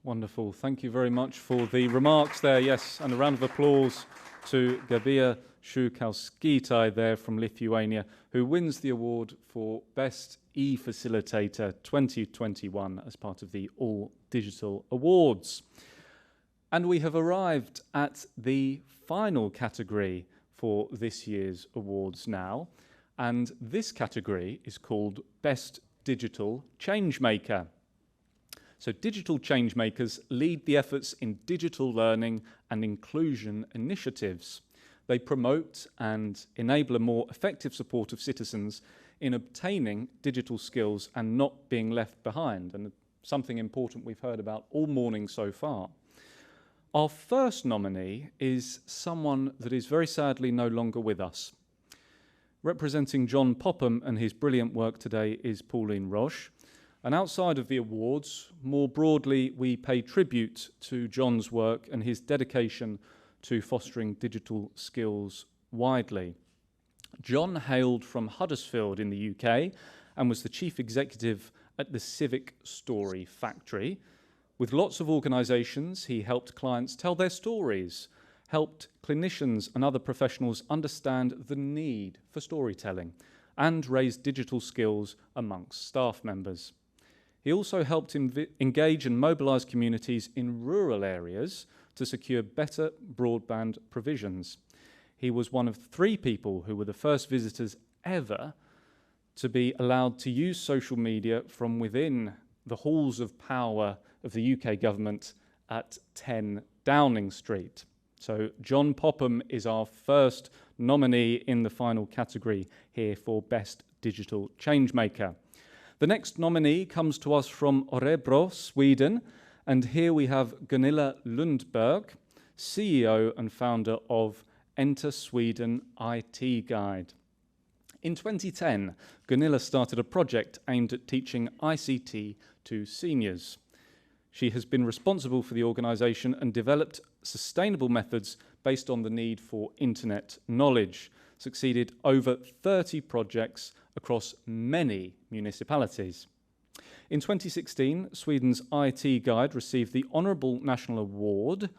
[SPEAKER 1] Wonderful. Thank you very much for the remarks there. Yes, and a round of applause to Gabija Šukauskaitė there from Lithuania, who wins the award for Best E-Facilitator 2021 as part of the All Digital Awards. And we have arrived at the final category for this year's awards now. And this category is called Best Digital Changemaker. So digital changemakers lead the efforts in digital learning and inclusion initiatives. They promote and enable a more effective support of citizens in obtaining digital skills and not being left behind, and something important we've heard about all morning so far. Our first nominee is someone that is very sadly no longer with us. Representing John Popham and his brilliant work today is Pauline Roche. And outside of the awards, more broadly, we pay tribute to John's work and his dedication to fostering digital skills widely. John hailed from Huddersfield in the UK and was the chief executive at the Civic Story Factory. With lots of organisations, he helped clients tell their stories, helped clinicians and other professionals understand the need for storytelling, and raised digital skills amongst staff members. He also helped engage and mobilise communities in rural areas to secure better broadband provisions. He was one of 3 people who were the first visitors ever to be allowed to use social media from within the halls of power of the UK government at 10 Downing Street. So John Popham is our first nominee in the final category here for Best Digital Changemaker. The next nominee comes to us from Örebro, Sweden, and here we have Gunilla Lundberg, CEO and founder of Enter Sweden IT Guide. In 2010, Gunilla started a project aimed at teaching ICT to seniors. She has been responsible for the organisation and developed sustainable methods based on the need for internet knowledge, succeeded over 30 projects across many municipalities. In 2016, Sweden's IT Guide received the Honourable National Award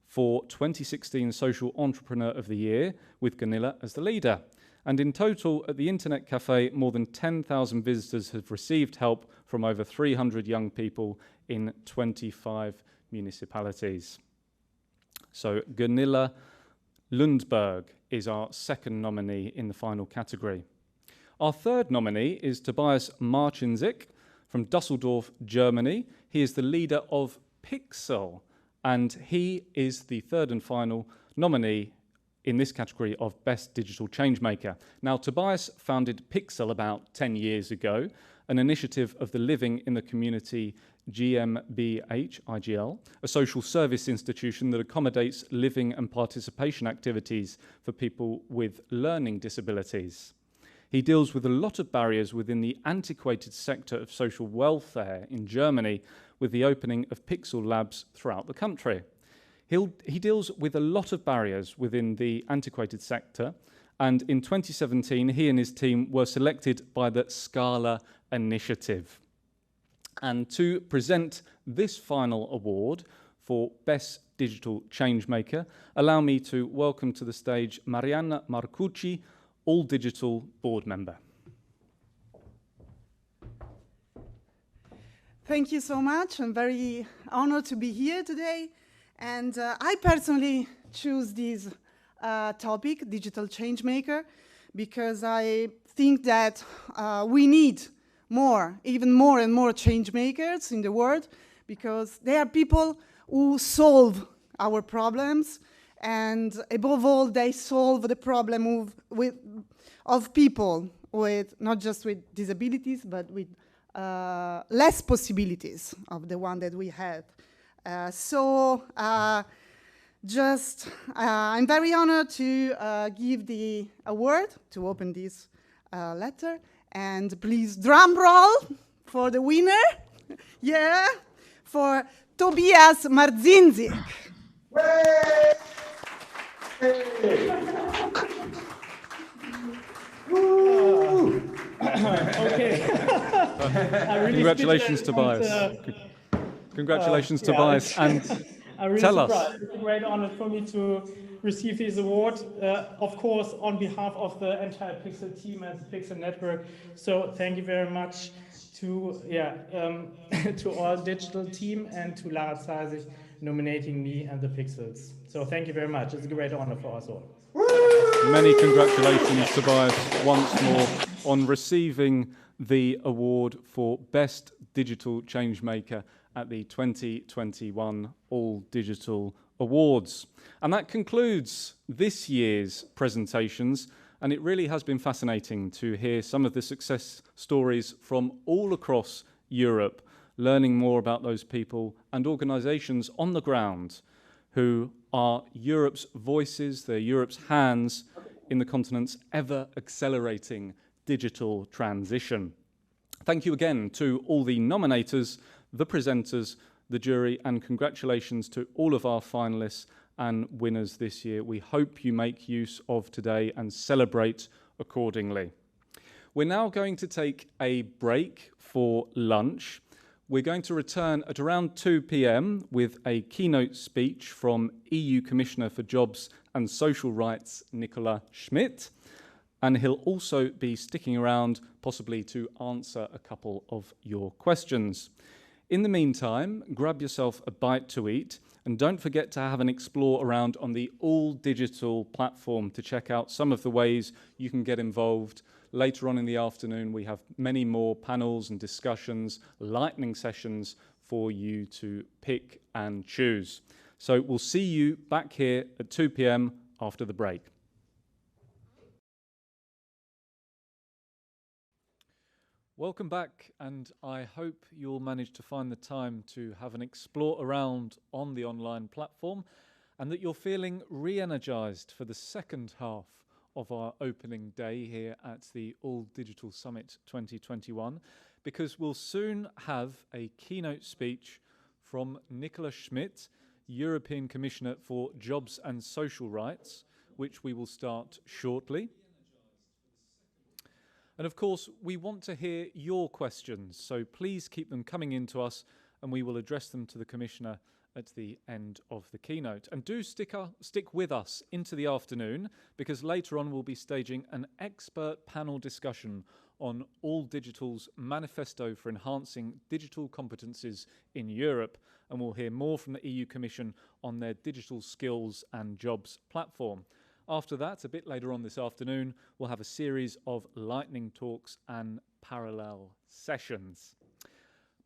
[SPEAKER 1] for 2016 Social Entrepreneur of the Year, with Gunilla as the leader. And in total, at the Internet Cafe, more than 10,000 visitors have received help from over 300 young people in 25 municipalities. So Gunilla Lundberg is our second nominee in the final category. Our third nominee is Tobias Marcinzik from Dusseldorf, Germany. He is the leader of Pixel, and he is the third and final nominee in this category of Best Digital Changemaker. Now, Tobias founded Pixel about 10 years ago, an initiative of the Living in the Community GmbH, IGL, a social service institution that accommodates living and participation activities for people with learning disabilities. He deals with a lot of barriers within the antiquated sector of social welfare in Germany, with the opening of Pixel labs throughout the country. He deals with a lot of barriers within the antiquated sector, and in 2017 he and his team were selected by the Scala Initiative. And to present this final award for Best Digital Changemaker, allow me to welcome to the stage Marianna Marcucci, All Digital Board Member.
[SPEAKER 20] Thank you so much. I'm very honored to be here today. And I personally choose this
[SPEAKER 16] topic, digital change maker, because I think that we need more, even more and more change makers in the world, because they are people who solve our problems, and above all, they solve the problem of people with, not just with disabilities, but with less possibilities of the one that we have. I'm very honored to give the award to open this letter, and please drum roll for the winner. Yeah, for Tobias Marzinzik.
[SPEAKER 20] Okay.
[SPEAKER 1] Congratulations, Tobias. Congratulations, Tobias. And
[SPEAKER 20] I'm really
[SPEAKER 1] tell
[SPEAKER 20] surprised.
[SPEAKER 1] us.
[SPEAKER 20] It's a great honor for me to receive this award, of course, on behalf of the entire Pixel team and the Pixel network. So thank you very much to to all digital team and to Lara Zasig nominating me and the Pixels. So thank you very much. It's a great honor for us all.
[SPEAKER 1] Many congratulations, Tobias, once more on receiving the award for Best Digital Changemaker at the 2021 All Digital Awards. And that concludes this year's presentations, and it really has been fascinating to hear some of the success stories from all across Europe, learning more about those people and organisations on the ground who are Europe's voices, they're Europe's hands in the continent's ever-accelerating digital transition. Thank you again to all the nominators, the presenters, the jury, and congratulations to all of our finalists and winners this year. We hope you make use of today and celebrate accordingly. We're now going to take a break for lunch. We're going to return at around 2 p.m. with a keynote speech from EU Commissioner for Jobs and Social Rights, Nicolas Schmit, and he'll also be sticking around possibly to answer a couple of your questions. In the meantime, grab yourself a bite to eat, and don't forget to have an explore around on the All Digital platform to check out some of the ways you can get involved. Later on in the afternoon, we have many more panels and discussions, lightning sessions for you to pick and choose. So we'll see you back here at 2 p.m. after the break. Welcome back, and I hope you'll manage to find the time to have an explore around on the online platform, and that you're feeling re-energized for the second half of our opening day here at the All Digital Summit 2021, because we'll soon have a keynote speech from Nicolas Schmit, European Commissioner for Jobs and Social Rights, which we will start shortly. And of course, we want to hear your questions, so please keep them coming in to us and we will address them to the Commissioner at the end of the keynote. And do stick with us into the afternoon, because later on we'll be staging an expert panel discussion on All Digital's Manifesto for Enhancing Digital Competences in Europe, and we'll hear more from the EU Commission on their Digital Skills and Jobs platform. After that, a bit later on this afternoon, we'll have a series of lightning talks and parallel sessions.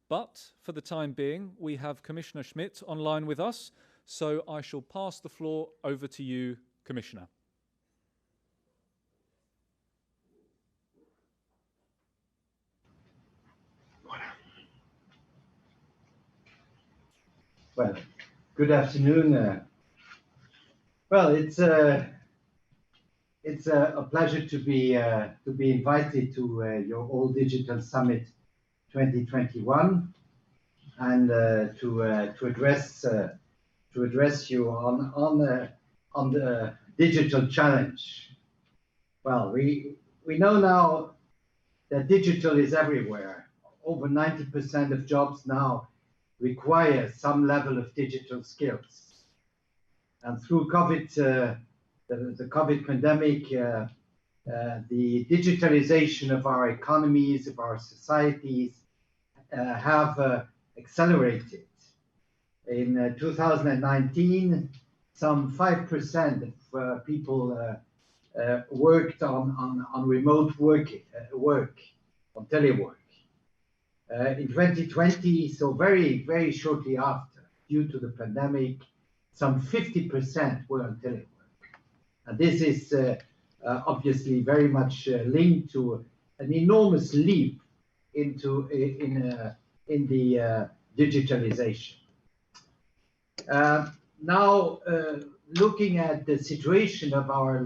[SPEAKER 1] But for the time being, we have Commissioner Schmit online with us, so I shall pass the floor over to you, Commissioner.
[SPEAKER 21] Well, good afternoon. Well, it's a pleasure to be invited to your All Digital Summit 2021 and to address you on the digital challenge. Well, we know now that digital is everywhere. Over 90% of jobs now require some level of digital skills. And through COVID, the COVID pandemic, the digitalization of our economies, of our societies, have accelerated. In 2019, some 5% people worked on remote work, on telework. In 2020, so very, very shortly after, due to the pandemic, some 50% were on telework. And this is obviously very much linked to an enormous leap into in the digitalization. Now, looking at the situation of our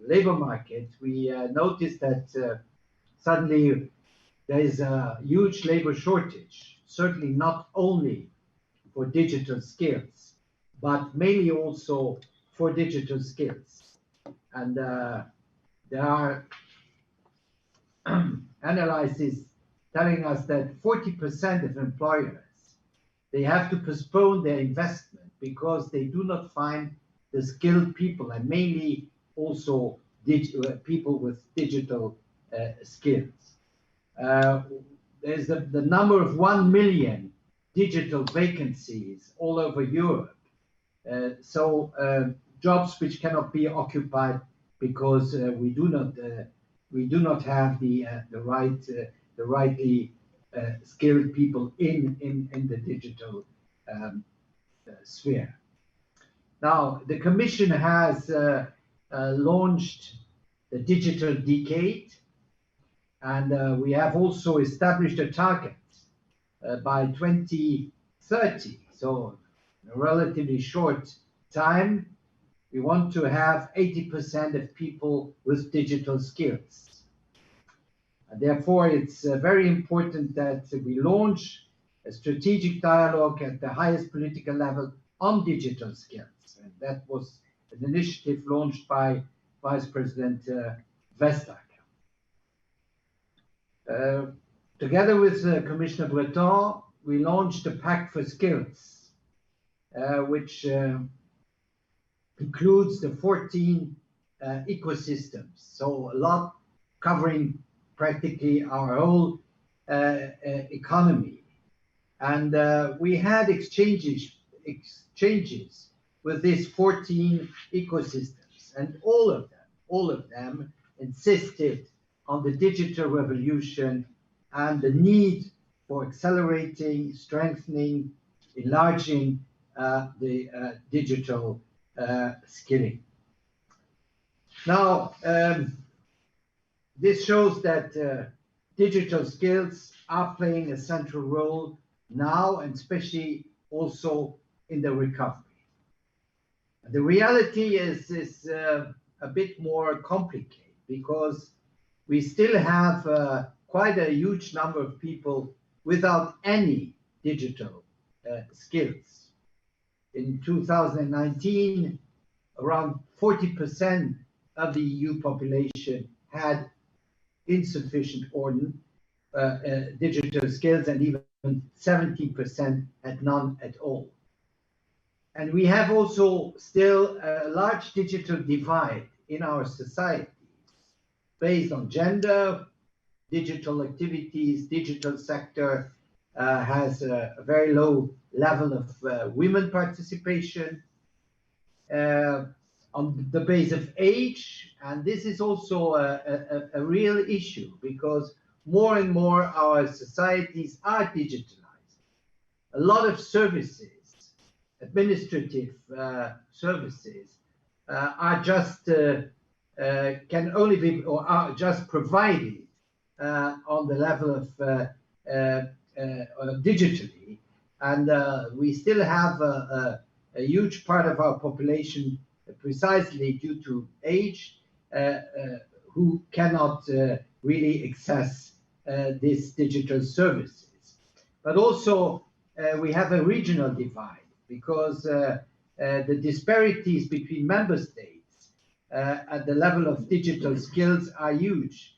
[SPEAKER 21] labor market, we noticed that suddenly there is a huge labor shortage, certainly not only for digital skills, but mainly also for digital skills. And there are analyses telling us that 40% of employers, they have to postpone their investment because they do not find the skilled people, and mainly also people with digital skills. There's the number of 1 million digital vacancies all over Europe. Jobs which cannot be occupied because we do not have the rightly skilled people in the digital sphere. Now, the Commission has launched the Digital Decade, and we have also established a target by 2030, so in a relatively short time, we want to have 80% of people with digital skills. And therefore, it's very important that we launch a strategic dialogue at the highest political level on digital skills. And that was an initiative launched by Vice President Vestager. Together with Commissioner Breton, we launched a Pact for Skills, which includes the 14 ecosystems, so a lot covering practically our whole economy. And we had exchanges with these 14 ecosystems, and all of them insisted on the digital revolution and the need for accelerating, strengthening, enlarging the digital skilling. Now, this shows that digital skills are playing a central role now, and especially also in the recovery. The reality is a bit more complicated because we still have quite a huge number of people without any digital skills. In 2019, around 40% of the EU population had insufficient or digital skills, and even 70% had none at all. And we have also still a large digital divide in our societies based on gender. Digital activities, digital sector has a very low level of women participation. On the base of age, and this is also a real issue because more and more our societies are digitalized. A lot of services, administrative services, are just can only be or are just provided on the level of digitally, and we still have a huge part of our population, precisely due to age, who cannot really access these digital services. But also we have a regional divide because the disparities between member states at the level of digital skills are huge.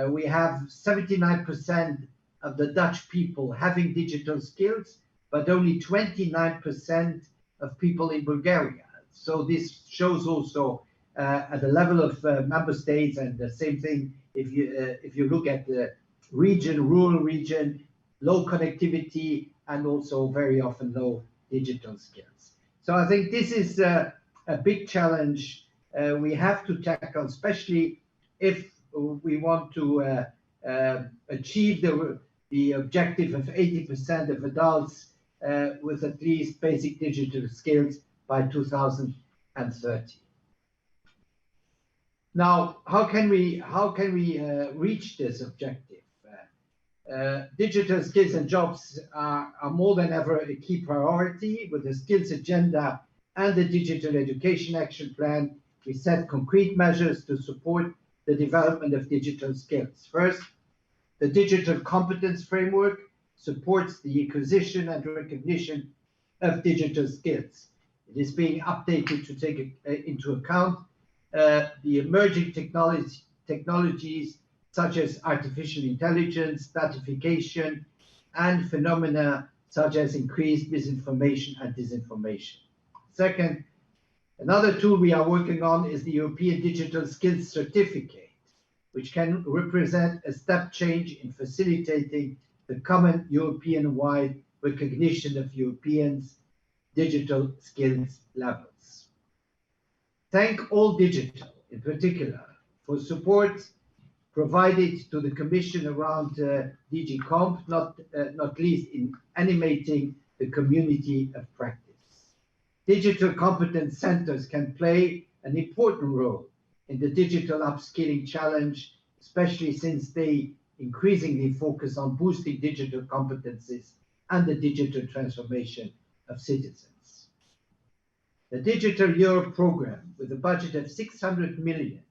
[SPEAKER 21] We have 79% of the Dutch people having digital skills, but only 29% of people in Bulgaria. So this shows also at the level of member states, and the same thing if you look at the region, rural region, low connectivity, and also very often low digital skills. So I think this is a big challenge we have to tackle, especially if we want to achieve the objective of 80% of adults with at least basic digital skills by 2030. Now, how can we reach this objective? Digital skills and jobs are more than ever a key priority. With the skills agenda and the digital education action plan, we set concrete measures to support the development of digital skills. First, the digital competence framework supports the acquisition and recognition of digital skills. It is being updated to take into account the emerging technologies such as artificial intelligence, datification, and phenomena such as increased misinformation and disinformation. Second, another tool we are working on is the European Digital Skills Certificate, which can represent a step change in facilitating the common European-wide recognition of Europeans' digital skills levels. Thank All Digital, in particular, for support provided to the Commission around DG Comp, not least in animating the community of practice. Digital competence centers can play an important role in the digital upskilling challenge, especially since they increasingly focus on boosting digital competencies and the digital transformation of citizens. The Digital Europe program, with a budget of 600 million,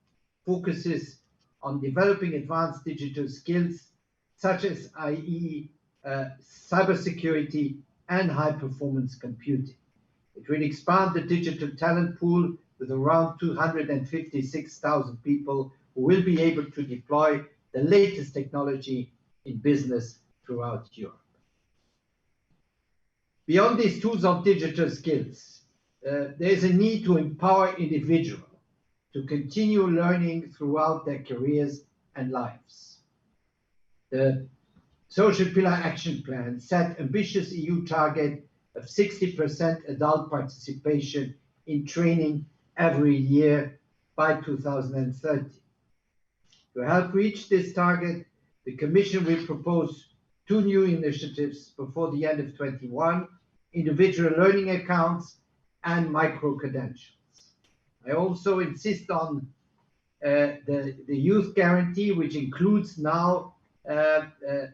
[SPEAKER 21] focuses on developing advanced digital skills such as i.e. cybersecurity and high-performance computing. It will expand the digital talent pool with around 256,000 people who will be able to deploy the latest technology in business throughout Europe. Beyond these tools of digital skills, there is a need to empower individuals to continue learning throughout their careers and lives. The Social Pillar Action Plan set ambitious EU target of 60% adult participation in training every year by 2030. To help reach this target, the Commission will propose 2 new initiatives before the end of 2021, individual learning accounts and micro-credentials. I also insist on the youth guarantee, which includes now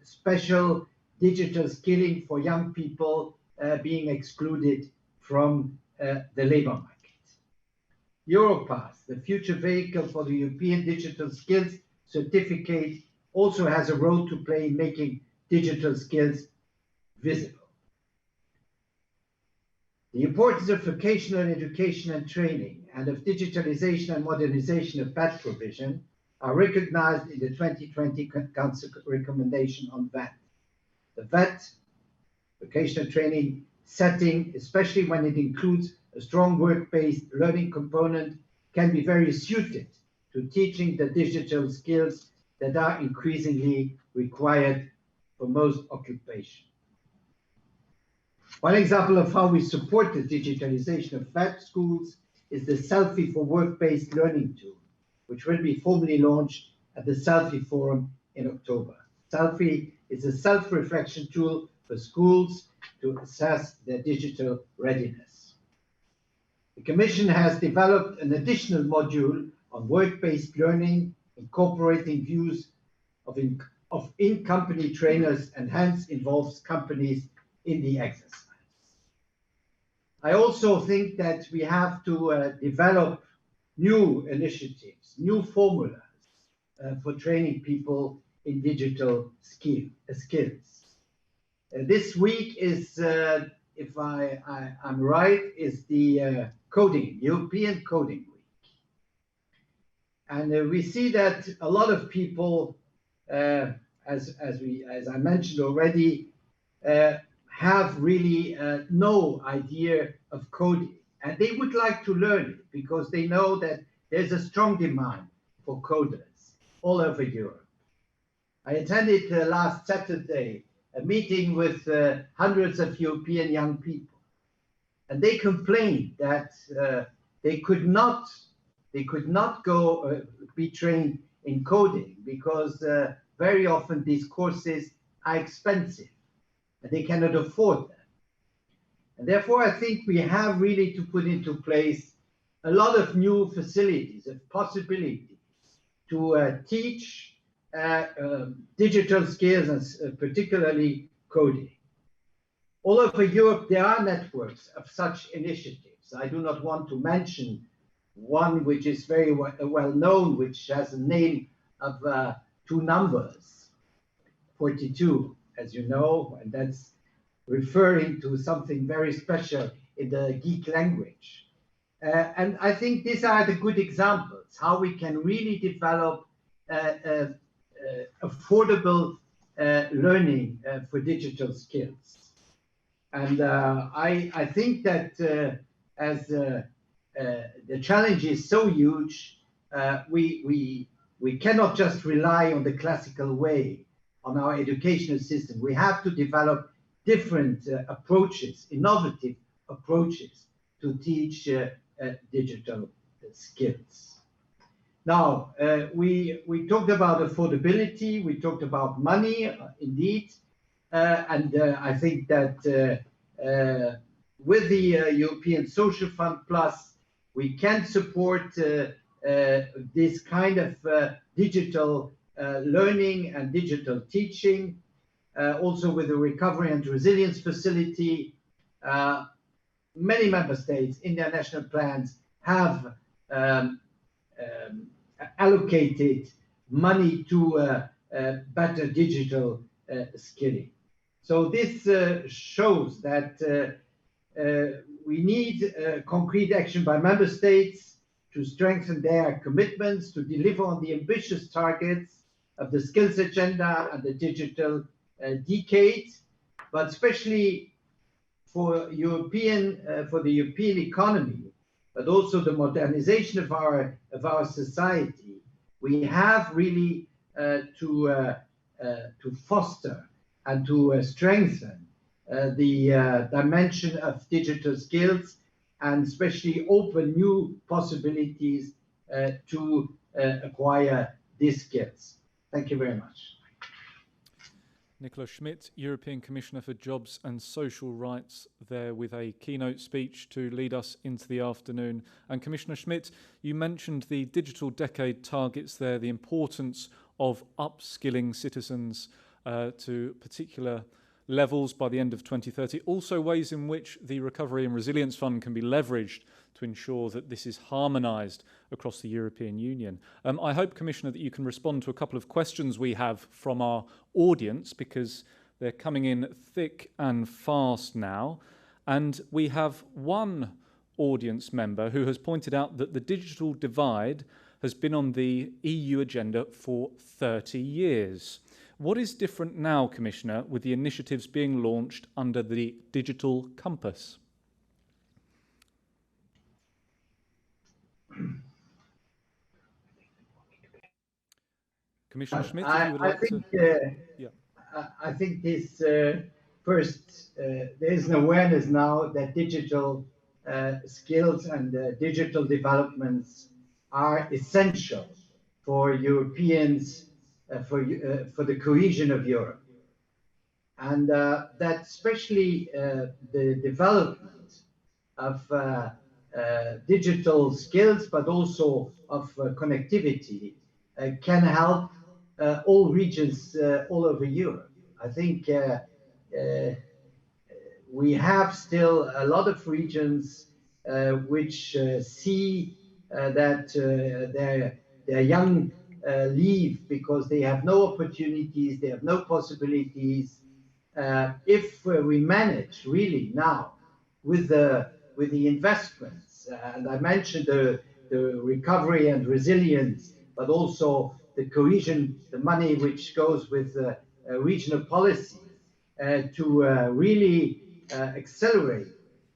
[SPEAKER 21] special digital skilling for young people being excluded from the labor market. Europass, the future vehicle for the European Digital Skills Certificate, also has a role to play in making digital skills visible. The importance of vocational education and training and of digitalization and modernization of VET provision are recognized in the 2020 Council recommendation on VET. The VET, vocational training setting, especially when it includes a strong work-based learning component, can be very suited to teaching the digital skills that are increasingly required for most occupations. One example of how we support the digitalization of VET schools is the Selfie for Work-Based Learning tool, which will be formally launched at the Selfie Forum in October. Selfie is a self-reflection tool for schools to assess their digital readiness. The Commission has developed an additional module on work-based learning, incorporating views of in-company trainers and hence involves companies in the exercise. I also think that we have to develop new initiatives, new formulas for training people in digital skills. This week is, if I'm right, is the European Coding Week. And we see that a lot of people, as I mentioned already, have really no idea of coding, and they would like to learn it because they know that there's a strong demand for coders all over Europe. I attended last Saturday a meeting with hundreds of European young people, and they complained that they could not They could not go be trained in coding because very often these courses are expensive and they cannot afford them. And therefore, I think we have really to put into place a lot of new facilities and possibilities to teach digital skills and particularly coding. All over Europe, there are networks of such initiatives. I do not want to mention one which is very well known, which has a name of 2 numbers, 42, as you know, and that's referring to something very special in the geek language. And I think these are the good examples, how we can really develop affordable learning for digital skills. And I think that as the challenge is so huge, we cannot just rely on the classical way, on our educational system. We have to develop different approaches, innovative approaches to teach digital skills. Now, we talked about affordability, we talked about money, indeed, and I think that with the European Social Fund Plus, we can support this kind of digital learning and digital teaching. Also with the Recovery and Resilience Facility, many member states in their national plans have allocated money to better digital skilling. So this shows that we need concrete action by member states to strengthen their commitments to deliver on the ambitious targets of the skills agenda and the digital decade, but especially for the European economy, but also the modernization of our society. We have really to foster and to strengthen the dimension of digital skills, and especially open new possibilities to acquire these skills. Thank you very much.
[SPEAKER 1] Nicolas Schmit, European Commissioner for Jobs and Social Rights, there with a keynote speech to lead us into the afternoon. And Commissioner Schmit, you mentioned the digital decade targets there, the importance of upskilling citizens to particular levels by the end of 2030, also ways in which the Recovery and Resilience Fund can be leveraged to ensure that this is harmonised across the European Union. I hope, Commissioner, that you can respond to a couple of questions we have from our audience, because they're coming in thick and fast now. And we have one audience member who has pointed out that the digital divide has been on the EU agenda for 30 years. What is different now, Commissioner, with the initiatives being launched under the Digital Compass? Commissioner Schmit, if you would like to...
[SPEAKER 21] I think this first, there is an awareness now that digital skills and digital developments are essential for Europeans, for the cohesion of Europe. And that especially the development of digital skills, but also of connectivity, can help all regions all over Europe. I think we have still a lot of regions which see that their young leave because they have no opportunities, they have no possibilities. If we manage really now with the investments, and I mentioned the recovery and resilience, but also the cohesion, the money which goes with regional policy, to really accelerate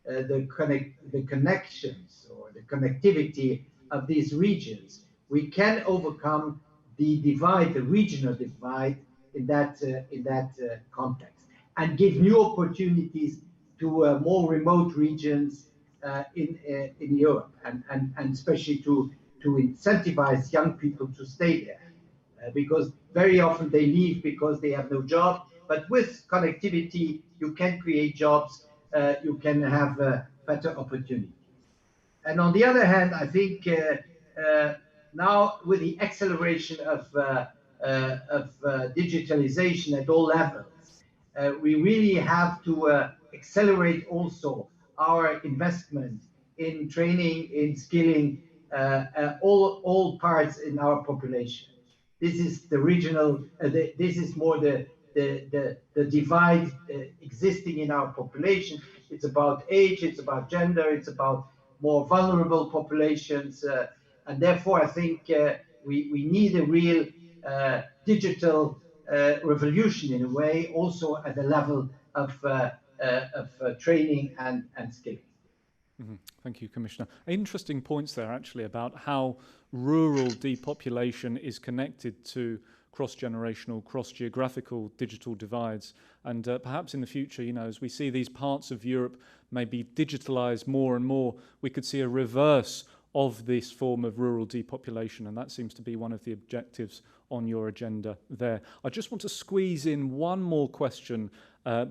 [SPEAKER 21] the connections or the connectivity of these regions, we can overcome the divide, the regional divide, in that context, and give new opportunities to more remote regions in Europe, and especially to incentivize young people to stay there. Because very often they leave because they have no job. But with connectivity, you can create jobs, you can have better opportunities. And on the other hand, I think now with the acceleration of digitalization at all levels, we really have to accelerate also our investment in training, in skilling all parts in our population. This is the regional, this is more the divide existing in our population. It's about age, it's about gender, it's about more vulnerable populations. And therefore, I think we need a real digital revolution in a way, also at the level of training and skilling.
[SPEAKER 1] Mm-hmm. Thank you, Commissioner. Interesting points there, actually, about how rural depopulation is connected to cross-generational, cross-geographical digital divides. And perhaps in the future, you know, as we see these parts of Europe maybe digitalized more and more, we could see a reverse of this form of rural depopulation. And that seems to be one of the objectives on your agenda there. I just want to squeeze in one more question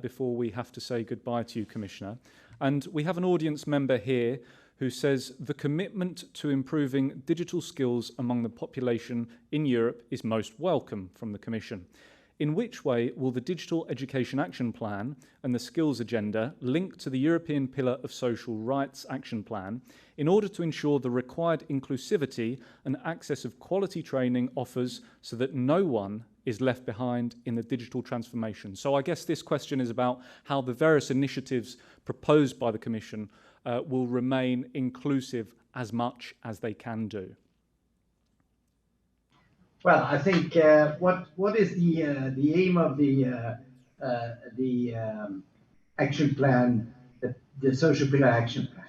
[SPEAKER 1] before we have to say goodbye to you, Commissioner. And we have an audience member here who says the commitment to improving digital skills among the population in Europe is most welcome from the Commission. In which way will the Digital Education Action Plan and the Skills Agenda link to the European Pillar of Social Rights Action Plan in order to ensure the required inclusivity and access of quality training offers so that no one is left behind in the digital transformation? So I guess this question is about how the various initiatives proposed by the Commission will remain inclusive as much as they can do.
[SPEAKER 21] Well, I think what is the aim of the action plan, the social pillar action plan?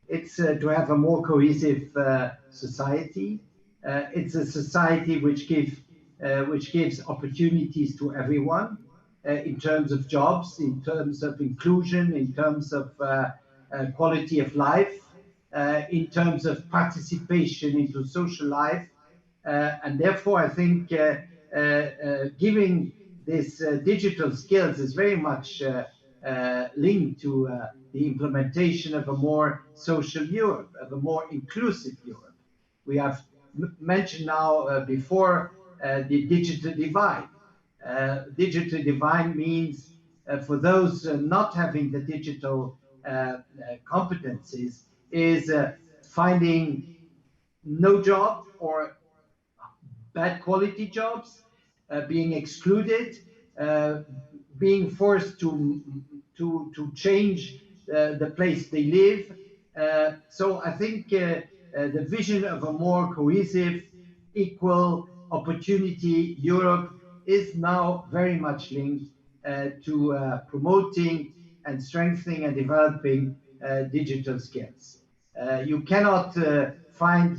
[SPEAKER 21] It's to have a more cohesive society. It's a society which gives opportunities to everyone in terms of jobs, in terms of inclusion, in terms of quality of life, in terms of participation into social life. And therefore, I think giving this digital skills is very much linked to the implementation of a more social Europe, of a more inclusive Europe. We have mentioned now before the digital divide. Digital divide means for those not having the digital competencies is finding no job or bad quality jobs, being excluded, being forced to change the place they live. So I think the vision of a more cohesive, equal opportunity Europe is now very much linked to promoting and strengthening and developing digital skills. You cannot find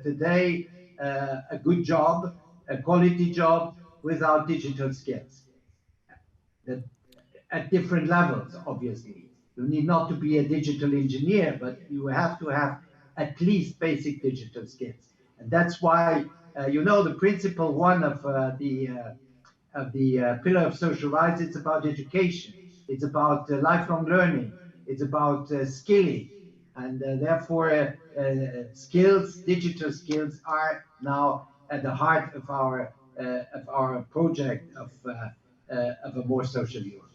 [SPEAKER 21] today a good job, a quality job, without digital skills. At different levels, obviously. You need not to be a digital engineer, but you have to have at least basic digital skills. And that's why, you know, the principle one of the pillar of social rights, it's about education. It's about lifelong learning. It's about skilling. And therefore, skills, digital skills are now at the heart of our project of a more social Europe.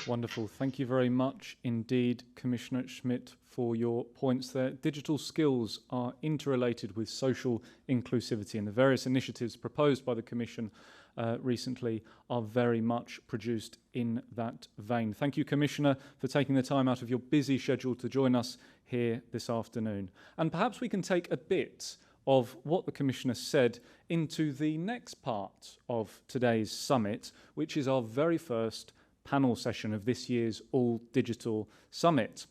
[SPEAKER 1] Wonderful. Thank you very much indeed, Commissioner Schmit, for your points there. Digital skills are interrelated with social inclusivity, and the various initiatives proposed by the Commission recently are very much produced in that vein. Thank you, Commissioner, for taking the time out of your busy schedule to join us here this afternoon. And perhaps we can take a bit of what the Commissioner said into the next part of today's summit, which is our very first panel session of this year's All Digital Summit.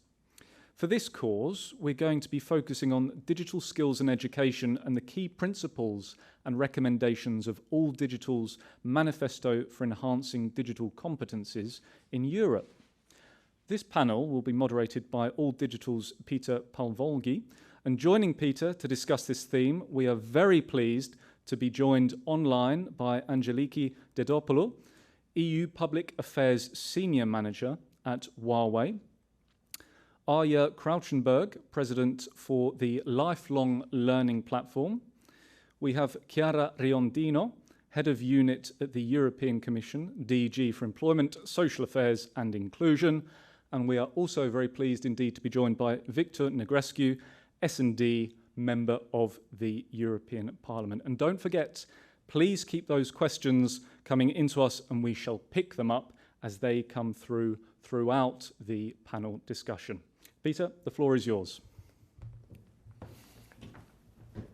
[SPEAKER 1] For this cause, we're going to be focusing on digital skills and education and the key principles and recommendations of All Digital's Manifesto for Enhancing Digital Competences in Europe. This panel will be moderated by All Digital's Peter Palvolgyi, And joining Peter to discuss this theme, we are very pleased to be joined online by Angeliki Dedopoulou, EU Public Affairs Senior Manager at Huawei, Arya Krauchenberg, President for the Lifelong Learning Platform. We have Chiara Riondino, Head of Unit at the European Commission, DG for Employment, Social Affairs and Inclusion. And we are also very pleased indeed to be joined by Victor Negrescu, S&D, Member of the European Parliament. And don't forget, please keep those questions coming into us and we shall pick them up as they come through throughout the panel discussion. Peter, the floor is yours.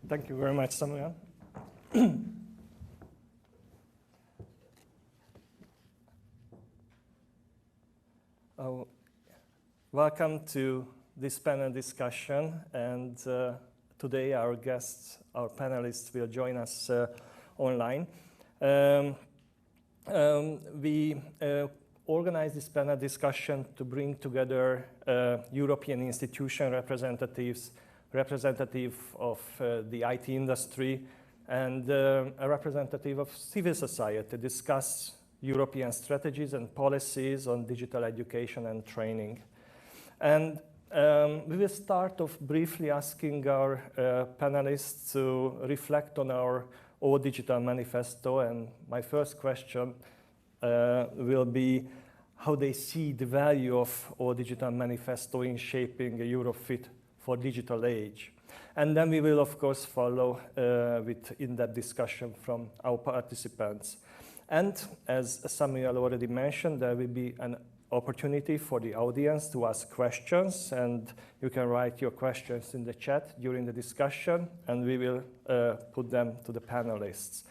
[SPEAKER 3] Thank you very much, Samuel. Welcome to this panel discussion, and today our guests, our panelists will join us online. We organized this panel discussion to bring together European institution representatives, representative of the IT industry, and a representative of civil society to discuss European strategies and policies on digital education and training. And we will start off briefly asking our panelists to reflect on our All Digital Manifesto. And my first question will be how they see the value of All Digital Manifesto in shaping a Europe fit for digital age. And then we will, of course, follow with in-depth discussion from our participants. And as Samuel already mentioned, there will be an opportunity for the audience to ask questions, and you can write your questions in the chat during the discussion, and we will put them to the panelists.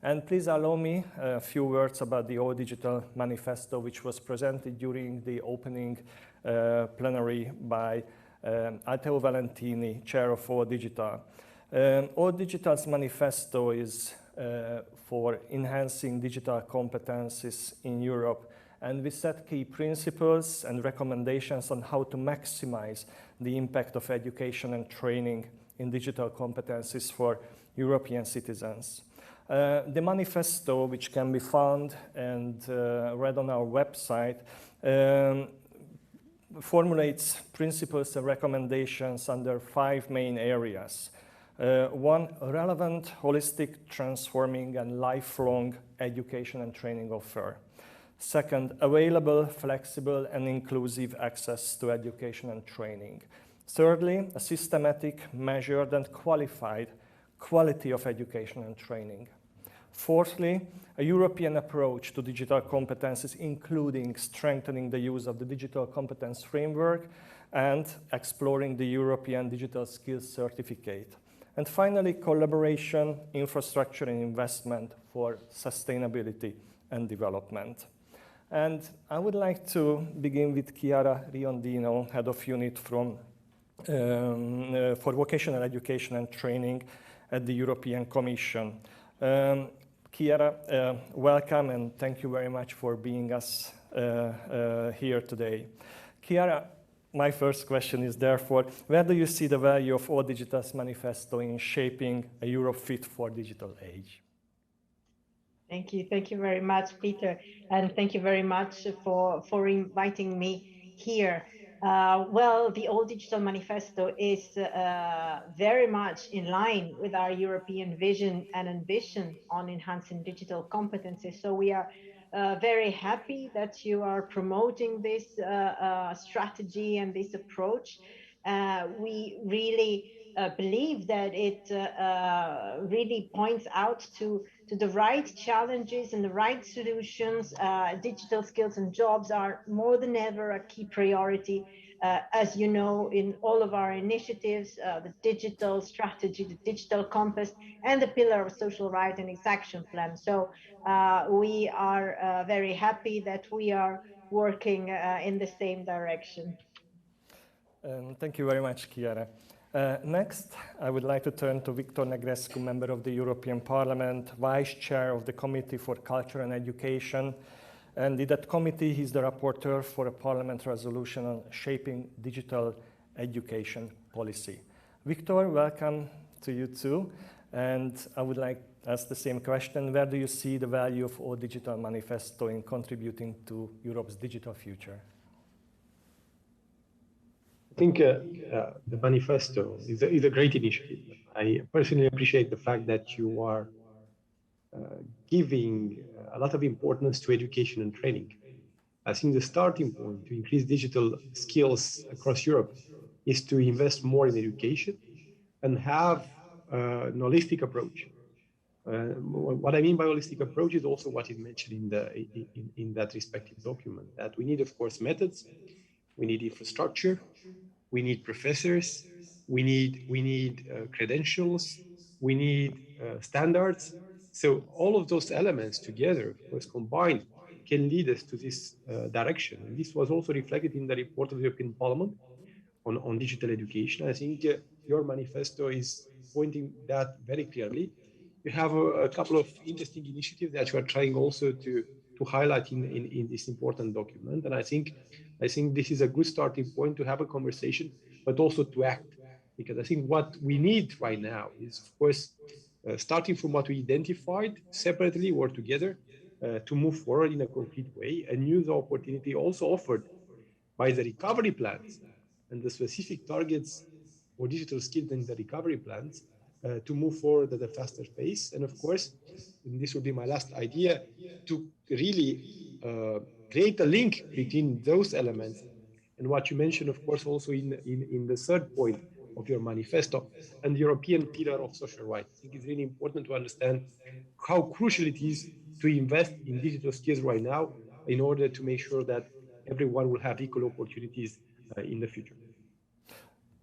[SPEAKER 3] And please allow me a few words about the All Digital Manifesto, which was presented during the opening plenary by Altheo Valentini, Chair of All Digital. All Digital's manifesto is for enhancing digital competences in Europe, and we set key principles and recommendations on how to maximize the impact of education and training in digital competencies for European citizens. The manifesto, which can be found and read on our website, formulates principles and recommendations under 5 main areas. 1, relevant, holistic, transforming, and lifelong education and training offer. 2nd, available, flexible, and inclusive access to education and training. 3rdly, a systematic, measured, and qualified quality of education and training. 4thly, a European approach to digital competences, including strengthening the use of the digital competence framework and exploring the European Digital Skills Certificate. And finally, collaboration, infrastructure, and investment for sustainability and development. And I would like to begin with Chiara Riondino, Head of Unit for Vocational Education and Training at the European Commission. Chiara, welcome, and thank you very much for being us here today. Chiara, my first question is therefore, where do you see the value of All Digital's manifesto in shaping a Europe fit for digital age?
[SPEAKER 2] Thank you very much, Peter, and thank you very much for inviting me here. Well, the All Digital Manifesto is very much in line with our European vision and ambition on enhancing digital competencies. So we are very happy that you are promoting this strategy and this approach. We really believe that it really points out to the right challenges and the right solutions. Digital skills and jobs are more than ever a key priority. As you know, in all of our initiatives, the digital strategy, the digital compass, and the pillar of social right and its action plan. So we are very happy that we are working in the same direction.
[SPEAKER 3] Thank you very much, Chiara. Next, I would like to turn to Victor Negrescu, Member of the European Parliament, Vice Chair of the Committee for Culture and Education. And in that committee, he's the rapporteur for a Parliament resolution on shaping digital education policy. Victor, welcome to you too. And I would like to ask the same question. Where do you see the value of All Digital Manifesto in contributing to Europe's digital future?
[SPEAKER 4] I think the manifesto is a great initiative. I personally appreciate the fact that you are giving a lot of importance to education and training. I think the starting point to increase digital skills across Europe is to invest more in education and have an holistic approach. What I mean by holistic approach is also what is mentioned in that respective document, that we need, of course, methods, we need infrastructure, we need professors, we need credentials, we need standards. So all of those elements together, of course, combined, can lead us to this direction. And this was also reflected in the report of the European Parliament on digital education. I think your manifesto is pointing that very clearly. You have a couple of interesting initiatives that you are trying also to highlight in this important document. And I think this is a good starting point to have a conversation, but also to act. Because I think what we need right now is, of course, starting from what we identified separately or together, to move forward in a concrete way and use the opportunity also offered by the recovery plans and the specific targets for digital skills in the recovery plans to move forward at a faster pace. And of course, and this will be my last idea, to really create a link between those elements and what you mentioned, of course, also in the third point of your manifesto and the European pillar of social rights. I think it's really important to understand how crucial it is to invest in digital skills right now in order to make sure that everyone will have equal opportunities in the future.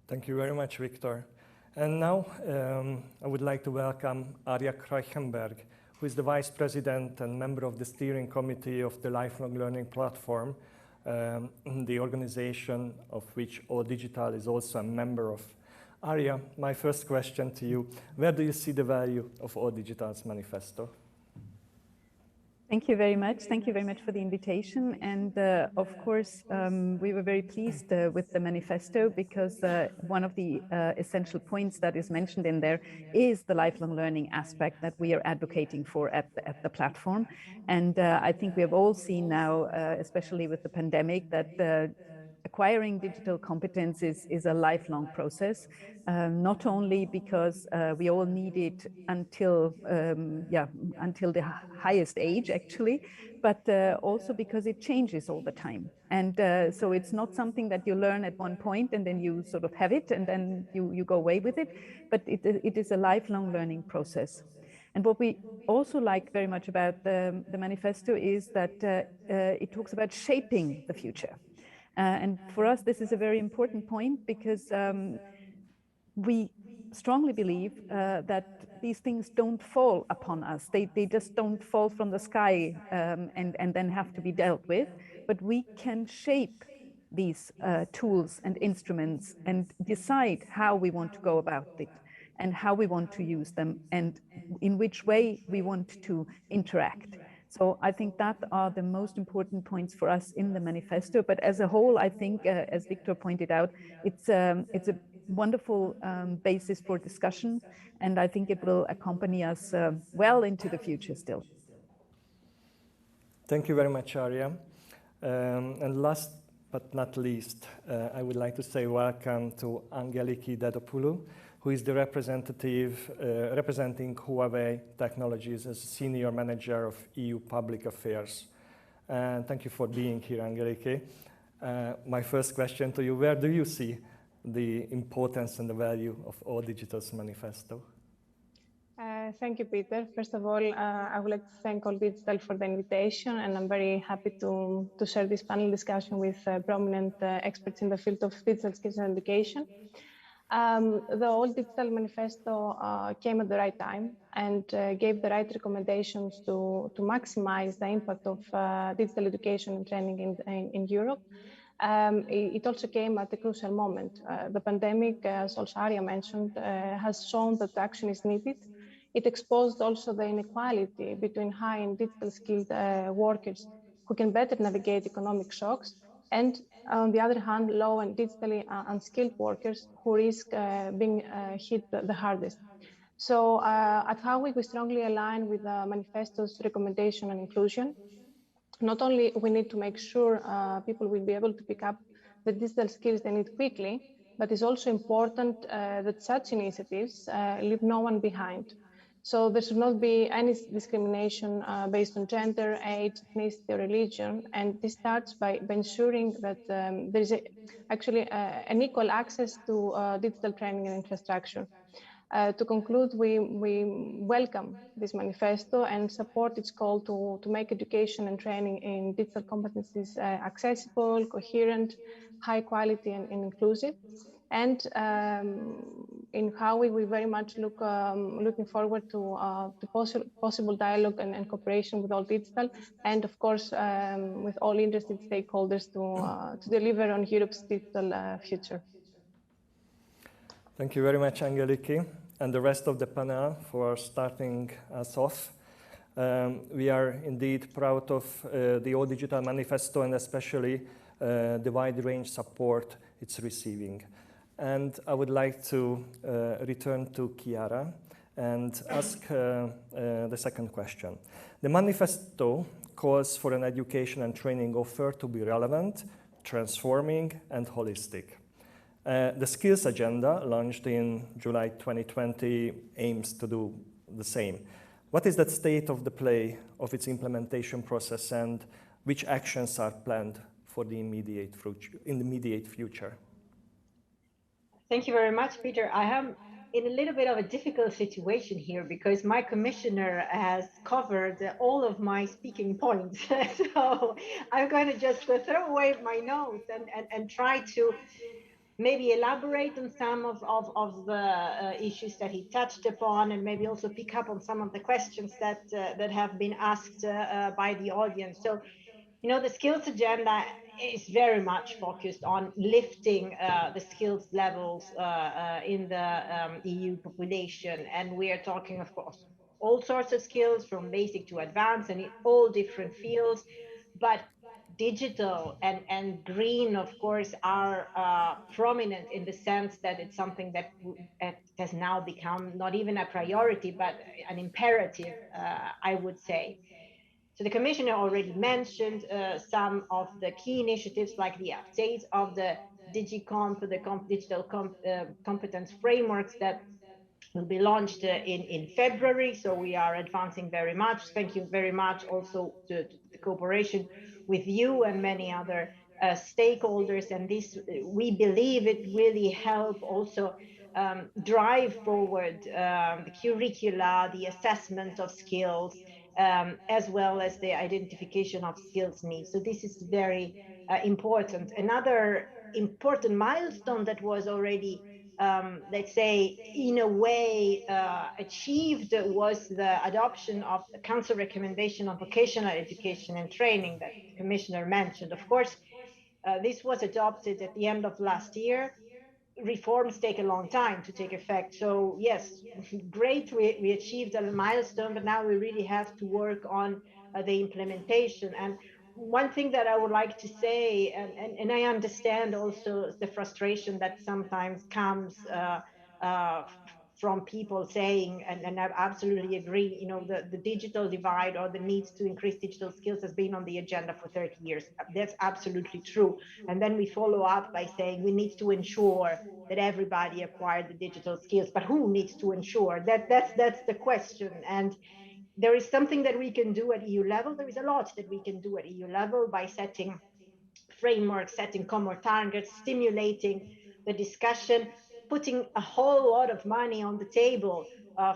[SPEAKER 3] Thank you very much, Victor. And now I would like to welcome Arja Kreichenberg, who is the Vice President and member of the Steering Committee of the Lifelong Learning Platform, the organization of which All Digital is also a member of. Arja, my first question to you, where do you see the value of All Digital's manifesto?
[SPEAKER 22] Thank you very much. Thank you very much for the invitation. And of course, we were very pleased with the manifesto because one of the essential points that is mentioned in there is the lifelong learning aspect that we are advocating for at the platform. And I think we have all seen now, especially with the pandemic, that acquiring digital competences is a lifelong process, not only because we all need it until the highest age, actually, but also because it changes all the time. And so it's not something that you learn at one point and then you sort of have it and then you go away with it, but it is a lifelong learning process. And what we also like very much about the manifesto is that it talks about shaping the future. And for us, this is a very important point because we strongly believe that these things don't fall upon us. They just don't fall from the sky and then have to be dealt with, but we can shape these tools and instruments and decide how we want to go about it and how we want to use them and in which way we want to interact. So I think that are the most important points for us in the manifesto. But as a whole, I think, as Victor pointed out, it's a wonderful basis for discussion, and I think it will accompany us well into the future still.
[SPEAKER 3] Thank you very much, Arja. And last but not least, I would like to say welcome to AMELiE Dedopoulou, who is the representative representing Huawei Technologies as Senior Manager of EU Public Affairs. And thank you for being here, AMELiE. My first question to you, where do you see the importance and the value of All Digital's manifesto?
[SPEAKER 23] Thank you, Peter. First of all, I would like to thank All Digital for the invitation, and I'm very happy to share this panel discussion with prominent experts in the field of digital skills and education. The All Digital Manifesto came at the right time and gave the right recommendations to maximize the impact of digital education and training in Europe. It also came at a crucial moment. The pandemic, as also Arja mentioned, has shown that action is needed. It exposed also the inequality between high and digital skilled workers who can better navigate economic shocks, and on the other hand, low and digitally unskilled workers who risk being hit the hardest. So at Hackademy, we strongly align with the Manifesto's recommendation on inclusion. Not only we need to make sure people will be able to pick up the digital skills they need quickly, but it's also important that such initiatives leave no one behind. So there should not be any discrimination based on gender, age, ethnicity, or religion. And this starts by ensuring that there is actually an equal access to digital training and infrastructure. To conclude, we welcome this manifesto and support its call to make education and training in digital competencies accessible, coherent, high quality, and inclusive. And in Hackademy, we very much looking forward to possible dialogue and cooperation with all digital, and of course with all interested stakeholders to deliver on Europe's digital future.
[SPEAKER 3] Thank you very much, Angeliki, and the rest of the panel for starting us off. We are indeed proud of the All Digital Manifesto and especially the wide range support it's receiving. And I would like to return to Chiara and ask the second question. The manifesto calls for an education and training offer to be relevant, transforming, and holistic. The skills agenda, launched in July 2020, aims to do the same. What is the state of the play of its implementation process, and which actions are planned for the immediate future?
[SPEAKER 2] Thank you very much, Peter. I am in a little bit of a difficult situation here because my commissioner has covered all of my speaking points. So I'm going to just throw away my notes and try to maybe elaborate on some of the issues that he touched upon, and maybe also pick up on some of the questions that have been asked by the audience. So, you know, the skills agenda is very much focused on lifting the skills levels in the EU population. And we are talking, of course, all sorts of skills from basic to advanced and in all different fields. But digital and green, of course, are prominent in the sense that it's something that has now become not even a priority, but an imperative, I would say. So the Commissioner already mentioned some of the key initiatives like the updates of the DigiComp, the digital competence frameworks that will be launched in February. So we are advancing very much. Thank you very much also to the cooperation with you and many other stakeholders. And this, we believe it really help also drive forward the curricula, the assessment of skills, as well as the identification of skills needs. So this is very important. Another important milestone that was already, let's say, in a way achieved was the adoption of the Council recommendation on vocational education and training that the Commissioner mentioned. Of course, this was adopted at the end of last year. Reforms take a long time to take effect. So yes, great, we achieved a milestone, but now we really have to work on the implementation. And one thing that I would like to say, and I understand also the frustration that sometimes comes from people saying, and I absolutely agree, you know, the digital divide or the need to increase digital skills has been on the agenda for 30 years. That's absolutely true. And then we follow up by saying we need to ensure that everybody acquire the digital skills, but who needs to ensure that? That's the question. And there is something that we can do at EU level. There is a lot that we can do at EU level by setting frameworks, setting common targets, stimulating the discussion, putting a whole lot of money on the table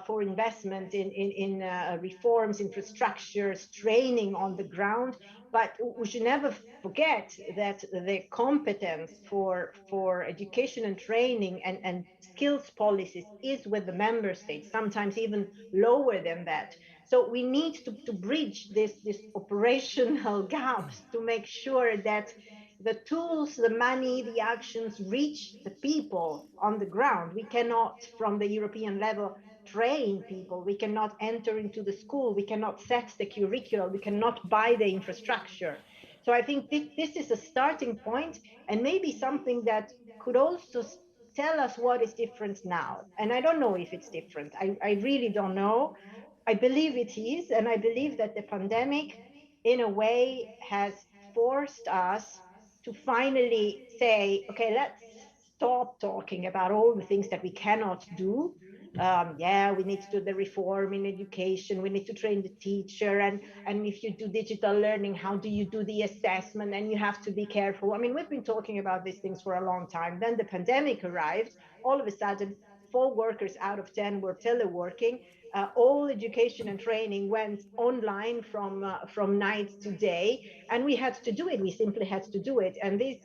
[SPEAKER 2] for investment in reforms, infrastructures, training on the ground. But we should never forget that the competence for education and training and skills policies is with the member states, sometimes even lower than that. So we need to bridge this operational gaps to make sure that the tools, the money, the actions reach the people on the ground. We cannot, from the European level, train people. We cannot enter into the school. We cannot set the curriculum. We cannot buy the infrastructure. So I think this is a starting point, and maybe something that could also tell us what is different now. And I don't know if it's different. I really don't know. I believe it is, and I believe that the pandemic, in a way, has forced us to finally say, okay, let's stop talking about all the things that we cannot do. Yeah, we need to do the reform in education, we need to train the teacher, and if you do digital learning, how do you do the assessment, and you have to be careful. I mean, we've been talking about these things for a long time. Then the pandemic arrived. All of a sudden, 4 workers out of 10 were teleworking. All education and training went online from night to day, and we had to do it. We simply had to do it. And this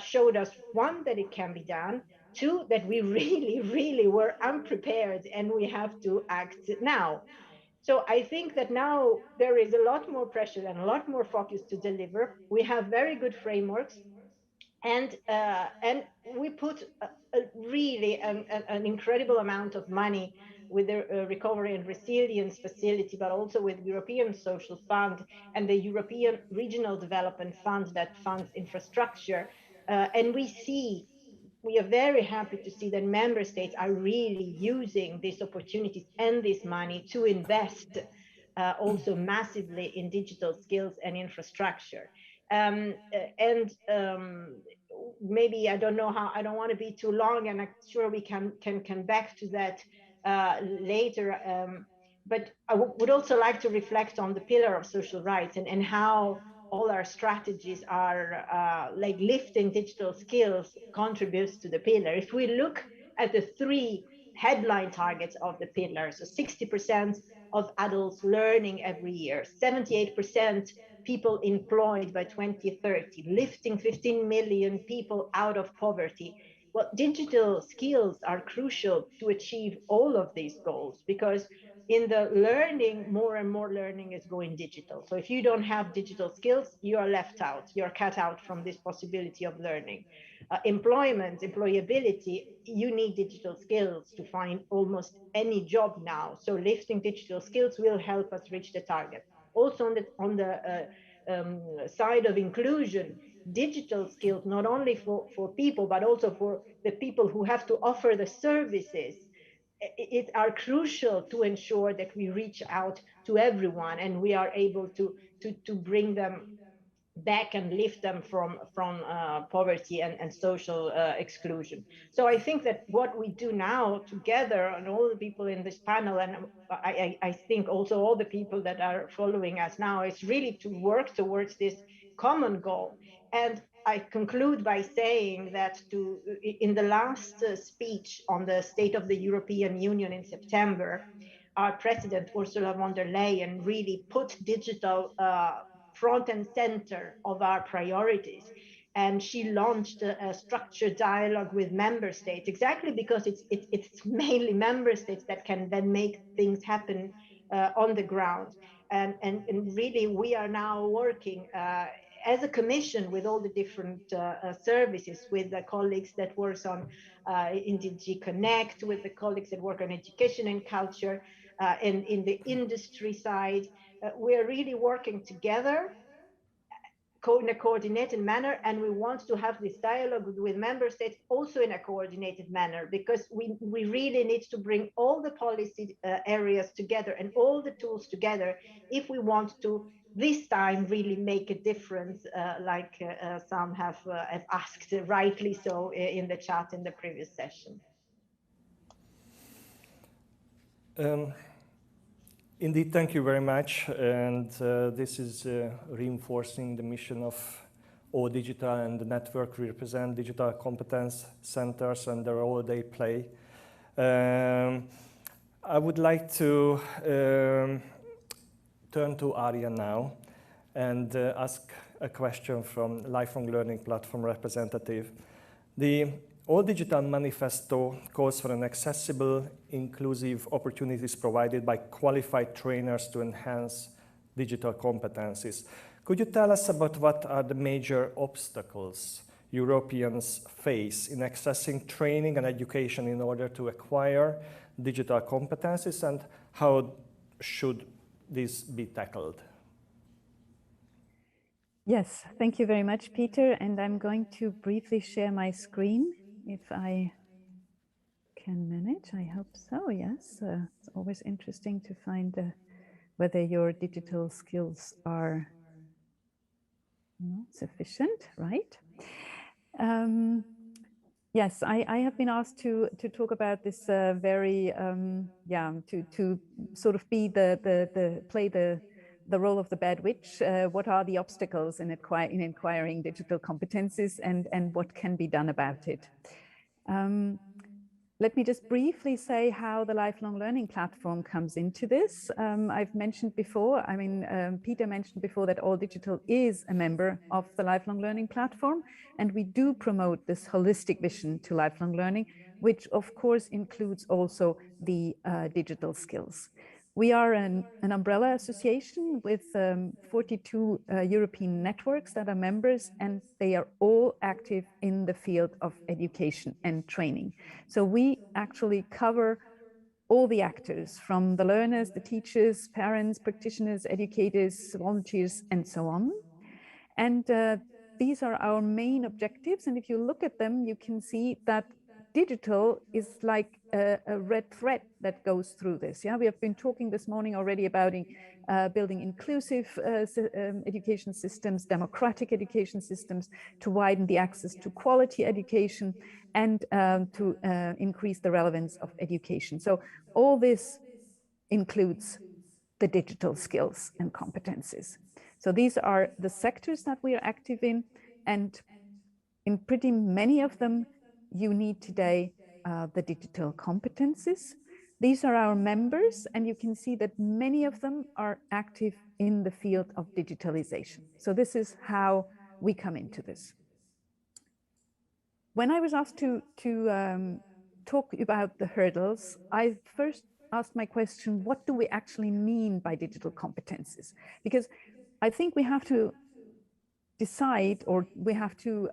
[SPEAKER 2] showed us, one, that it can be done, 2, that we really were unprepared, and we have to act now. So I think that now there is a lot more pressure and a lot more focus to deliver. We have very good frameworks, and we put really an incredible amount of money with the Recovery and Resilience Facility, but also with the European Social Fund and the European Regional Development Fund that funds infrastructure. And we are very happy to see that member states are really using these opportunities and this money to invest also massively in digital skills and infrastructure. Maybe, I don't know how, I don't want to be too long, and I'm sure we can back to that later. But I would also like to reflect on the pillar of social rights and how all our strategies are like lifting digital skills contributes to the pillar. If we look at the 3 headline targets of the pillar, so 60% of adults learning every year, 78% people employed by 2030, lifting 15 million people out of poverty. Well, digital skills are crucial to achieve all of these goals, because in the learning, more and more learning is going digital. So if you don't have digital skills, you are left out, you're cut out from this possibility of learning. Employment, employability, you need digital skills to find almost any job now. So lifting digital skills will help us reach the target. Also on the side of inclusion, digital skills, not only for people, but also for the people who have to offer the services, it are crucial to ensure that we reach out to everyone and we are able to bring them back and lift them from poverty and social exclusion. So I think that what we do now together, and all the people in this panel, and I think also all the people that are following us now, is really to work towards this common goal. And I conclude by saying that in the last speech on the State of the European Union in September, our President Ursula von der Leyen really put digital front and center of our priorities. And she launched a structured dialogue with member states, exactly because it's mainly member states that can then make things happen on the ground. And really, we are now working as a commission with all the different services, with the colleagues that works on in DG Connect, with the colleagues that work on education and culture, and in the industry side. We are really working together in a coordinated manner, and we want to have this dialogue with member states also in a coordinated manner, because we really need to bring all the policy areas together and all the tools together if we want to this time really make a difference, like some have asked rightly so in the chat in the previous session.
[SPEAKER 3] Indeed, thank you very much. And this is reinforcing the mission of O Digital and the network. We represent digital competence centers and the role they play. I would like to turn to Arya now and ask a question from Lifelong Learning Platform representative. The All Digital Manifesto calls for an accessible, inclusive opportunities provided by qualified trainers to enhance digital competencies. Could you tell us about what are the major obstacles Europeans face in accessing training and education in order to acquire digital competencies, and how should this be tackled?
[SPEAKER 22] Yes, thank you very much, Peter. And I'm going to briefly share my screen if I can manage. I hope so, yes. It's always interesting to find whether your digital skills are not sufficient, right? Yes, I have been asked to talk about this very, to sort of be play the role of the bad witch. What are the obstacles in acquiring digital competencies, and what can be done about it? Let me just briefly say how the lifelong learning platform comes into this. I've mentioned before, Peter mentioned before that All Digital is a member of the lifelong learning platform, and we do promote this holistic vision to lifelong learning, which of course includes also the digital skills. We are an umbrella association with 42 European networks that are members, and they are all active in the field of education and training. So we actually cover all the actors, from the learners, the teachers, parents, practitioners, educators, volunteers, and so on. And these are our main objectives. And if you look at them, you can see that digital is like a red thread that goes through this. Yeah, we have been talking this morning already about building inclusive education systems, democratic education systems, to widen the access to quality education, and to increase the relevance of education. So all this includes the digital skills and competencies. So these are the sectors that we are active in, and in pretty many of them, you need today the digital competencies. These are our members, and you can see that many of them are active in the field of digitalization. So this is how we come into this. When I was asked to talk about the hurdles, I first asked my question, what do we actually mean by digital competencies? Because I think we have to decide, or we have to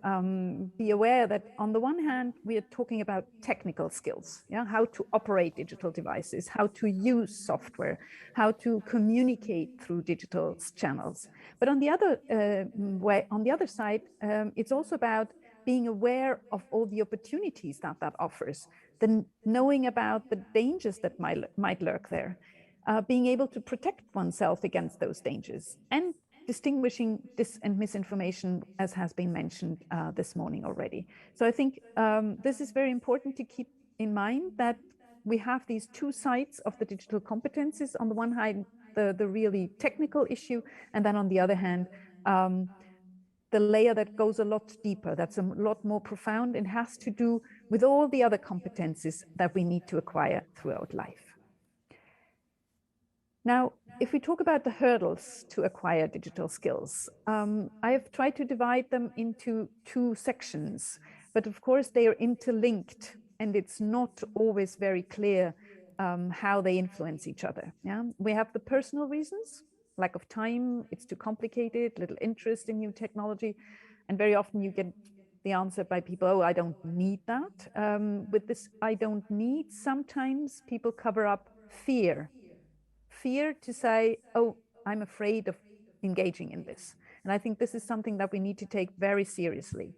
[SPEAKER 22] be aware that on the one hand, we are talking about technical skills, how to operate digital devices, how to use software, how to communicate through digital channels. But on the other side, it's also about being aware of all the opportunities that offers, knowing about the dangers that might lurk there, being able to protect oneself against those dangers, and distinguishing dis and misinformation, as has been mentioned this morning already. So I think this is very important to keep in mind, that we have these two sides of the digital competencies. On the one hand, the really technical issue, and then on the other hand, the layer that goes a lot deeper, that's a lot more profound, and has to do with all the other competencies that we need to acquire throughout life. Now, if we talk about the hurdles to acquire digital skills, I have tried to divide them into two sections, but of course they are interlinked, and it's not always very clear how they influence each other. Yeah? We have the personal reasons, lack of time, it's too complicated, little interest in new technology, and very often you get the answer by people, oh, I don't need that. With this I don't need, sometimes people cover up fear to say, oh, I'm afraid of engaging in this. And I think this is something that we need to take very seriously.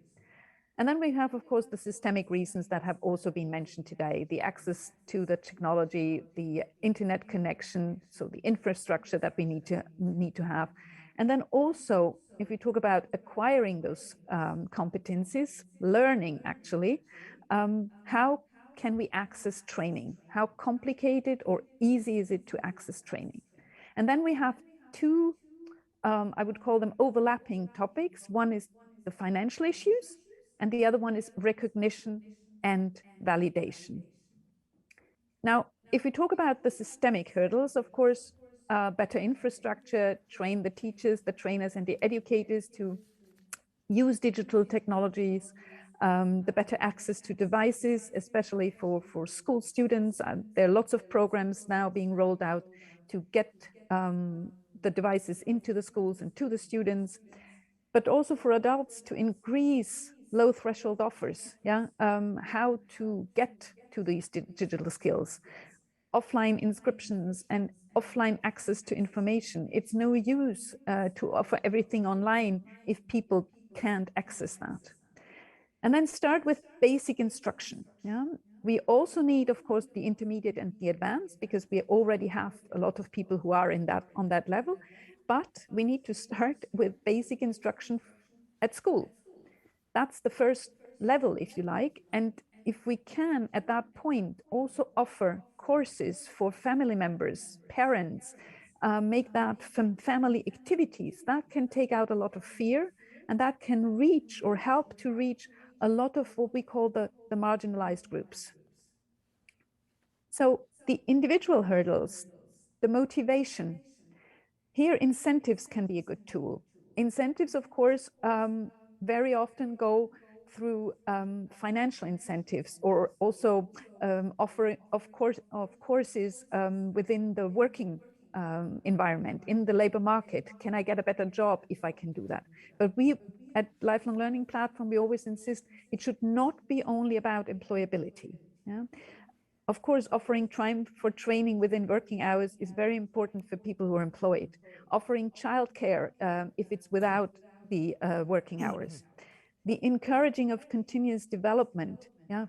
[SPEAKER 22] And then we have, of course, the systemic reasons that have also been mentioned today, the access to the technology, the internet connection, so the infrastructure that we need to have. And then also, if we talk about acquiring those competencies, learning actually, how can we access training? How complicated or easy is it to access training? And then we have two, I would call them overlapping topics. One is the financial issues, and the other one is recognition and validation. Now, if we talk about the systemic hurdles, of course, better infrastructure, train the teachers, the trainers, and the educators to use digital technologies, the better access to devices, especially for school students. There are lots of programs now being rolled out to get the devices into the schools and to the students, but also for adults to increase low threshold offers, how to get to these digital skills, offline inscriptions, and offline access to information. It's no use to offer everything online if people can't access that. And then start with basic instruction. Yeah? We also need, of course, the intermediate and the advanced, because we already have a lot of people who are on that level, but we need to start with basic instruction at school. That's the first level, if you like. And if we can, at that point, also offer courses for family members, parents, make that family activities, that can take out a lot of fear, and that can reach or help to reach a lot of what we call the marginalized groups. So the individual hurdles, the motivation, here incentives can be a good tool. Incentives, of course, very often go through financial incentives, or also offering of courses within the working environment, in the labor market. Can I get a better job if I can do that? But we at Lifelong Learning Platform, we always insist it should not be only about employability. Yeah? Of course, offering time for training within working hours is very important for people who are employed. Offering childcare if it's without the working hours. The encouraging of continuous development, yeah,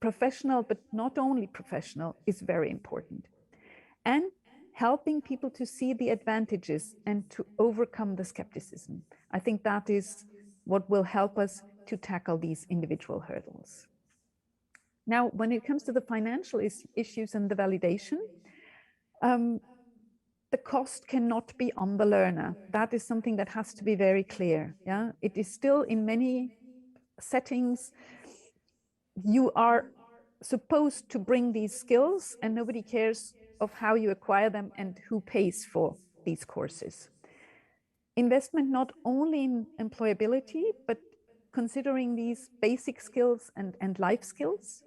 [SPEAKER 22] professional, but not only professional, is very important. And helping people to see the advantages and to overcome the skepticism. I think that is what will help us to tackle these individual hurdles. Now, when it comes to the financial issues and the validation, the cost cannot be on the learner. That is something that has to be very clear. Yeah, it is still in many settings, you are supposed to bring these skills and nobody cares of how you acquire them and who pays for these courses. Investment not only in employability, but considering these basic skills and life skills.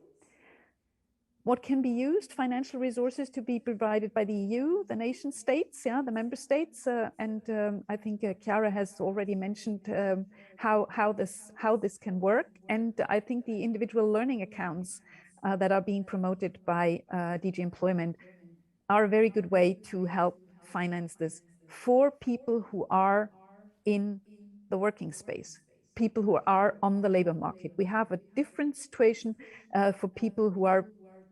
[SPEAKER 22] What can be used? Financial resources to be provided by the EU, the nation states, yeah, the member states, and I think Chiara has already mentioned how this can work. And I think the individual learning accounts that are being promoted by DG Employment are a very good way to help finance this for people who are in the working space, people who are on the labor market. We have a different situation for people who are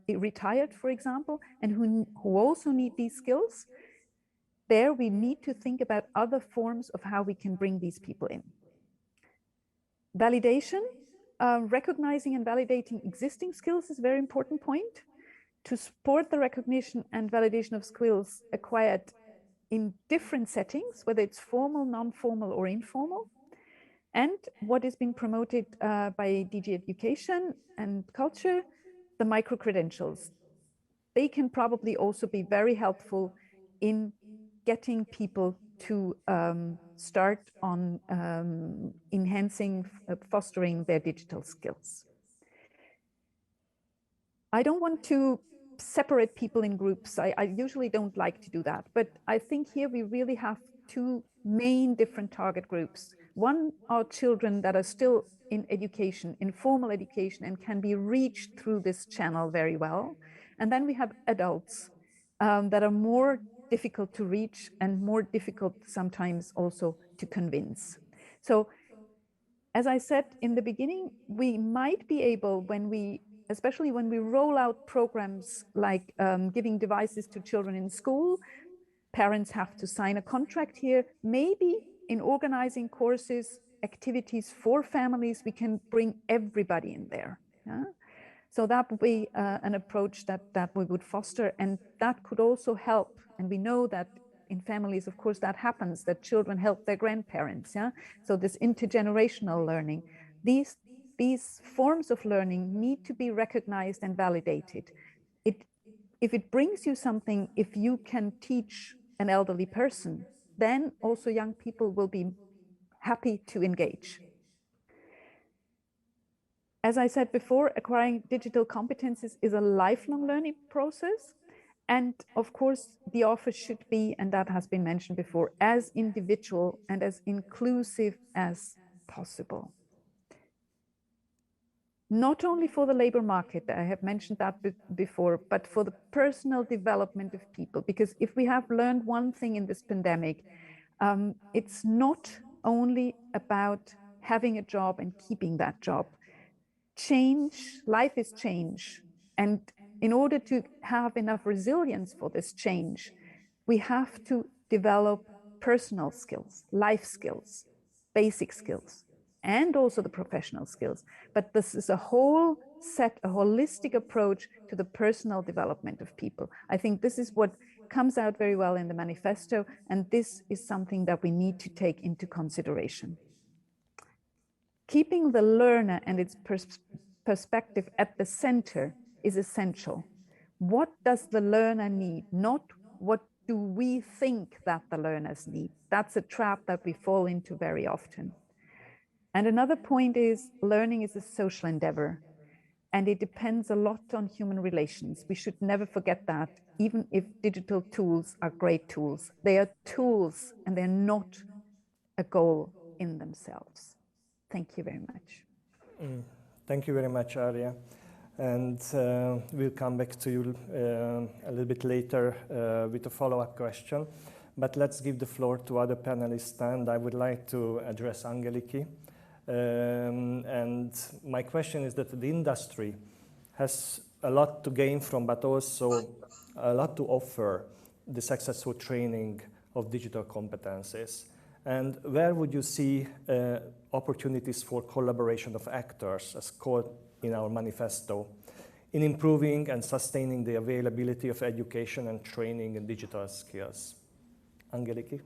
[SPEAKER 22] retired, for example, and who also need these skills. There we need to think about other forms of how we can bring these people in. Validation, recognizing and validating existing skills is a very important point. To support the recognition and validation of skills acquired in different settings, whether it's formal, non-formal, or informal. And what is being promoted by DG Education and Culture, the micro-credentials. They can probably also be very helpful in getting people to start on enhancing, fostering their digital skills. I don't want to separate people in groups. I usually don't like to do that, but I think here we really have two main different target groups. One are children that are still in education, in formal education, and can be reached through this channel very well. And then we have adults that are more difficult to reach and more difficult sometimes also to convince. So as I said in the beginning, we might be able, especially when we roll out programs like giving devices to children in school, parents have to sign a contract here. Maybe in organizing courses, activities for families, we can bring everybody in there. Yeah? So that would be an approach that we would foster, and that could also help. And we know that in families, of course, that happens, that children help their grandparents. Yeah. So this intergenerational learning, these forms of learning need to be recognized and validated. If it brings you something, if you can teach an elderly person, then also young people will be happy to engage. As I said before, acquiring digital competences is a lifelong learning process. And of course, the offer should be, and that has been mentioned before, as individual and as inclusive as possible. not only for the labor market, I have mentioned that before, but for the personal development of people. Because if we have learned one thing in this pandemic, it's not only about having a job and keeping that job. Life is change. And in order to have enough resilience for this change, we have to develop personal skills, life skills, basic skills, and also the professional skills. But this is a whole set, a holistic approach to the personal development of people. I think this is what comes out very well in the manifesto, and this is something that we need to take into consideration. Keeping the learner and its perspective at the center is essential. What does the learner need? Not what do we think that the learners need? That's a trap that we fall into very often. And another point is learning is a social endeavor, and it depends a lot on human relations. We should never forget that, even if digital tools are great tools. They are tools and they're not a goal in themselves. Thank you very much.
[SPEAKER 3] Thank you very much, Arya. And we'll come back to you a little bit later with a follow-up question. But let's give the floor to other panelists, and I would like to address AMELiE. And my question is that the industry has a lot to gain from, but also a lot to offer the successful training of digital competences. And where would you see opportunities for collaboration of actors, as called in our manifesto, in improving and sustaining the availability of education and training in digital skills? AMELiE?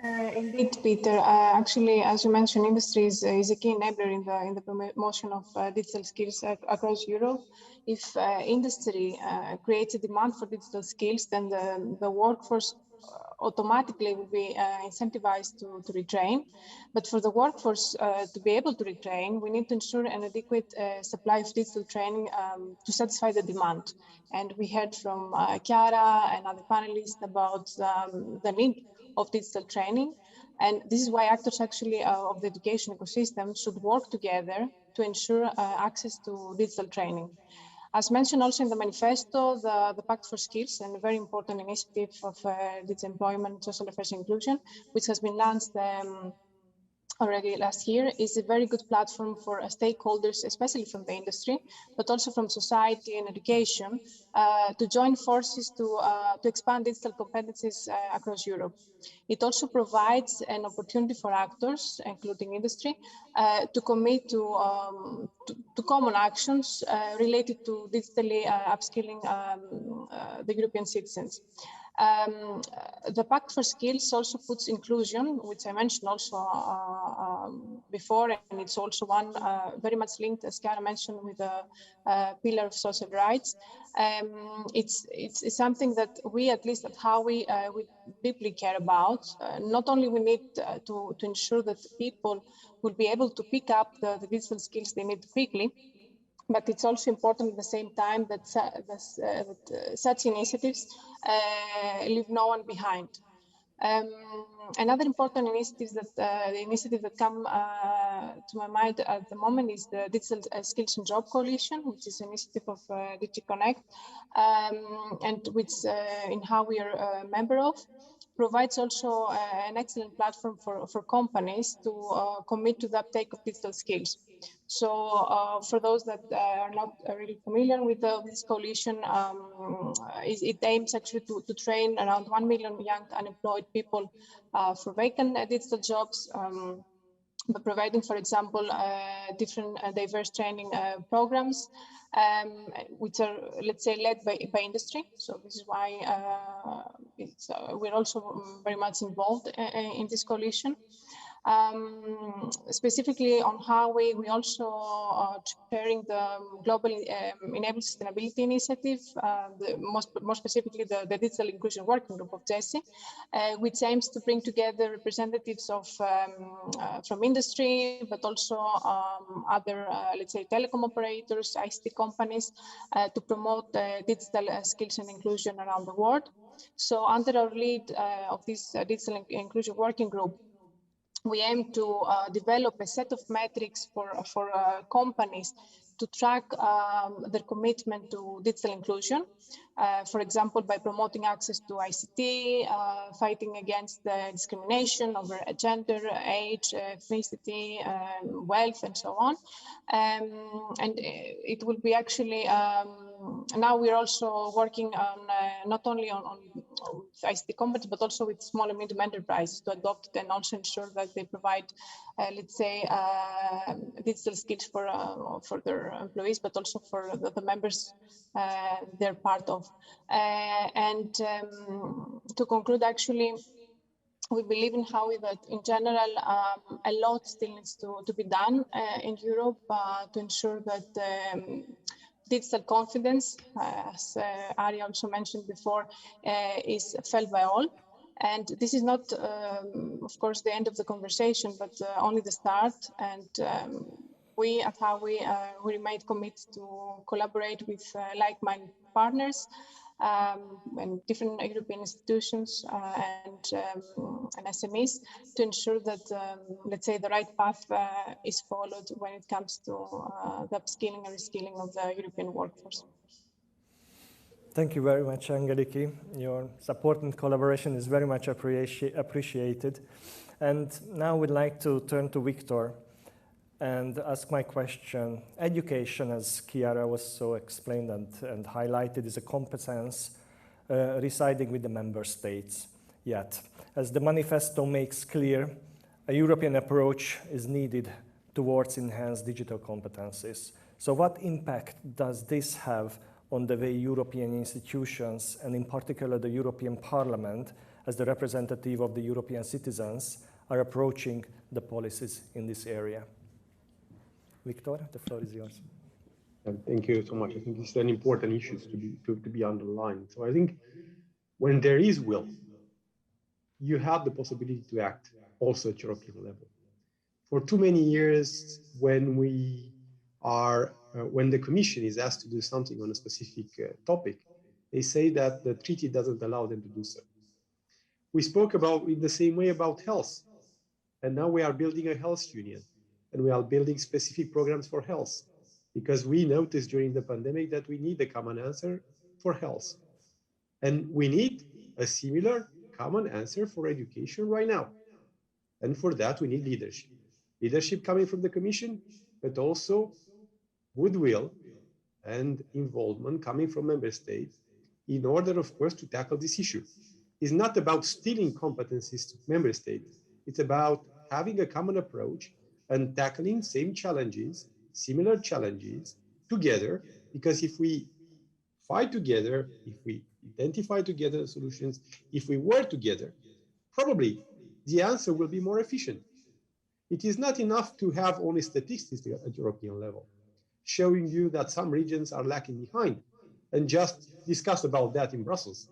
[SPEAKER 23] Indeed, Peter. Actually, as you mentioned, industry is a key enabler in the promotion of digital skills across Europe. If industry creates a demand for digital skills, then the workforce automatically will be incentivized to retrain. But for the workforce to be able to retrain, we need to ensure an adequate supply of digital training to satisfy the demand. And we heard from Chiara and other panelists about the need of digital training. And this is why actors actually of the education ecosystem should work together to ensure access to digital training. As mentioned also in the manifesto, the Pact for Skills, and a very important initiative of digital employment, social affairs and inclusion, which has been launched already last year, is a very good platform for stakeholders, especially from the industry, but also from society and education, to join forces to expand digital competencies across Europe. It also provides an opportunity for actors, including industry, to commit to common actions related to digitally upskilling the European citizens. The Pact for Skills also puts inclusion, which I mentioned also before, and it's also one very much linked, as Chiara mentioned, with the pillar of social rights. It's something that we, at least at how we deeply care about. Not only we need to ensure that people will be able to pick up the digital skills they need quickly, but it's also important at the same time that such initiatives leave no one behind. Another important initiative that come to my mind at the moment is the Digital Skills and Job Coalition, which is an initiative of DigiConnect, and which in how we are a member of, provides also an excellent platform for companies to commit to the uptake of digital skills. So for those that are not really familiar with this coalition, it aims actually to train around 1 million young unemployed people for vacant digital jobs, by providing, for example, different diverse training programs, which are, let's say, led by industry. So this is why we're also very much involved in this coalition. Specifically on how we also are chairing the Global Enable Sustainability Initiative, more specifically the Digital Inclusion Working Group of JESI, which aims to bring together representatives of from industry, but also other, let's say, telecom operators, ICT companies, to promote digital skills and inclusion around the world. So under our lead of this Digital Inclusion Working Group, we aim to develop a set of metrics for companies to track their commitment to digital inclusion. For example, by promoting access to ICT, fighting against the discrimination over gender, age, ethnicity, wealth, and so on. And it will be actually, now we're also working on not only on ICT companies, but also with small and medium enterprises to adopt it and also ensure that they provide, let's say, digital skills for their employees, but also for the members they're part of. To conclude, actually, we believe in Howie that in general, a lot still needs to be done in Europe to ensure that digital confidence, as Ari also mentioned before, is felt by all. And this is not, of course, the end of the conversation, but only the start. And we at Howie, we remain committed to collaborate with like-minded partners and different European institutions and SMEs to ensure that, let's say, the right path is followed when it comes to the upskilling and reskilling of the European workforce.
[SPEAKER 3] Thank you very much, Angeliki. Your support and collaboration is very much appreciated. And now we'd like to turn to Victor and ask my question. Education, as Chiara was so explained and highlighted, is a competence residing with the member states. Yet, as the manifesto makes clear, a European approach is needed towards enhanced digital competencies. So what impact does this have on the way European institutions, and in particular the European Parliament, as the representative of the European citizens, are approaching the policies in this area? Victor, the floor is yours.
[SPEAKER 4] Thank you so much. I think this is an important issue to be underlined. So I think when there is will, you have the possibility to act also at European level. For too many years, when the Commission is asked to do something on a specific topic, they say that the treaty doesn't allow them to do so. We spoke about in the same way about health, and now we are building a health union. And we are building specific programs for health because we noticed during the pandemic that we need a common answer for health. And we need a similar common answer for education right now. And for that, we need leadership. Leadership coming from the Commission, but also goodwill and involvement coming from member states in order, of course, to tackle this issue. It's not about stealing competencies to member states. It's about having a common approach and tackling same challenges, similar challenges together, because if we fight together, if we identify together solutions, if we work together, probably the answer will be more efficient. It is not enough to have only statistics at European level, showing you that some regions are lacking behind and just discuss about that in Brussels.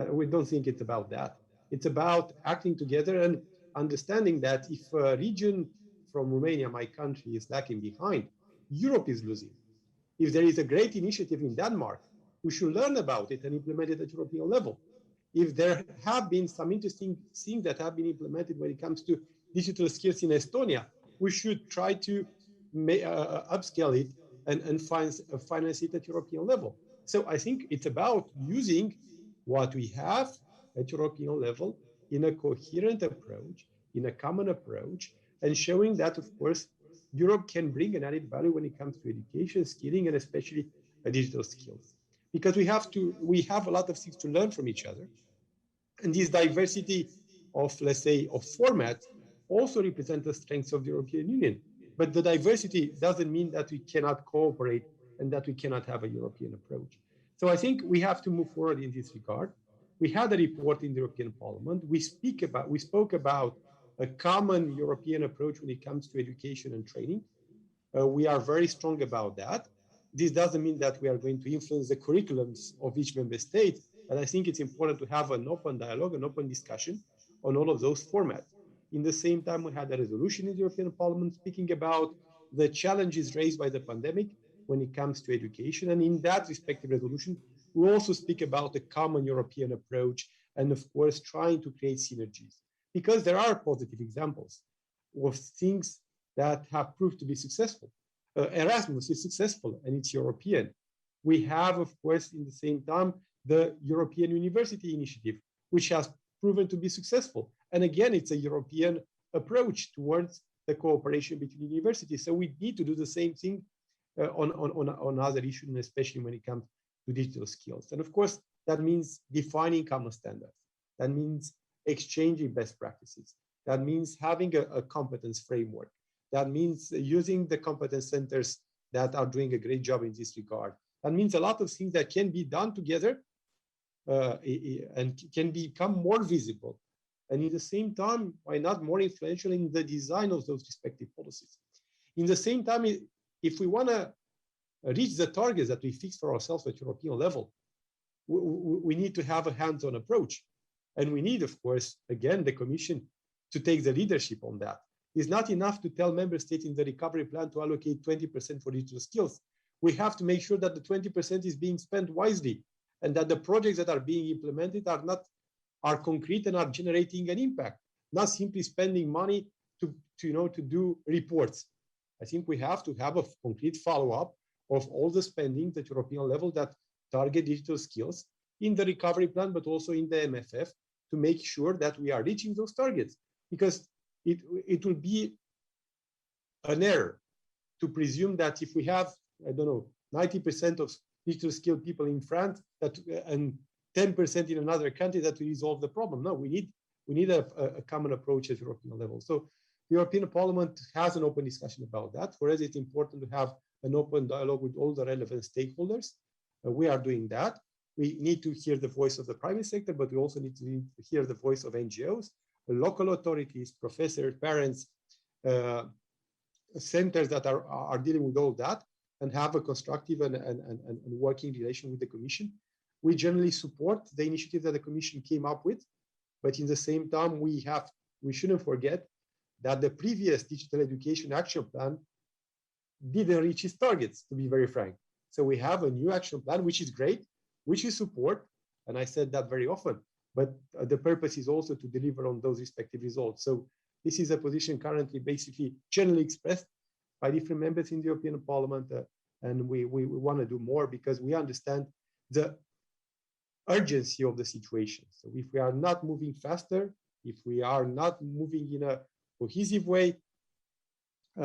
[SPEAKER 4] We don't think it's about that. It's about acting together and understanding that if a region from Romania, my country, is lacking behind, Europe is losing. If there is a great initiative in Denmark, we should learn about it and implement it at European level. If there have been some interesting things that have been implemented when it comes to digital skills in Estonia, we should try to upscale it and finance it at European level. So I think it's about using what we have at European level in a coherent approach, in a common approach, and showing that, of course, Europe can bring an added value when it comes to education, skilling, and especially digital skills. Because we have a lot of things to learn from each other. And this diversity of, let's say, of formats also represents the strengths of the European Union. But the diversity doesn't mean that we cannot cooperate and that we cannot have a European approach. So I think we have to move forward in this regard. We had a report in the European Parliament. We spoke about a common European approach when it comes to education and training. We are very strong about that. This doesn't mean that we are going to influence the curriculums of each member state, but I think it's important to have an open dialogue, an open discussion on all of those formats. In the same time, we had a resolution in the European Parliament speaking about the challenges raised by the pandemic when it comes to education. And in that respective resolution, we also speak about a common European approach and, of course, trying to create synergies. because there are positive examples of things that have proved to be successful. Erasmus is successful and it's European. We have, of course, in the same time, the European University Initiative, which has proven to be successful. And again, it's a European approach towards the cooperation between universities. So we need to do the same thing on other issues, and especially when it comes to digital skills. And of course, that means defining common standards. That means exchanging best practices. That means having a competence framework. That means using the competence centers that are doing a great job in this regard. That means a lot of things that can be done together and can become more visible. And in the same time, why not more influential in the design of those respective policies? In the same time, if we want to reach the targets that we fix for ourselves at European level, we need to have a hands-on approach. And we need, of course, again, the Commission to take the leadership on that. It's not enough to tell member states in the recovery plan to allocate 20% for digital skills. We have to make sure that the 20% is being spent wisely and that the projects that are being implemented are concrete and are generating an impact, not simply spending money to do reports. I think we have to have a concrete follow-up of all the spending at European level that target digital skills in the recovery plan, but also in the MFF, to make sure that we are reaching those targets. Because it will be an error to presume that if we have, I don't know, 90% of digital skilled people in France and 10% in another country, that will resolve the problem. No, we need a common approach at European level. So the European Parliament has an open discussion about that. For us, it's important to have an open dialogue with all the relevant stakeholders. We are doing that. We need to hear the voice of the private sector, but we also need to hear the voice of NGOs, local authorities, professors, parents, centers that are dealing with all that, and have a constructive and working relation with the Commission. We generally support the initiative that the Commission came up with, but in the same time, we shouldn't forget that the previous Digital Education Action Plan didn't reach its targets, to be very frank. So we have a new action plan, which is great, which is support, and I said that very often, but the purpose is also to deliver on those respective results. So this is a position currently basically generally expressed by different members in the European Parliament, and we want to do more because we understand the urgency of the situation. So if we are not moving faster, if we are not moving in a cohesive way, we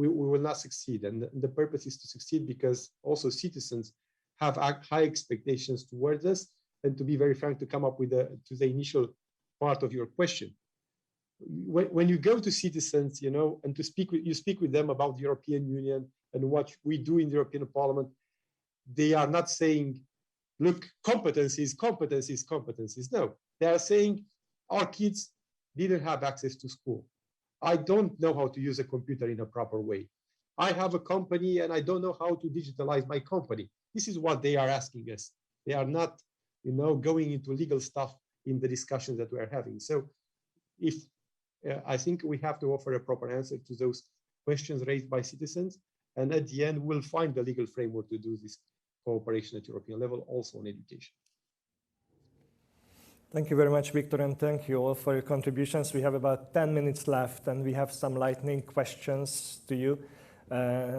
[SPEAKER 4] will not succeed. And the purpose is to succeed because also citizens have high expectations towards us. And to be very frank, to come up with to the initial part of your question, when you go to citizens, and you speak with them about the European Union and what we do in the European Parliament, they are not saying, look, competencies. No, they are saying our kids didn't have access to school. I don't know how to use a computer in a proper way. I have a company and I don't know how to digitalize my company. This is what they are asking us. They are not, going into legal stuff in the discussions that we are having. So I think we have to offer a proper answer to those questions raised by citizens. And at the end, we'll find the legal framework to do this cooperation at European level, also on education.
[SPEAKER 3] Thank you very much, Victor, and thank you all for your contributions. We have about 10 minutes left, and we have some lightning questions to you.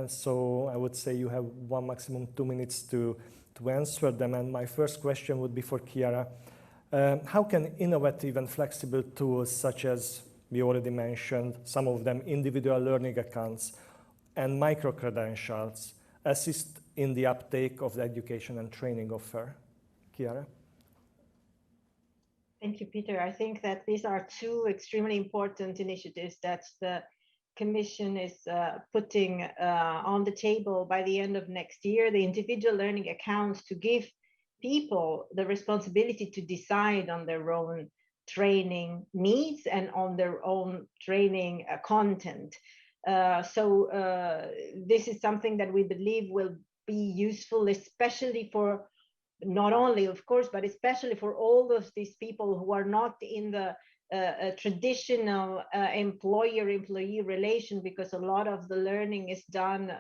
[SPEAKER 3] So I would say you have maximum 2 minutes to answer them. And my first question would be for Chiara. How can innovative and flexible tools, such as we already mentioned, some of them individual learning accounts and micro-credentials, assist in the uptake of the education and training offer? Chiara?
[SPEAKER 2] Thank you, Peter. I think that these are two extremely important initiatives that the Commission is putting on the table by the end of next year, the individual learning accounts, to give people the responsibility to decide on their own training needs and on their own training content. So this is something that we believe will be useful, especially for not only, of course, but especially for all of these people who are not in the a traditional employer-employee relation, because a lot of the learning is done,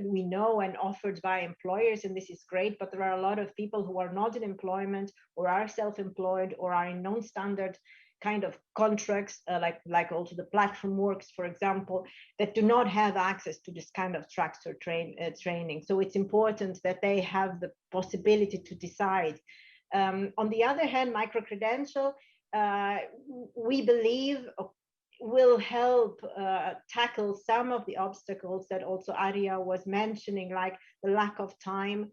[SPEAKER 2] we know, and offered by employers, and this is great, but there are a lot of people who are not in employment or are self-employed or are in non-standard kind of contracts, like also the platform works, for example, that do not have access to this kind of structured training. So it's important that they have the possibility to decide. On the other hand, micro-credential, we believe will help tackle some of the obstacles that also Arya was mentioning, like the lack of time,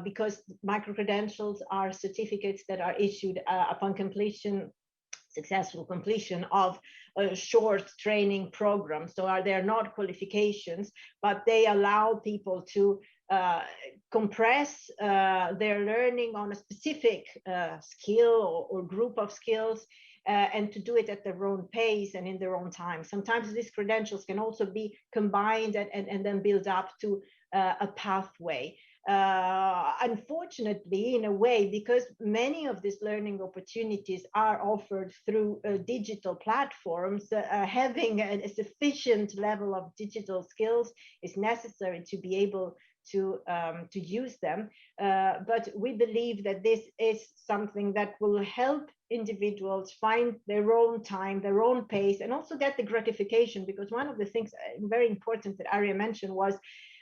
[SPEAKER 2] because micro-credentials are certificates that are issued upon successful completion of a short training program. So they're not qualifications, but they allow people to compress their learning on a specific skill or group of skills, and to do it at their own pace and in their own time. Sometimes these credentials can also be combined and then build up to a pathway. Unfortunately, in a way, because many of these learning opportunities are offered through digital platforms, having a sufficient level of digital skills is necessary to be able to use them. But we believe that this is something that will help individuals find their own time, their own pace, and also get the gratification, because one of the things very important that Arya mentioned was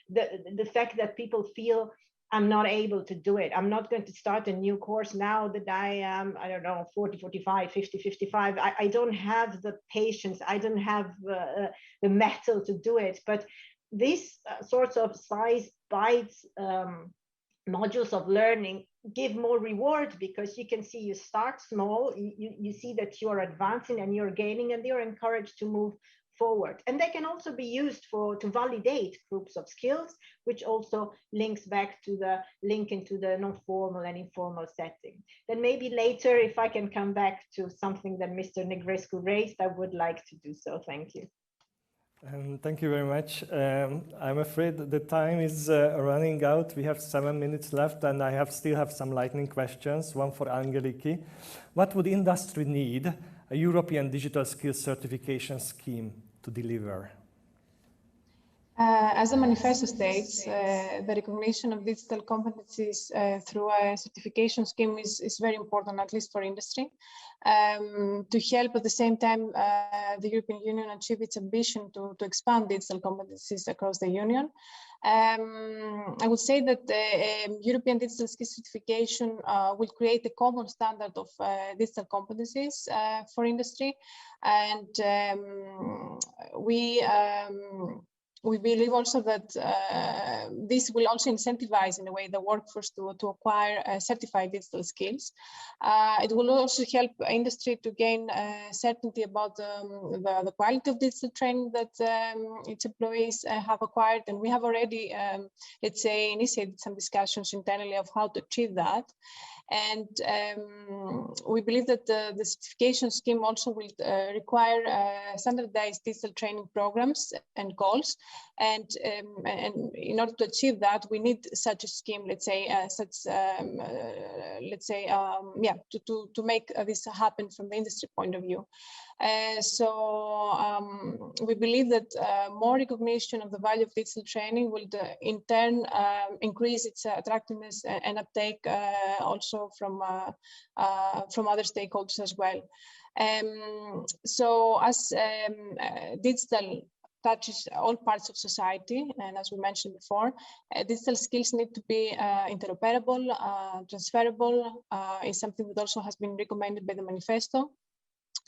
[SPEAKER 2] the fact that people feel, I'm not able to do it. I'm not going to start a new course now that I am, I don't know, 40, 45, 50, 55. I don't have the patience. I don't have the mettle to do it. But these sorts of size bites modules of learning give more reward, because you can see you start small, you see that you're advancing and you're gaining, and you're encouraged to move forward. And they can also be used to validate groups of skills, which also links back to the link into the non-formal and informal setting. Then maybe later, if I can come back to something that Mr. Negrescu raised, I would like to do so. Thank you.
[SPEAKER 3] Thank you very much. I'm afraid the time is running out. We have 7 minutes left, and I still have some lightning questions, one for Angeliki. What would industry need a European digital skills certification scheme to deliver?
[SPEAKER 23] As the manifesto states, the recognition of digital competencies through a certification scheme is very important, at least for industry, to help at the same time the European Union achieve its ambition to expand digital competencies across the Union. I would say that the European digital skills certification will create a common standard of digital competencies for industry, and we believe also that this will also incentivize, in a way, the workforce to acquire certified digital skills. It will also help industry to gain certainty about the quality of digital training that its employees have acquired. And we have already, let's say, initiated some discussions internally of how to achieve that. And we believe that the certification scheme also will require standardized digital training programs and goals. And in order to achieve that, we need such a scheme, let's say, to make this happen from the industry point of view. We believe that more recognition of the value of digital training will in turn increase its attractiveness and uptake also from other stakeholders as well. So as digital touches all parts of society, and as we mentioned before, digital skills need to be interoperable, transferable, is something that also has been recommended by the Manifesto.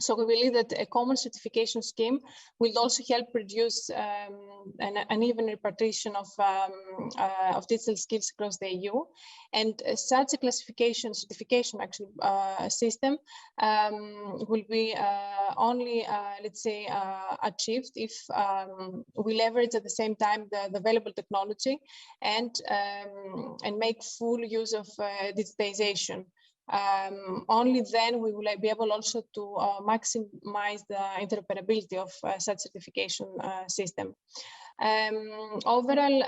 [SPEAKER 23] So we believe that a common certification scheme will also help reduce an uneven repartition of digital skills across the EU. And such a certification actually system will be only, let's say, achieved if we leverage at the same time the available technology and make full use of digitization. Only then we will be able also to maximize the interoperability of such certification system. Overall,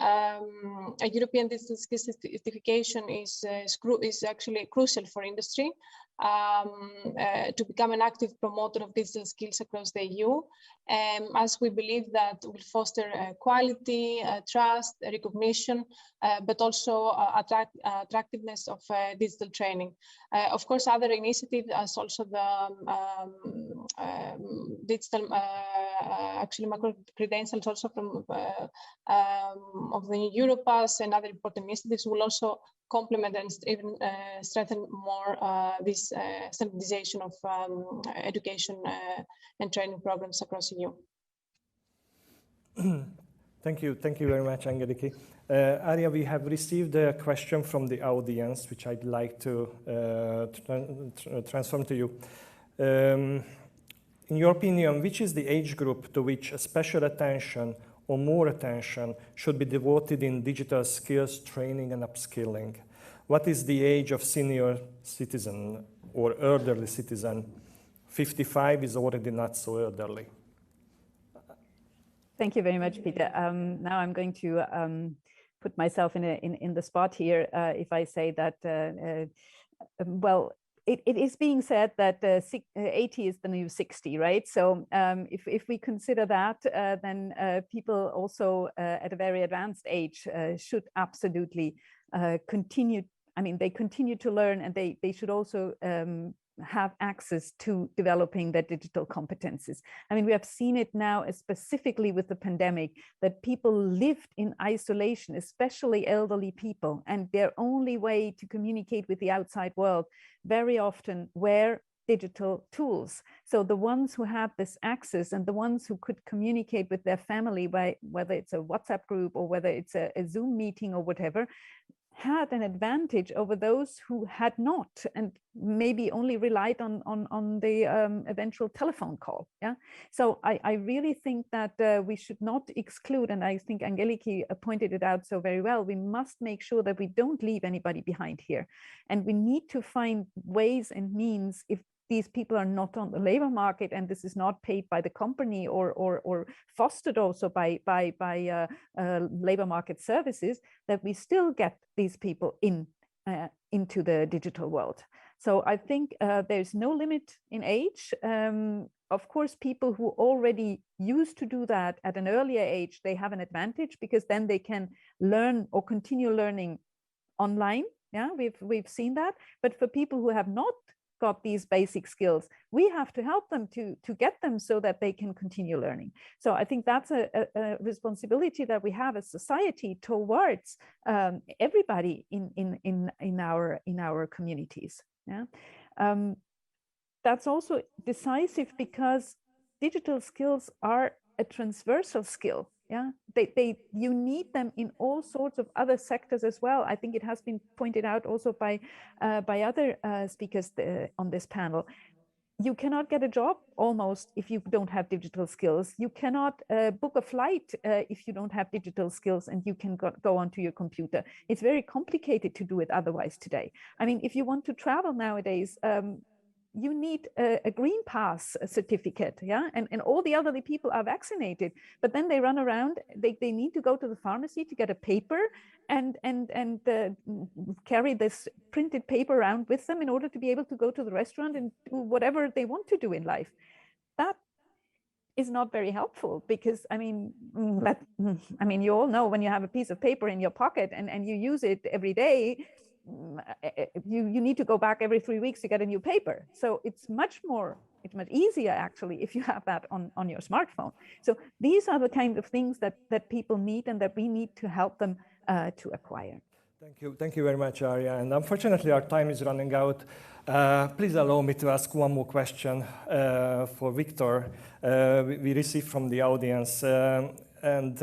[SPEAKER 23] a European digital skills certification is actually crucial for industry to become an active promoter of digital skills across the EU, as we believe that will foster quality, trust, recognition, but also attractiveness of digital training. Of course, other initiatives as also the digital actually macro credentials also from of the Europass and other important initiatives will also complement and even strengthen more this standardization of education and training programs across EU.
[SPEAKER 3] Thank you very much, Angeliki. Arya, we have received a question from the audience, which I'd like to transform to you. In your opinion, which is the age group to which a special attention or more attention should be devoted in digital skills training and upskilling? What is the age of senior citizen or elderly citizen? 55 is already not so elderly.
[SPEAKER 22] Thank you very much, Peter. Now I'm going to put myself in the spot here if I say that, well, it is being said that 80 is the new 60, right? So if we consider that, then people also at a very advanced age should absolutely continue. I mean, they continue to learn, and they should also have access to developing their digital competences. I mean, we have seen it now, specifically with the pandemic, that people lived in isolation, especially elderly people, and their only way to communicate with the outside world very often were digital tools. So the ones who had this access and the ones who could communicate with their family by whether it's a WhatsApp group or whether it's a Zoom meeting or whatever, had an advantage over those who had not, and maybe only relied on the eventual telephone call. Yeah. So I really think that we should not exclude, and I think Angeliki pointed it out so very well, we must make sure that we don't leave anybody behind here. And we need to find ways and means, if these people are not on the labor market and this is not paid by the company or fostered also by labor market services, that we still get these people into the digital world. So I think there's no limit in age. Of course, people who already used to do that at an earlier age, they have an advantage because then they can learn or continue learning online. Yeah, we've seen that. But for people who have not got these basic skills, we have to help them to get them so that they can continue learning. So I think that's a responsibility that we have as society towards everybody in our communities. Yeah, that's also decisive because digital skills are a transversal skill. Yeah, you need them in all sorts of other sectors as well. I think it has been pointed out also by other speakers on this panel. You cannot get a job almost if you don't have digital skills. You cannot book a flight if you don't have digital skills and you can go onto your computer. It's very complicated to do it otherwise today. I mean, if you want to travel nowadays, you need a green pass certificate, yeah? And all the elderly people are vaccinated, but then they run around, they need to go to the pharmacy to get a paper and carry this printed paper around with them in order to be able to go to the restaurant and do whatever they want to do in life. That is not very helpful because, I mean, you all know when you have a piece of paper in your pocket and you use it every day, you need to go back every 3 weeks to get a new paper. So it's much easier actually if you have that on your smartphone. So these are the kind of things that people need and that we need to help them to acquire.
[SPEAKER 3] Thank you very much, Arya. And unfortunately, our time is running out. Please allow me to ask one more question for Victor. We received from the audience, and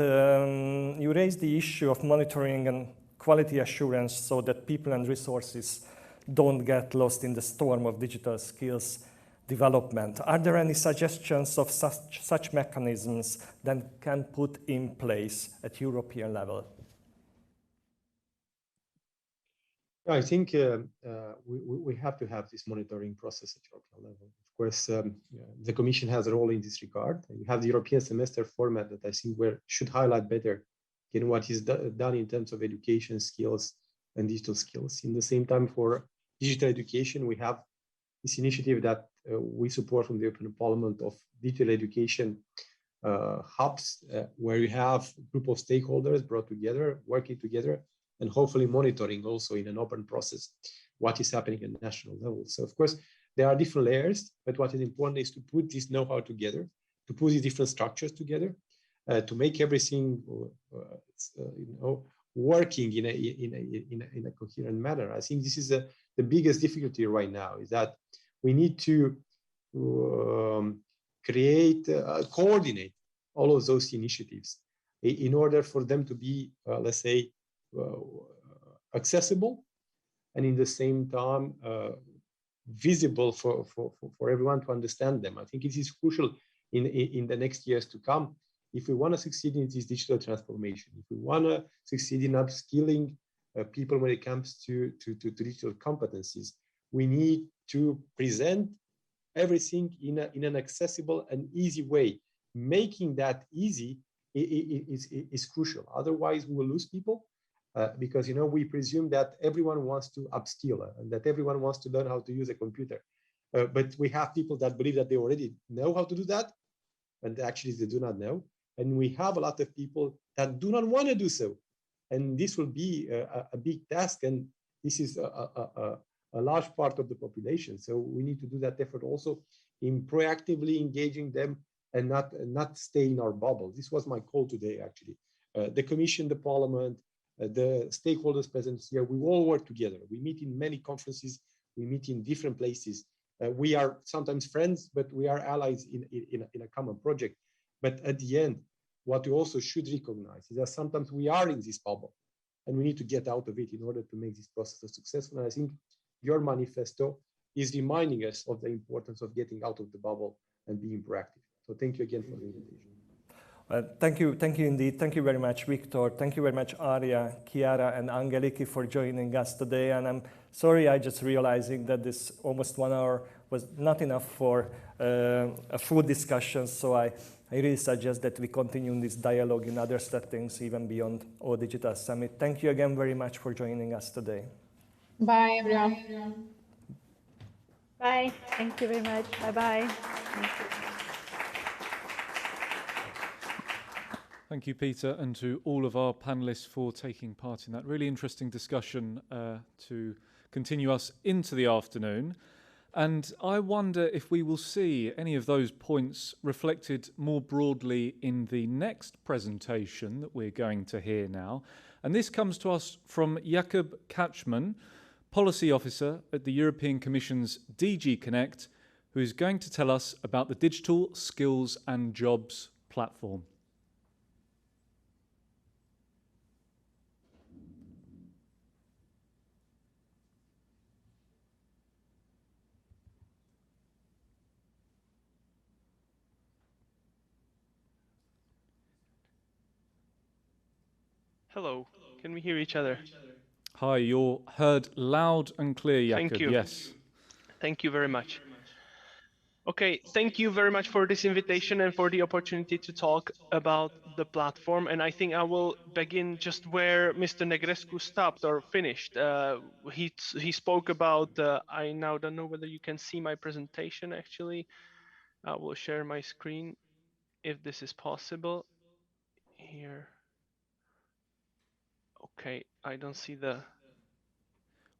[SPEAKER 3] you raised the issue of monitoring and quality assurance so that people and resources don't get lost in the storm of digital skills development. Are there any suggestions of such mechanisms that can put in place at European level?
[SPEAKER 4] I think we have to have this monitoring process at European level, of course, the Commission has a role in this regard. You have the European semester format that I think should highlight better what is done in terms of education skills and digital skills. In the same time, for digital education, we have this initiative that we support from the European Parliament of digital education hubs, where you have a group of stakeholders brought together, working together, and hopefully monitoring also in an open process what is happening at national level. So of course, there are different layers, but what is important is to put this know-how together, to put these different structures together, to make everything working in a coherent manner. I think this is the biggest difficulty right now, is that we need to coordinate all of those initiatives in order for them to be, let's say, accessible, and in the same time visible for everyone to understand them. I think it is crucial in the next years to come. If we want to succeed in this digital transformation, if we want to succeed in upskilling people when it comes to digital competencies, we need to present everything in an accessible and easy way. Making that easy is crucial. Otherwise, we will lose people because we presume that everyone wants to upskill and that everyone wants to learn how to use a computer. But we have people that believe that they already know how to do that, and actually they do not know. And we have a lot of people that do not want to do so. And this will be a big task, and this is a large part of the population. So we need to do that effort also in proactively engaging them and not stay in our bubble. This was my call today, actually. The Commission, the Parliament, the stakeholders present here, we all work together. We meet in many conferences, we meet in different places. We are sometimes friends, but we are allies in a common project. But at the end, what we also should recognize is that sometimes we are in this bubble and we need to get out of it in order to make this process successful. And I think your manifesto is reminding us of the importance of getting out of the bubble and being proactive. So thank you again for the invitation.
[SPEAKER 3] Thank you indeed. Thank you very much, Victor. Thank you very much, Arya, Chiara, and Angeliki for joining us today. And I'm sorry, I just realizing that this almost 1 hour was not enough for a full discussion. So I really suggest that we continue this dialogue in other settings, even beyond All Digital Summit. Thank you again very much for joining us today.
[SPEAKER 23] Bye, everyone.
[SPEAKER 22] Bye. Thank you very much. Bye-bye.
[SPEAKER 1] Thank you, Peter, and to all of our panelists for taking part in that really interesting discussion to continue us into the afternoon. And I wonder if we will see any of those points reflected more broadly in the next presentation that we're going to hear now. And this comes to us from Jakub Kajtman, Policy Officer at the European Commission's DG Connect, who is going to tell us about the Digital Skills and Jobs platform.
[SPEAKER 5] Hello, can we hear each other?
[SPEAKER 1] Hi, you're heard loud and clear, Jakub.
[SPEAKER 5] Thank you.
[SPEAKER 1] Yes.
[SPEAKER 5] Thank you very much. Okay, thank you very much for this invitation and for the opportunity to talk about the platform. And I think I will begin just where Mr. Negrescu stopped or finished. He spoke about, I now don't know whether you can see my presentation actually. I will share my screen if this is possible. Here. Okay, I don't see the...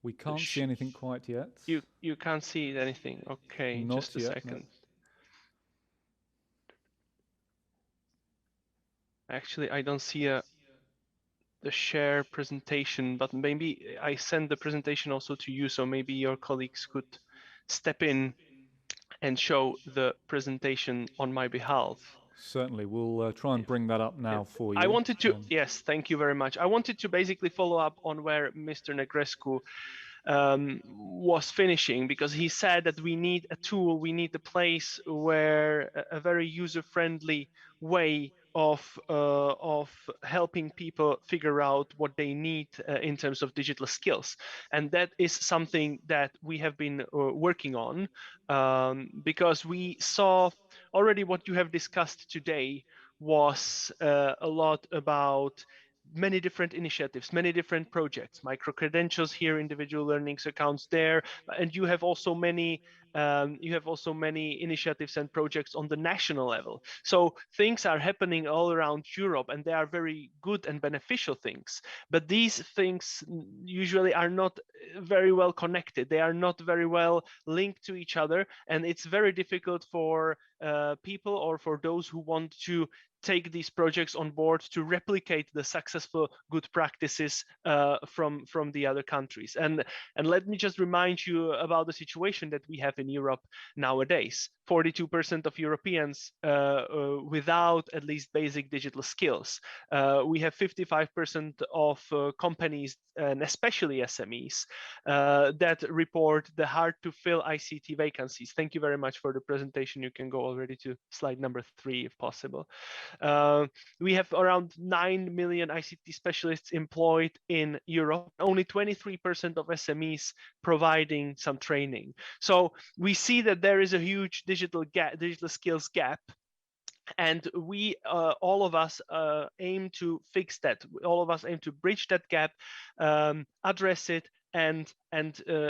[SPEAKER 1] We can't see anything quite yet.
[SPEAKER 5] You can't see anything. Okay,
[SPEAKER 1] Not
[SPEAKER 5] just a
[SPEAKER 1] yet,
[SPEAKER 5] second.
[SPEAKER 1] No.
[SPEAKER 5] Actually, I don't see the share presentation, but maybe I send the presentation also to you, so maybe your colleagues could step in and show the presentation on my behalf.
[SPEAKER 1] Certainly, we'll try and bring that up now for you.
[SPEAKER 5] I wanted to, yes, thank you very much. I wanted to basically follow up on where Mr. Negrescu was finishing, because he said that we need a tool, we need a place where a very user-friendly way of helping people figure out what they need in terms of digital skills. And that is something that we have been working on, because we saw already what you have discussed today was a lot about many different initiatives, many different projects, micro-credentials here, individual learnings accounts there, and you have also many initiatives and projects on the national level. So things are happening all around Europe, and they are very good and beneficial things. But these things usually are not very well connected. They are not very well linked to each other, and it's very difficult for people or for those who want to take these projects on board to replicate the successful good practices from the other countries. And let me just remind you about the situation that we have in Europe nowadays. 42% of Europeans without at least basic digital skills. We have 55% of companies, and especially SMEs, that report the hard to fill ICT vacancies. Thank you very much for the presentation. You can go already to slide number 3 if possible. We have around 9 million ICT specialists employed in Europe, only 23% of SMEs providing some training. So we see that there is a huge digital skills gap. And we, all of us, aim to fix that. All of us aim to bridge that gap, address it, and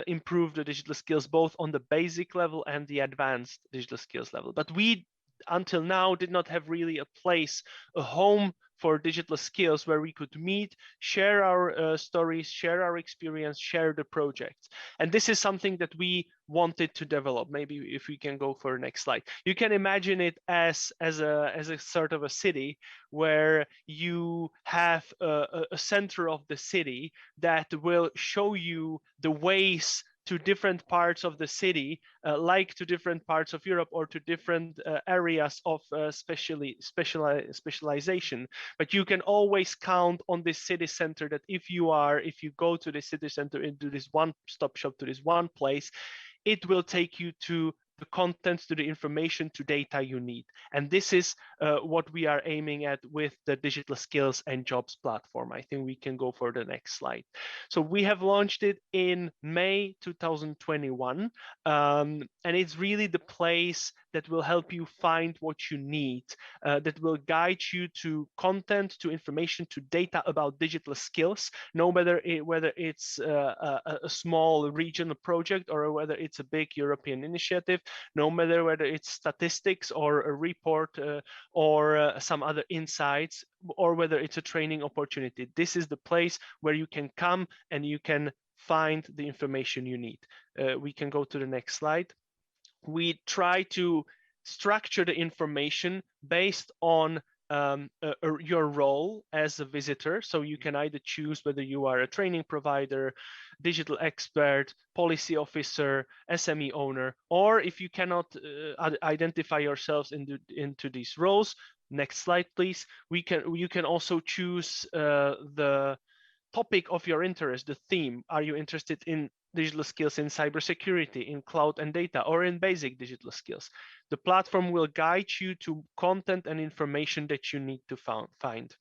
[SPEAKER 5] improve the digital skills, both on the basic level and the advanced digital skills level. But we, until now, did not have really a place, a home for digital skills where we could meet, share our stories, share our experience, share the projects. And this is something that we wanted to develop. Maybe if we can go for the next slide. You can imagine it as a sort of a city where you have a center of the city that will show you the ways to different parts of the city, like to different parts of Europe or to different areas of specialization. But you can always count on this city center that if you go to the city center, into this one-stop shop, to this one place, it will take you to the contents, to the information, to data you need. And this is what we are aiming at with the Digital Skills and Jobs platform. I think we can go for the next slide. So we have launched it in May 2021, and it's really the place that will help you find what you need, that will guide you to content, to information, to data about digital skills, no matter whether it's a small regional project or whether it's a big European initiative, no matter whether it's statistics or a report or some other insights, or whether it's a training opportunity. This is the place where you can come and you can find the information you need. We can go to the next slide. We try to structure the information based on your role as a visitor. So you can either choose whether you are a training provider, digital expert, policy officer, SME owner, or if you cannot identify yourselves into these roles. Next slide, please. You can also choose the topic of your interest, the theme. Are you interested in digital skills in cybersecurity, in cloud and data, or in basic digital skills? The platform will guide you to content and information that you need to find.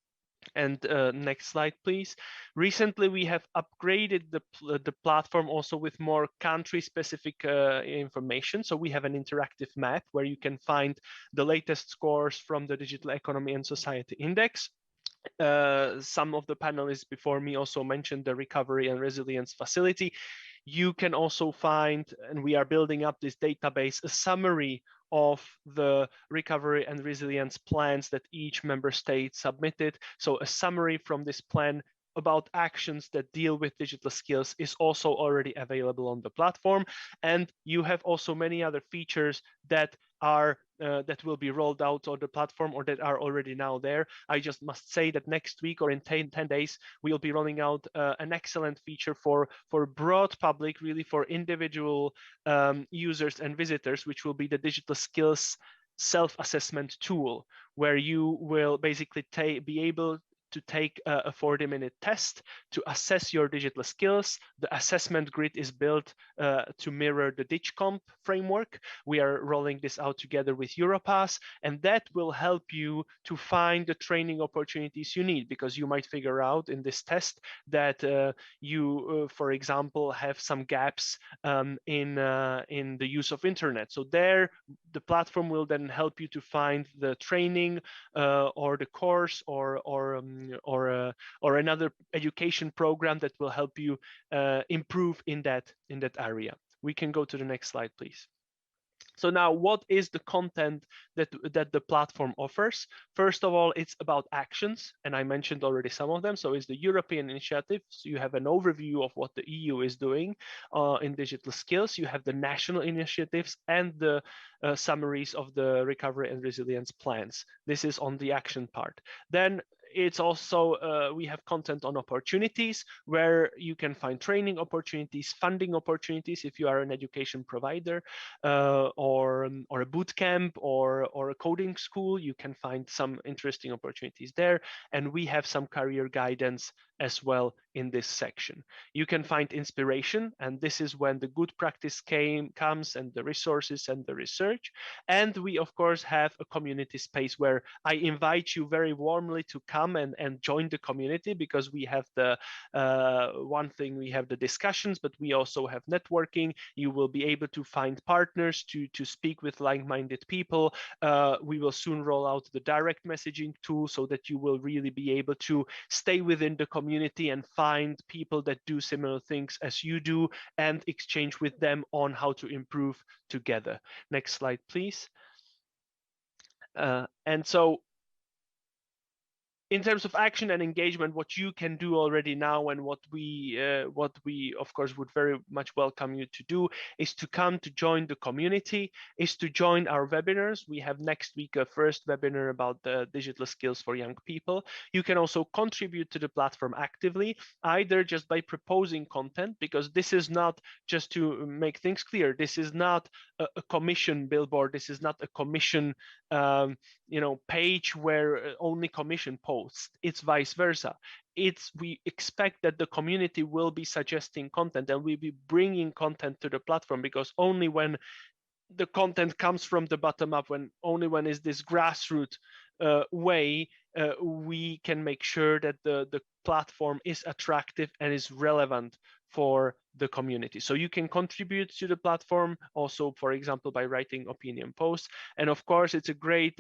[SPEAKER 5] And next slide, please. Recently, we have upgraded the platform also with more country-specific information. So we have an interactive map where you can find the latest scores from the Digital Economy and Society Index. Some of the panelists before me also mentioned the Recovery and Resilience Facility. You can also find, and we are building up this database, a summary of the recovery and resilience plans that each member state submitted. So a summary from this plan about actions that deal with digital skills is also already available on the platform. And you have also many other features that are that will be rolled out on the platform or that are already now there. I just must say that next week or in 10 days, we'll be rolling out an excellent feature for broad public, really for individual users and visitors, which will be the digital skills self-assessment tool, where you will basically be able to take a 40-minute test to assess your digital skills. The assessment grid is built to mirror the DigComp framework. We are rolling this out together with Europass, and that will help you to find the training opportunities you need, because you might figure out in this test that you, for example, have some gaps in the use of internet. So there, the platform will then help you to find the training or the course or another education program that will help you improve in that area. We can go to the next slide, please. So now, what is the content that the platform offers? First of all, it's about actions, and I mentioned already some of them. So it's the European initiative. So you have an overview of what the EU is doing in digital skills. You have the national initiatives and the summaries of the recovery and resilience plans. This is on the action part. Then it's also, we have content on opportunities, where you can find training opportunities, funding opportunities if you are an education provider, or a boot camp or a coding school. You can find some interesting opportunities there. And we have some career guidance as well in this section. You can find inspiration, and this is when the good practice comes, and the resources and the research. And we, of course, have a community space where I invite you very warmly to come and join the community, because we have the one thing, we have the discussions, but we also have networking. You will be able to find partners to speak with like-minded people. We will soon roll out the direct messaging tool, so that you will really be able to stay within the community and find people that do similar things as you do, and exchange with them on how to improve together. Next slide, please. And so, in terms of action and engagement, what you can do already now, and what we of course would very much welcome you to do, is to come to join the community, is to join our webinars. We have next week a first webinar about the digital skills for young people. You can also contribute to the platform actively, either just by proposing content, because this is not, just to make things clear, this is not a commission billboard. This is not a commission page where only commission posts. It's vice versa. We expect that the community will be suggesting content, and we'll be bringing content to the platform, because only when the content comes from the bottom up, only when is this grassroots way, we can make sure that the platform is attractive and is relevant for the community. So you can contribute to the platform also, for example, by writing opinion posts. And of course, it's a great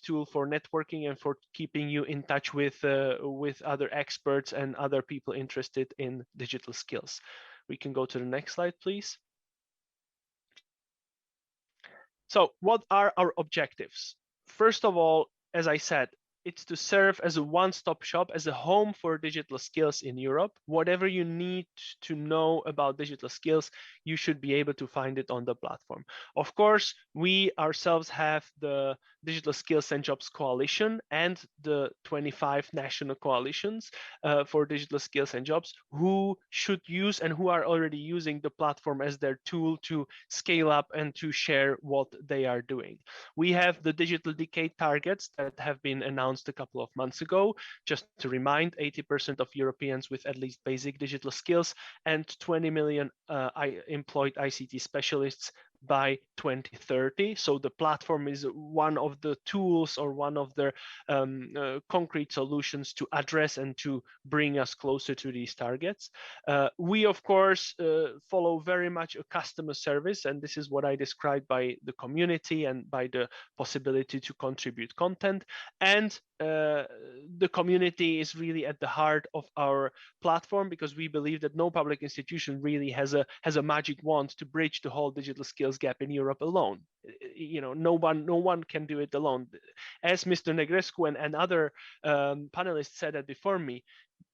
[SPEAKER 5] tool for networking and for keeping you in touch with other experts and other people interested in digital skills. We can go to the next slide, please. So what are our objectives? First of all, as I said, it's to serve as a one-stop shop, as a home for digital skills in Europe. Whatever you need to know about digital skills, you should be able to find it on the platform. Of course, we ourselves have the Digital Skills and Jobs Coalition and the 25 national coalitions for digital skills and jobs, who should use and who are already using the platform as their tool to scale up and to share what they are doing. We have the Digital Decade targets that have been announced a couple of months ago. Just to remind, 80% of Europeans with at least basic digital skills, and 20 million employed ICT specialists by 2030. So the platform is one of the tools, or one of the concrete solutions to address and to bring us closer to these targets. We, of course, follow very much a customer service, and this is what I described by the community and by the possibility to contribute content. And the community is really at the heart of our platform, because we believe that no public institution really has a magic wand to bridge the whole digital skills gap in Europe alone. No one can do it alone. As Mr. Negrescu and other panelists said that before me,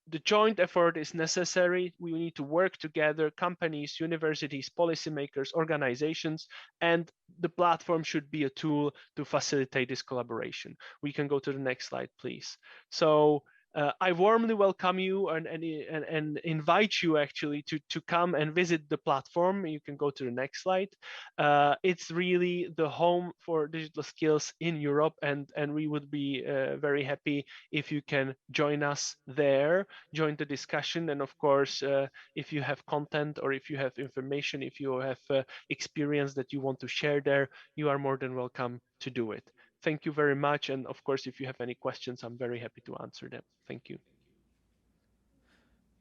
[SPEAKER 5] the joint effort is necessary. We need to work together, companies, universities, policymakers, organizations, and the platform should be a tool to facilitate this collaboration. We can go to the next slide, please. So I warmly welcome you and invite you actually to come and visit the platform. You can go to the next slide. It's really the home for digital skills in Europe, and we would be very happy if you can join us there, join the discussion, and of course, if you have content or if you have information, if you have experience that you want to share there, you are more than welcome to do it. Thank you very much. And of course, if you have any questions, I'm very happy to answer them. Thank you.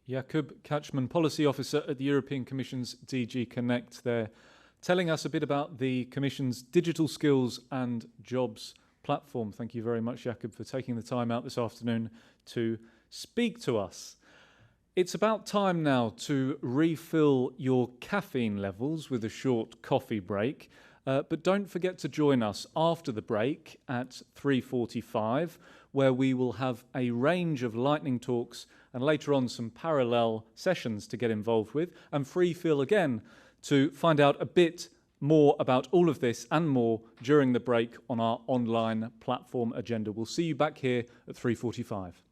[SPEAKER 1] Jakub Kajtman, Policy Officer at the European Commission's DG Connect there, telling us a bit about the Commission's Digital Skills and Jobs platform. Thank you very much, Jakub, for taking the time out this afternoon to speak to us. It's about time now to refill your caffeine levels with a short coffee break. But don't forget to join us after the break at 3:45, where we will have a range of lightning talks and later on some parallel sessions to get involved with, and free feel again to find out a bit more about all of this and more during the break on our online platform agenda. We'll see you back here at 3:45.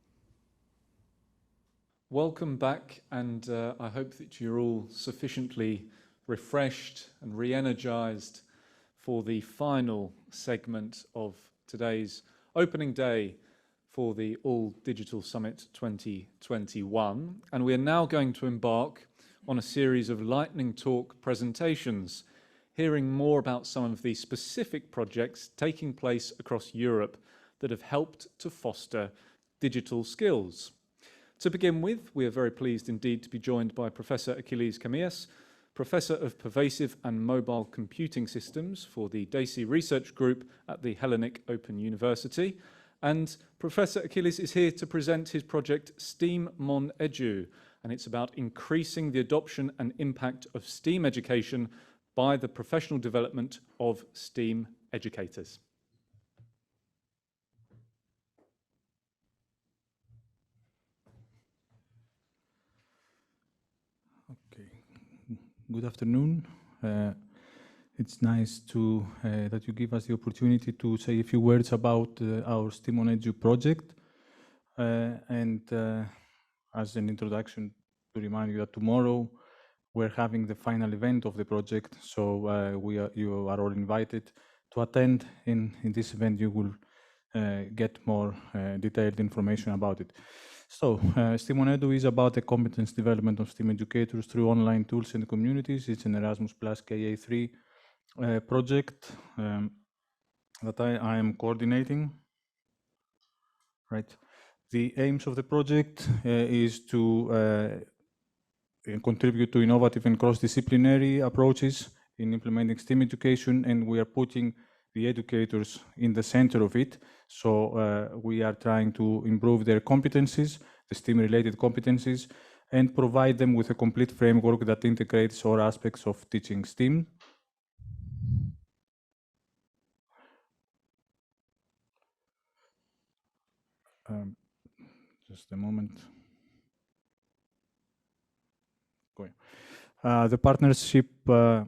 [SPEAKER 1] Welcome back, and I hope that you're all sufficiently refreshed and re-energized for the final segment of today's opening day for the All Digital Summit 2021. And we are now going to embark on a series of lightning talk presentations, hearing more about some of the specific projects taking place across Europe that have helped to foster digital skills. To begin with, we are very pleased indeed to be joined by Professor Achilles Kamias, Professor of Pervasive and Mobile Computing Systems for the DAISY Research Group at the Hellenic Open University. And Professor Achilles is here to present his project STEAMonEdu, and it's about increasing the adoption and impact of STEAM education by the professional development of STEAM educators.
[SPEAKER 6] Good afternoon. It's nice to that you give us the opportunity to say a few words about our STEAMonEdu project. As an introduction, to remind you that tomorrow we're having the final event of the project, so you are all invited to attend. In this event, you will get more detailed information about it. So, STEAMonEdu is about the competence development of STEAM educators through online tools and communities. It's an Erasmus Plus KA3 project that I am coordinating. Right. The aims of the project is to contribute to innovative and cross-disciplinary approaches in implementing STEAM education, and we are putting the educators in the center of it. So we are trying to improve their competencies, the STEAM-related competencies, and provide them with a complete framework that integrates all aspects of teaching STEAM. Just a moment. Going. The partnership. Right.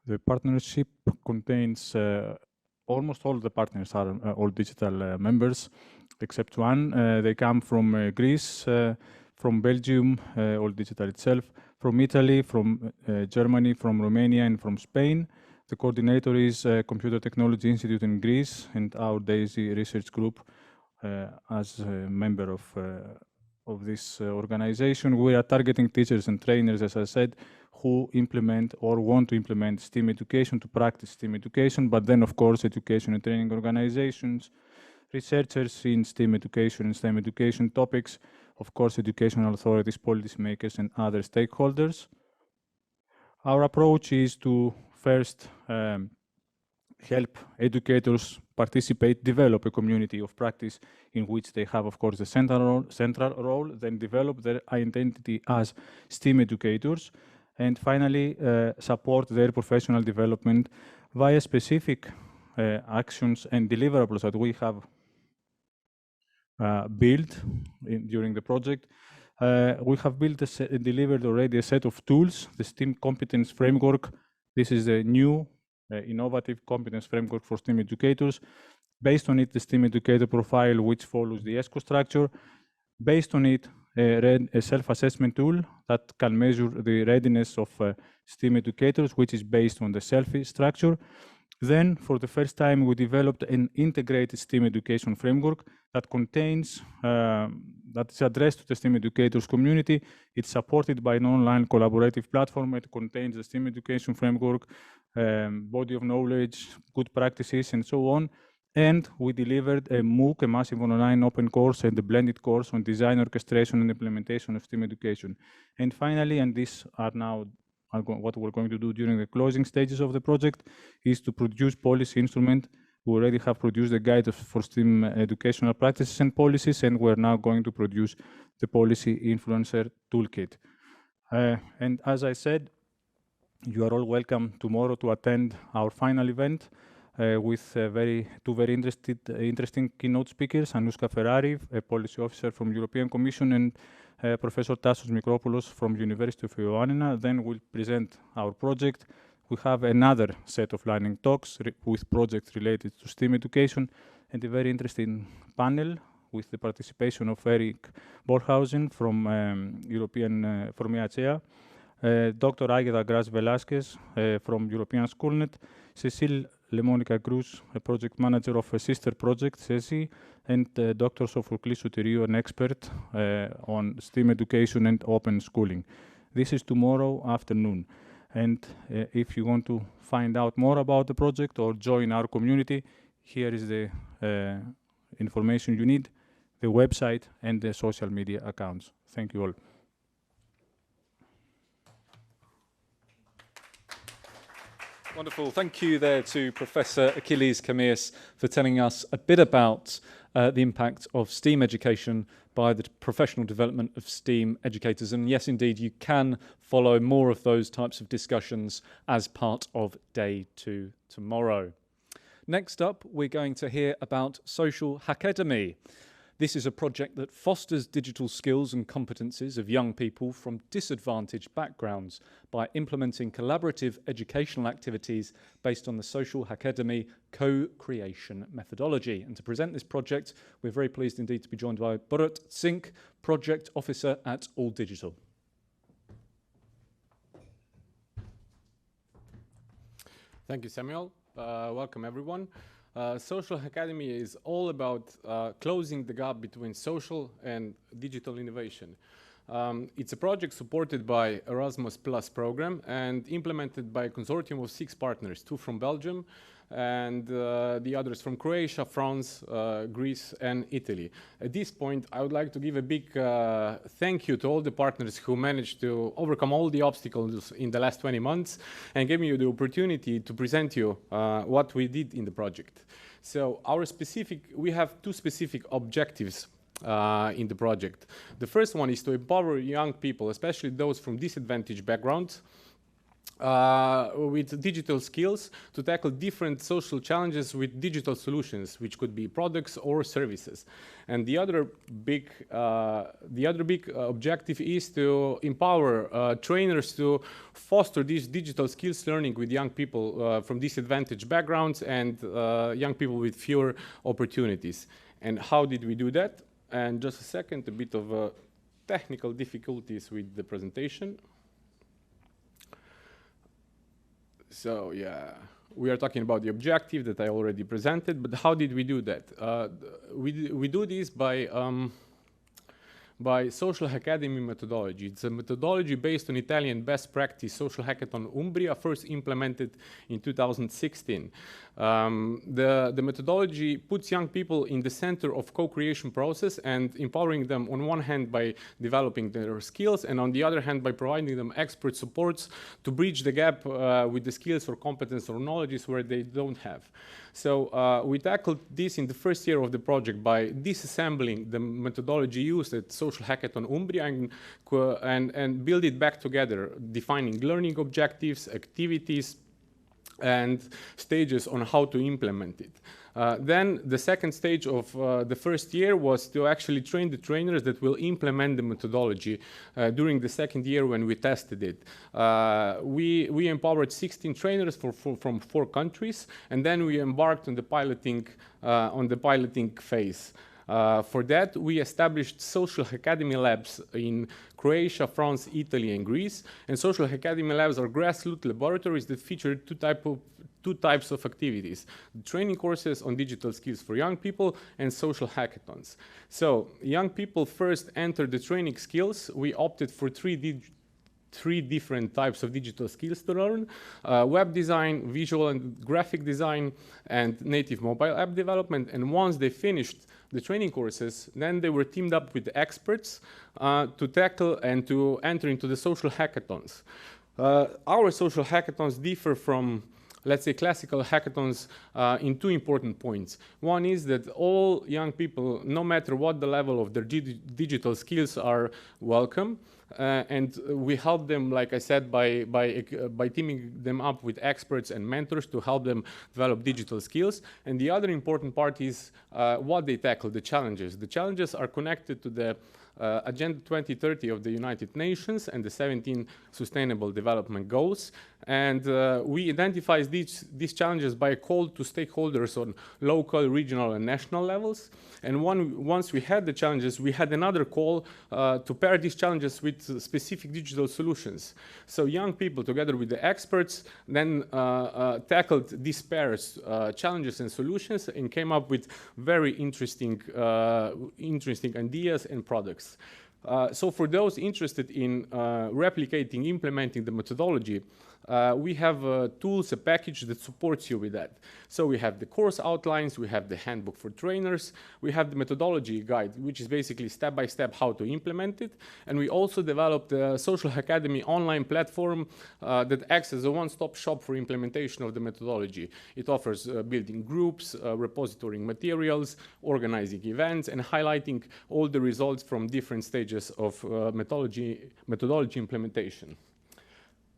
[SPEAKER 6] The partnership contains almost all the partners are all digital members, except one. They come from Greece, from Belgium, all digital itself, from Italy, from Germany, from Romania, and from Spain. The coordinator is Computer Technology Institute in Greece, and our DAISY research group as a member of this organization. We are targeting teachers and trainers, as I said, who implement or want to implement STEAM education, to practice STEAM education, but then, of course, education and training organizations, researchers in STEAM education and STEM education topics, of course, educational authorities, policymakers, and other stakeholders. Our approach is to first help educators participate, develop a community of practice in which they have, of course, the central role, then develop their identity as STEAM educators, and finally support their professional development via specific actions and deliverables that we have built during the project. We have built delivered already a set of tools, the STEAM competence framework. This is a new innovative competence framework for STEAM educators. Based on it, the STEAM educator profile, which follows the ESCO structure. Based on it, a self-assessment tool that can measure the readiness of STEAM educators, which is based on the selfie structure. Then, for the first time, we developed an integrated STEAM education framework that contains, that is addressed to the STEAM educators community. It's supported by an online collaborative platform. It contains the STEAM education framework, body of knowledge, good practices, and so on. And we delivered a MOOC, a massive online open course, and a blended course on design, orchestration, and implementation of STEAM education. And finally, and these are now what we're going to do during the closing stages of the project, is to produce policy instrument. We already have produced a guide for STEAM educational practices and policies, and we're now going to produce the policy influencer toolkit. And as I said, you are all welcome tomorrow to attend our final event with two very interesting keynote speakers, Anuska Ferrari, a policy officer from European Commission, and Professor Tassos Mikropoulos from University of Ioannina. Then we'll present our project. We have another set of learning talks with projects related to STEAM education, and a very interesting panel with the participation of Eric Borhausen from from EACEA, Dr. Águeda Gras Velasquez from European Schoolnet, Cecile Lemonica Cruz, a project manager of a sister project, CESI, and Dr. Sophocles Soteriou, an expert on STEAM education and open schooling. This is tomorrow afternoon. And if you want to find out more about the project or join our community, here is the information you need, the website and the social media accounts. Thank you all.
[SPEAKER 1] Wonderful. Thank you there to Professor Achilles Kamias for telling us a bit about the impact of STEAM education by the professional development of STEAM educators. And yes, indeed, you can follow more of those types of discussions as part of Day 2 tomorrow. Next up, we're going to hear about Social Hackademy. This is a project that fosters digital skills and competences of young people from disadvantaged backgrounds by implementing collaborative educational activities based on the Social Hackademy co-creation methodology. And to present this project, we're very pleased indeed to be joined by Borut Sink, Project Officer at All Digital.
[SPEAKER 8] Thank you, Samuel. Welcome, everyone. Social Hackademy is all about closing the gap between social and digital innovation. It's a project supported by Erasmus Plus program and implemented by a consortium of 6 partners, 2 from Belgium and the others from Croatia, France, Greece and Italy. At this point, I would like to give a big thank you to all the partners who managed to overcome all the obstacles in the last 20 months and gave me the opportunity to present you what we did in the project. So we have 2 specific objectives in the project. The first one is to empower young people, especially those from disadvantaged backgrounds, with digital skills to tackle different social challenges with digital solutions, which could be products or services. And the other big objective is to empower trainers to foster this digital skills learning with young people from disadvantaged backgrounds and young people with fewer opportunities. And how did we do that? And just a second, a bit of technical difficulties with the presentation. So yeah, we are talking about the objective that I already presented, but how did we do that? We do this by Social Hackademy methodology. It's a methodology based on Italian best practice Social Hackathon Umbria, first implemented in 2016. The methodology puts young people in the center of co-creation process and empowering them on one hand by developing their skills and on the other hand by providing them expert supports to bridge the gap with the skills or competence or knowledges where they don't have. So we tackled this in the first year of the project by disassembling the methodology used at Social Hackathon Umbria and build it back together, defining learning objectives, activities, and stages on how to implement it. Then the second stage of the first year was to actually train the trainers that will implement the methodology during the second year when we tested it. We empowered 16 trainers from 4 countries, and then we embarked on the piloting phase. For that, we established social Hackademy labs in Croatia, France, Italy, and Greece. And social Hackademy labs are grassroots laboratories that feature two types of activities: the training courses on digital skills for young people and social hackathons. So young people first enter the training skills. We opted for three different types of digital skills to learn: web design, visual and graphic design, and native mobile app development. And once they finished the training courses, then they were teamed up with experts to tackle and to enter into the social hackathons. Our social hackathons differ from, let's say, classical hackathons in 2 important points. One is that all young people, no matter what the level of their digital skills, are welcome. And we help them, like I said, by teaming them up with experts and mentors to help them develop digital skills. And the other important part is what they tackle, the challenges. The challenges are connected to the Agenda 2030 of the United Nations and the 17 Sustainable Development Goals. And we identify these challenges by a call to stakeholders on local, regional, and national levels. And once we had the challenges, we had another call to pair these challenges with specific digital solutions. So young people, together with the experts, then tackled these pairs, challenges and solutions, and came up with very interesting ideas and products. So for those interested in replicating, implementing the methodology, we have tools, a package that supports you with that. So we have the course outlines, we have the handbook for trainers, we have the methodology guide, which is basically step-by-step how to implement it. And we also developed a Social Hackademy online platform that acts as a one-stop shop for implementation of the methodology. It offers building groups, repositorying materials, organizing events, and highlighting all the results from different stages of methodology implementation.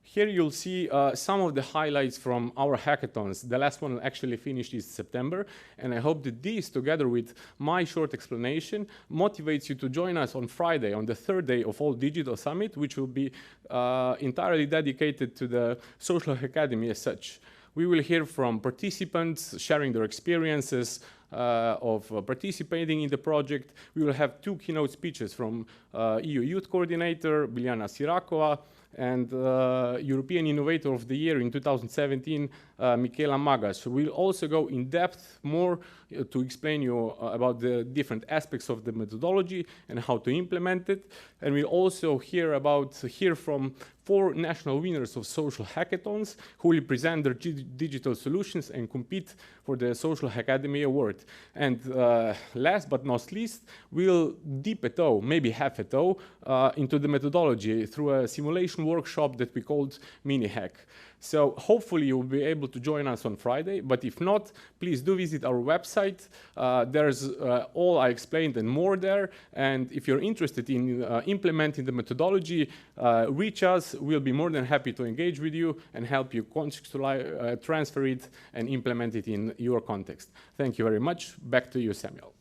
[SPEAKER 8] Here you'll see some of the highlights from our hackathons. The last one actually finished in September, and I hope that this, together with my short explanation, motivates you to join us on Friday, on the 3rd day of All Digital Summit, which will be entirely dedicated to the Social Hackademy as such. We will hear from participants sharing their experiences of participating in the project. We will have 2 keynote speeches from EU Youth Coordinator Biljana Sirakova and European Innovator of the Year in 2017, Michaela Magas. We'll also go in depth more to explain you about the different aspects of the methodology and how to implement it. And we'll also hear from 4 national winners of social hackathons who will present their digital solutions and compete for the Social Hackademy Award. And last but not least, we'll dip a toe, maybe half a toe, into the methodology through a simulation workshop that we called Mini Hack. So hopefully you'll be able to join us on Friday, but if not, please do visit our website. There's all I explained and more there. And if you're interested in implementing the methodology, reach us. We'll be more than happy to engage with you and help you transfer it and implement it in your context. Thank you very much. Back to you, Samuel.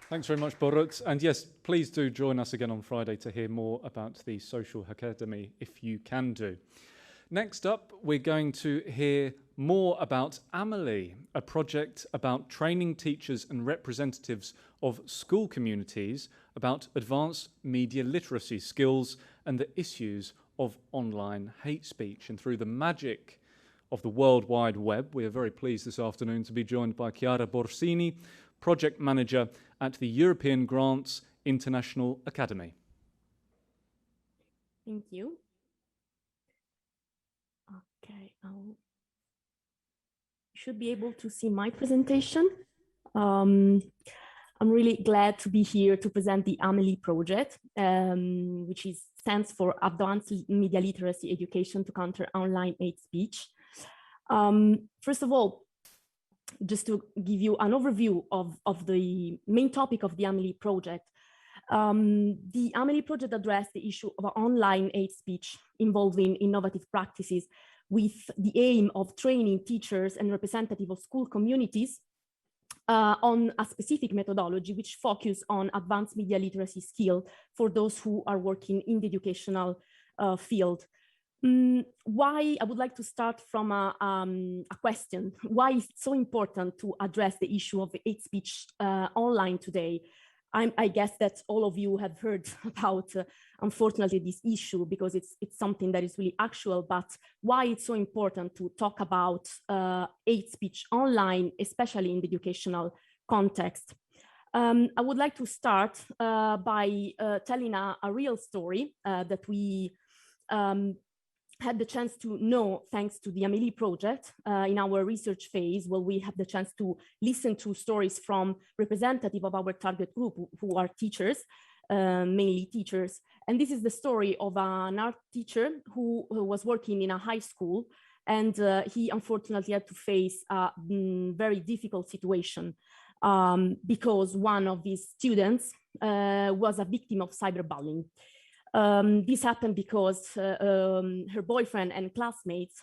[SPEAKER 1] Thanks very much, Borut. And yes, please do join us again on Friday to hear more about the Social Hackademy, if you can do. Next up, we're going to hear more about AMELiE, a project about training teachers and representatives of school communities about advanced media literacy skills and the issues of online hate speech. And through the magic of the World Wide Web, we are very pleased this afternoon to be joined by Chiara Borsini, Project Manager at the European Grants International Academy.
[SPEAKER 9] Thank you. Okay, I should be able to see my presentation. I'm really glad to be here to present the AMELiE project, which stands for Advanced Media Literacy Education to Counter Online Hate Speech. First of all, just to give you an overview of the main topic of the AMELiE project, The AMELiE project addressed the issue of online hate speech involving innovative practices with the aim of training teachers and representatives of school communities on a specific methodology which focus on advanced media literacy skill for those who are working in the educational field. Why I would like to start from a question. Why is it so important to address the issue of hate speech online today? I guess that all of you have heard about, unfortunately, this issue because it's something that is really actual, but why it's so important to talk about hate speech online, especially in the educational context. I would like to start by telling a real story that we had the chance to know thanks to the AMELiE project in our research phase, where we had the chance to listen to stories from representatives of our target group who are teachers, mainly teachers. And this is the story of an art teacher who was working in a high school, and he unfortunately had to face a very difficult situation because one of his students was a victim of cyberbullying. This happened because her boyfriend and classmates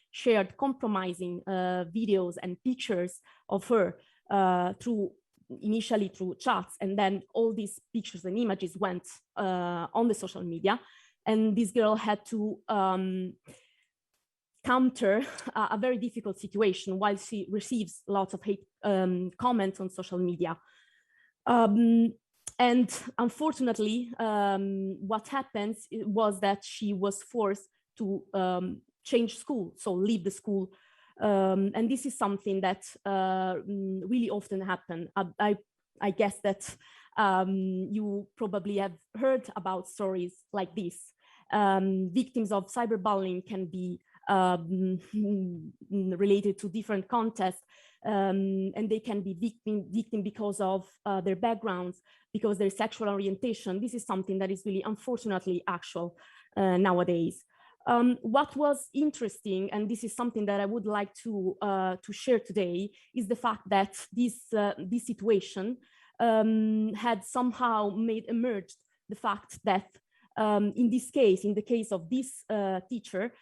[SPEAKER 9] shared compromising videos and pictures of her initially through chats, and then all these pictures and images went on the social media, and this girl had to counter a very difficult situation while she receives lots of hate comments on social media. And unfortunately, what happens was that she was forced to change school, so leave the school. And this is something that really often happens. I guess that you probably have heard about stories like this. Victims of cyberbullying can be related to different contexts, and they can be victim because of their backgrounds, because their sexual orientation. This is something that is really unfortunately actual nowadays. What was interesting, and this is something that I would like to share today, is the fact that this situation had somehow made emerge the fact that in this case, in the case of this teacher,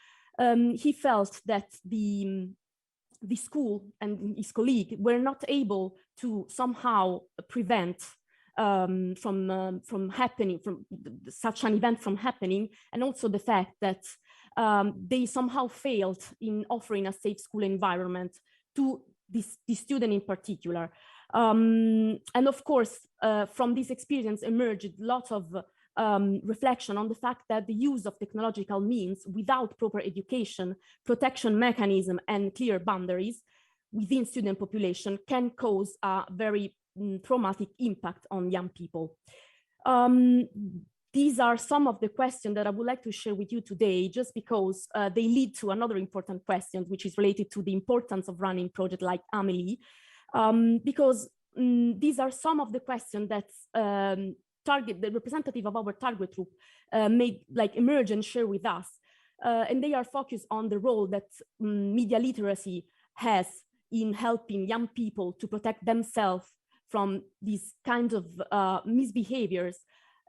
[SPEAKER 9] he felt that the school and his colleague were not able to somehow prevent from happening, from such an event from happening, and also the fact that they somehow failed in offering a safe school environment to this student in particular. And of course, from this experience emerged lots of reflection on the fact that the use of technological means without proper education, protection mechanism, and clear boundaries within student population can cause a very traumatic impact on young people. These are some of the questions that I would like to share with you today, just because they lead to another important question, which is related to the importance of running projects like AMELiE, because these are some of the questions that the representative of our target group made emerge and share with us. And they are focused on the role that media literacy has in helping young people to protect themselves from these kinds of misbehaviors,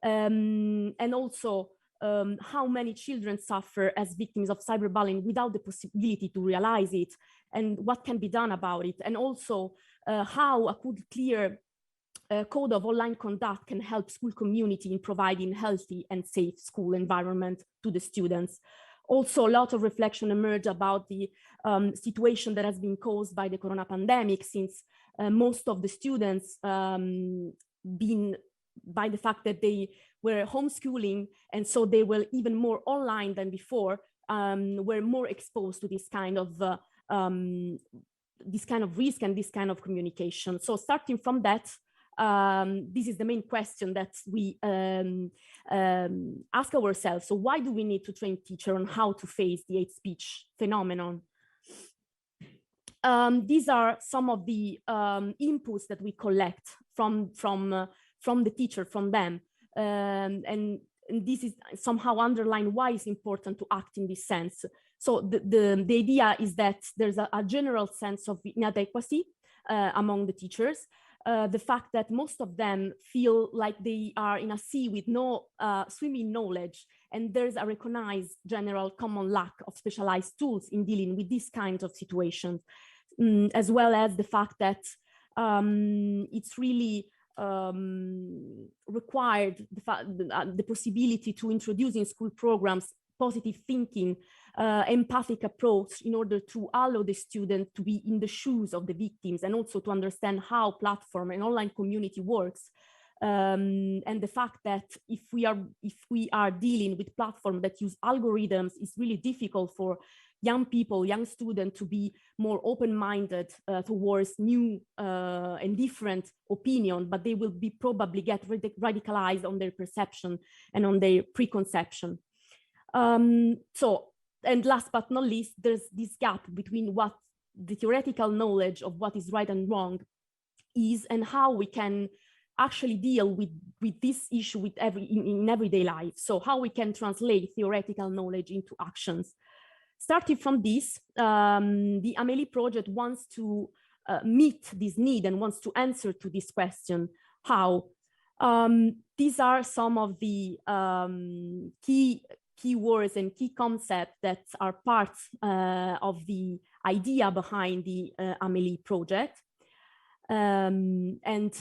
[SPEAKER 9] and also how many children suffer as victims of cyberbullying without the possibility to realize it, and what can be done about it, and also how a clear code of online conduct can help school community in providing healthy and safe school environment to the students. Also, a lot of reflection emerged about the situation that has been caused by the corona pandemic, since most of the students been by the fact that they were homeschooling, and so they were even more online than before, were more exposed to this kind of risk and this kind of communication. So starting from that, this is the main question that we ask ourselves. So why do we need to train teachers on how to face the hate speech phenomenon? These are some of the inputs that we collect from the teacher, from them. And this is somehow underline why it's important to act in this sense. So the idea is that there's a general sense of inadequacy among the teachers. the fact that most of them feel like they are in a sea with no swimming knowledge, and there's a recognized general common lack of specialized tools in dealing with these kinds of situations, as well as the fact that it's really required the possibility to introduce in school programs positive thinking, empathic approach in order to allow the student to be in the shoes of the victims and also to understand how platform and online community works. And the fact that if we are dealing with platforms that use algorithms, it's really difficult for young people, young students to be more open-minded towards new and different opinion, but they will be probably get radicalized on their perception and on their preconception. And last but not least, there's this gap between what the theoretical knowledge of what is right and wrong is and how we can actually deal with this issue in everyday life. So how we can translate theoretical knowledge into actions. Starting from this, the AMELiE project wants to meet this need and wants to answer to this question, how? These are some of the key words and key concepts that are part of the idea behind the AMELiE project. And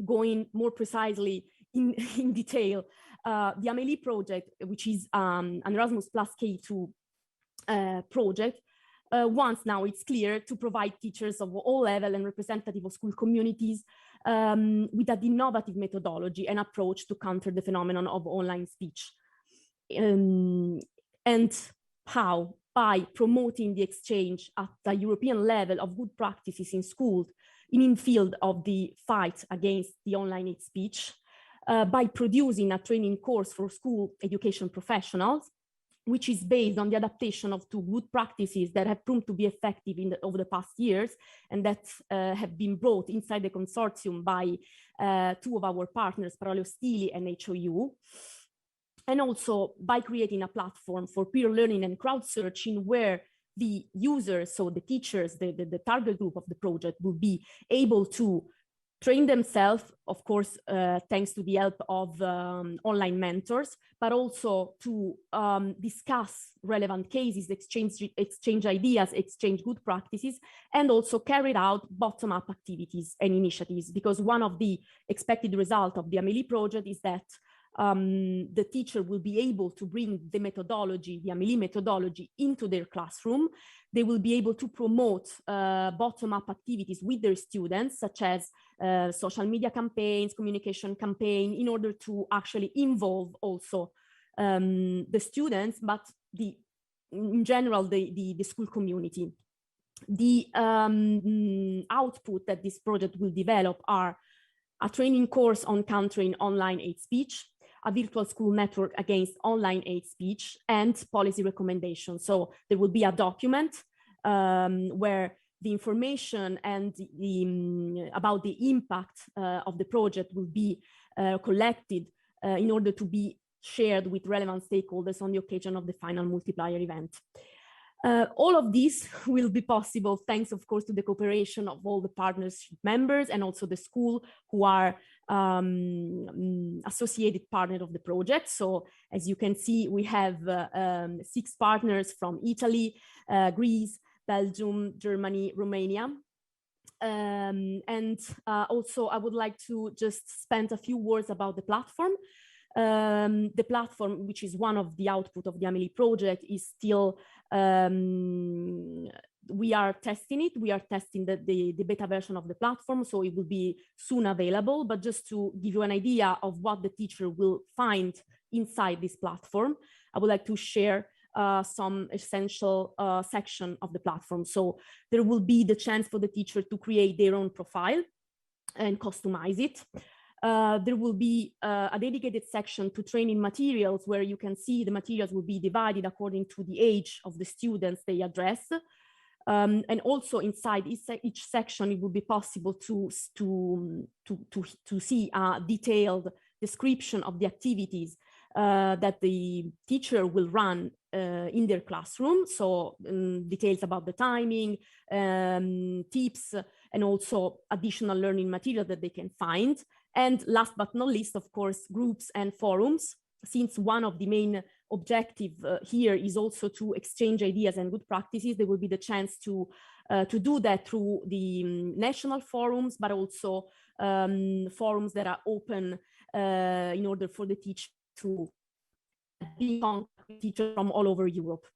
[SPEAKER 9] going more precisely in detail, the AMELiE project, which is an Erasmus plus K2 project, once now it's clear to provide teachers of all level and representative of school communities with an innovative methodology and approach to counter the phenomenon of online speech. And how? By promoting the exchange at the European level of good practices in schools in field of the fight against the online hate speech, by producing a training course for school education professionals, which is based on the adaptation of two good practices that have proved to be effective over the past years and that have been brought inside the consortium by two of our partners, Parole Ostili and HOU. And also by creating a platform for peer learning and crowd searching where the users, so the teachers, the target group of the project will be able to train themselves, of course, thanks to the help of online mentors, but also to discuss relevant cases, exchange ideas, exchange good practices, and also carry out bottom-up activities and initiatives. Because one of the expected results of the AMELiE project is that the teacher will be able to bring the methodology, the AMELiE methodology, into their classroom. They will be able to promote bottom-up activities with their students, such as social media campaigns, communication campaign, in order to actually involve also the students, but in general, the school community. The output that this project will develop are a training course on countering online hate speech, a virtual school network against online hate speech, and policy recommendations. So there will be a document where the information and about the impact of the project will be collected in order to be shared with relevant stakeholders on the occasion of the final multiplier event. All of this will be possible thanks, of course, to the cooperation of all the partnership members and also the school who are associated partner of the project. So as you can see, we have 6 partners from Italy, Greece, Belgium, Germany, Romania. And also I would like to just spend a few words about the platform. The platform, which is one of the output of the AMELiE project, is still, we are testing it. We are testing the beta version of the platform, so it will be soon available. But just to give you an idea of what the teacher will find inside this platform, I would like to share some essential section of the platform. So there will be the chance for the teacher to create their own profile and customize it. There will be a dedicated section to training materials where you can see the materials will be divided according to the age of the students they address. And also inside each section, it will be possible to see a detailed description of the activities that the teacher will run in their classroom. So details about the timing, tips, and also additional learning material that they can find. And last but not least, of course, groups and forums, since one of the main objective here is also to exchange ideas and good practices. There will be the chance to do that through the national forums, but also forums that are open in order for the teacher to be in contact with teachers from all over Europe.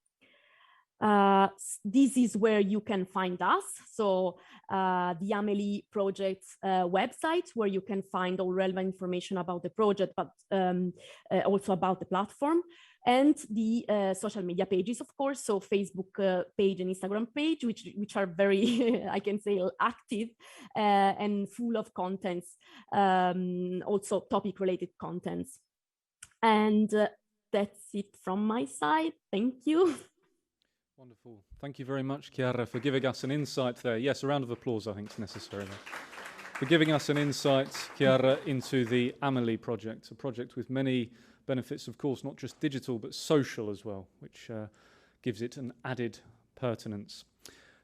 [SPEAKER 9] This is where you can find us. So the AMELiE project website, where you can find all relevant information about the project, but also about the platform, and the social media pages, of course. So Facebook page and Instagram page, which are very, I can say, active and full of contents, also topic related contents. And that's it from my side. Thank you.
[SPEAKER 1] Wonderful. Thank you very much, Chiara, for giving us an insight there. Yes, a round of applause, I think, is necessary there. For giving us an insight, Chiara, into the AMELiE project, a project with many benefits, of course, not just digital, but social as well, which gives it an added pertinence.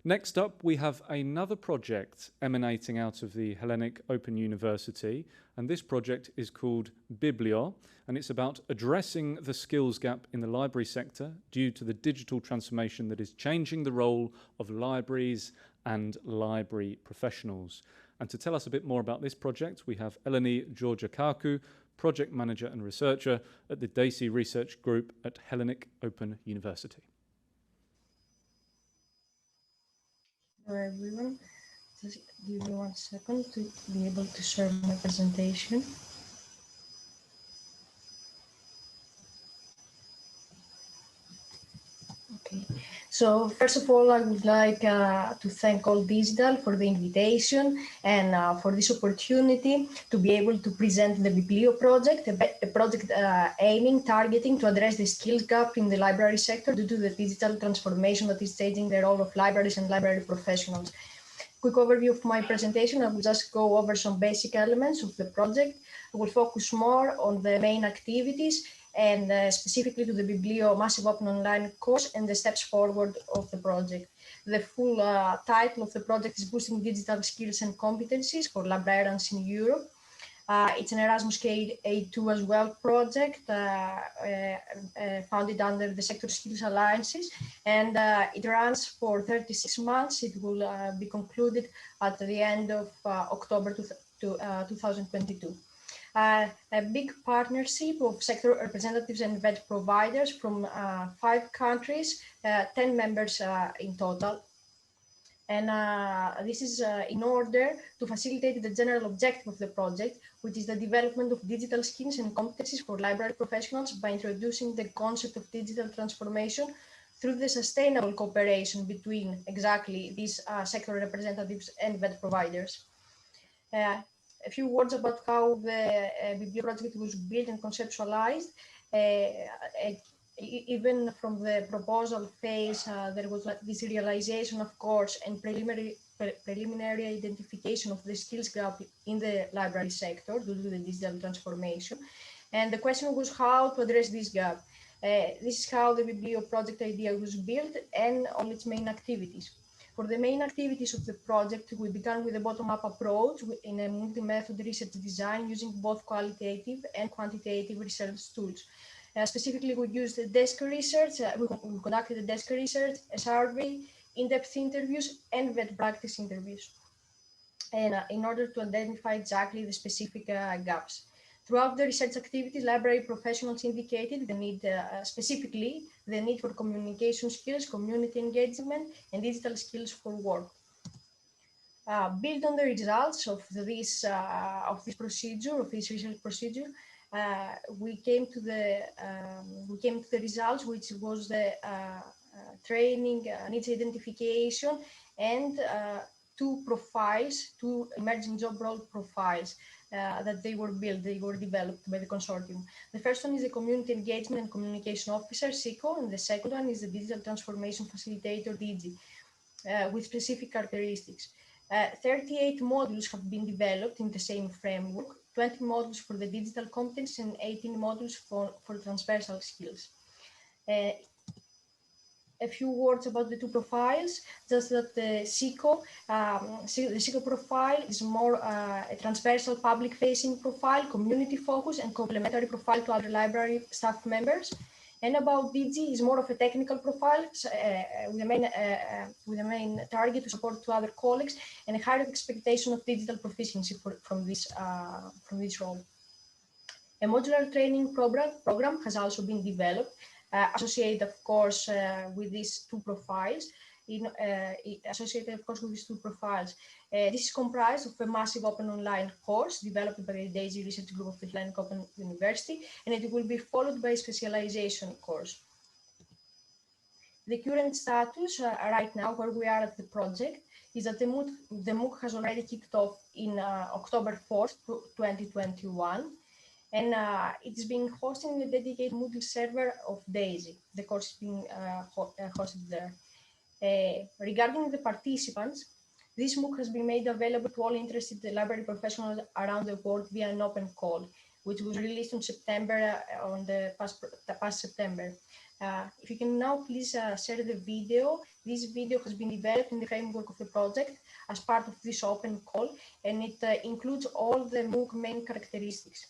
[SPEAKER 1] Next up, we have another project emanating out of the Hellenic Open University, and this project is called BIBLIO, and it's about addressing the skills gap in the library sector due to the digital transformation that is changing the role of libraries and library professionals. And to tell us a bit more about this project, we have Eleni Georgiakakou, Project Manager and Researcher at the DAISY Research Group at Hellenic Open University.
[SPEAKER 10] Hello everyone, just give me 1 second to be able to share my presentation. Okay, so first of all, I would like to thank All Digital for the invitation and for this opportunity to be able to present the BIBLIO project, a project targeting to address the skills gap in the library sector due to the digital transformation that is changing the role of libraries and library professionals. Quick overview of my presentation. I will just go over some basic elements of the project. I will focus more on the main activities and specifically to the BIBLIO Massive Open Online course and the steps forward of the project. The full title of the project is Boosting Digital Skills and Competencies for Librarians in Europe. It's an Erasmus K-A2 as well project founded under the Sector Skills Alliances, and it runs for 36 months. It will be concluded at the end of October 2022. A big partnership of sector representatives and vet providers from 5 countries, 10 members in total. And this is in order to facilitate the general objective of the project, which is the development of digital skills and competencies for library professionals by introducing the concept of digital transformation through the sustainable cooperation between exactly these sector representatives and vet providers. A few words about how the BIBLIO project was built and conceptualized. Even from the proposal phase, there was this realization, of course, and preliminary identification of the skills gap in the library sector due to the digital transformation. And the question was how to address this gap. This is how the BIBLIO project idea was built and all its main activities. For the main activities of the project, we began with a bottom-up approach in a multi-method research design using both qualitative and quantitative research tools. Specifically, we used desk research, we conducted a desk research, a survey, in-depth interviews, and vet practice interviews, and in order to identify exactly the specific gaps. Throughout the research activities, library professionals indicated the need, specifically the need for communication skills, community engagement, and digital skills for work. Built on the results of this research procedure, we came to the results, which was the training, needs identification, and 2 profiles, 2 emerging job role profiles that they were developed by the consortium. The first one is the Community Engagement and Communication Officer, CICO, and the second one is the Digital Transformation Facilitator, DG, with specific characteristics. 38 modules have been developed in the same framework, 20 modules for the digital competence and 18 modules for transversal skills. a few words about the two profiles, just that the SICO profile is more a transversal public-facing profile, community-focused, and complementary profile to other library staff members. And about DG is more of a technical profile with the main target to support to other colleagues and a higher expectation of digital proficiency from this role. A modular training program has also been developed, associated, of course, with these two profiles. This is comprised of a massive open online course developed by the DAISY Research Group of the Hellenic Open University, and it will be followed by a specialization course. The current status right now, where we are at the project, is that the MOOC has already kicked off in October 4th, 2021. And it is being hosted in a dedicated Moodle server of DAISY. The course is being hosted there. Regarding the participants, this MOOC has been made available to all interested library professionals around the world via an open call, which was released in September, on the past September. If you can now please share the video. This video has been developed in the framework of the project as part of this open call, and it includes all the MOOC main characteristics.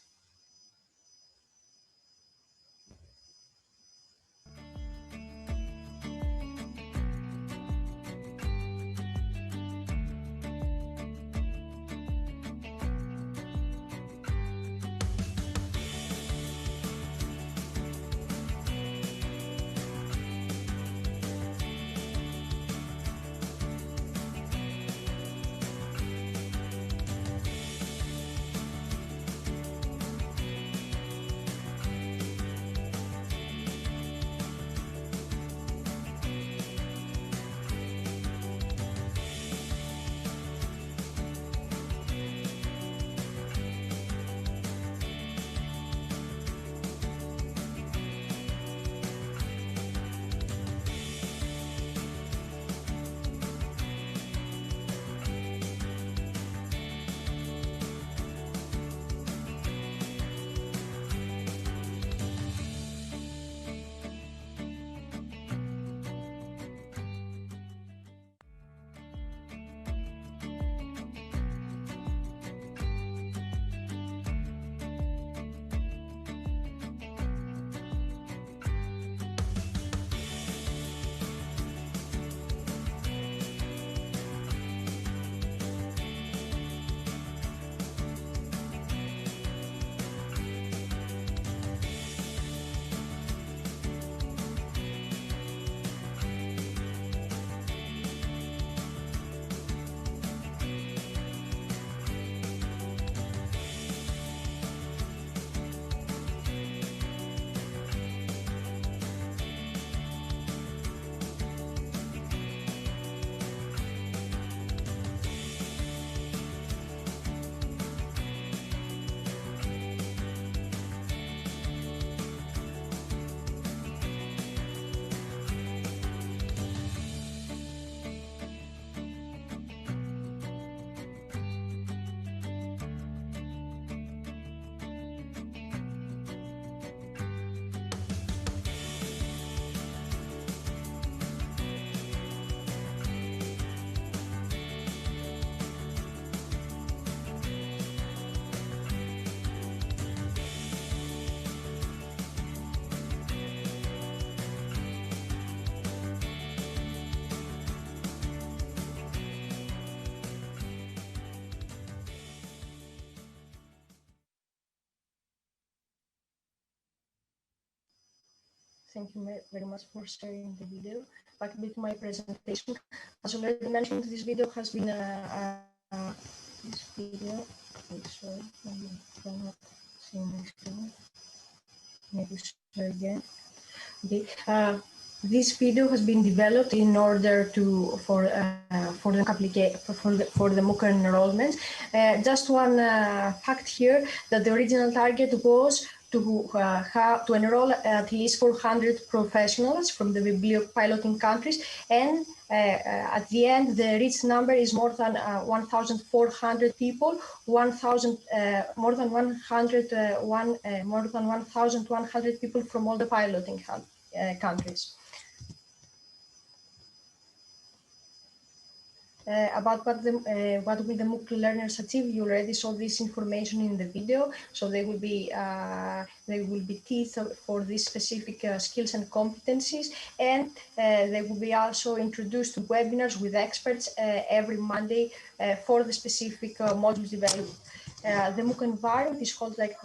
[SPEAKER 10] Thank you very much for sharing the video. Back a bit to my presentation. As already mentioned, this video has been sorry, maybe cannot see my screen. Maybe share again. Okay. This video has been developed in order for the MOOC enrollments. Just one fact here, that the original target was to enroll at least 400 professionals from the BIBLIO piloting countries, and at the end the reached number is more than 1,400 people, more than 1,100 people from all the piloting countries. about what will the MOOC learners achieve. You already saw this information in the video, so they will be teeth for these specific skills and competencies, and they will be also introduced to webinars with experts every Monday for the specific modules developed. The MOOC environment is held, like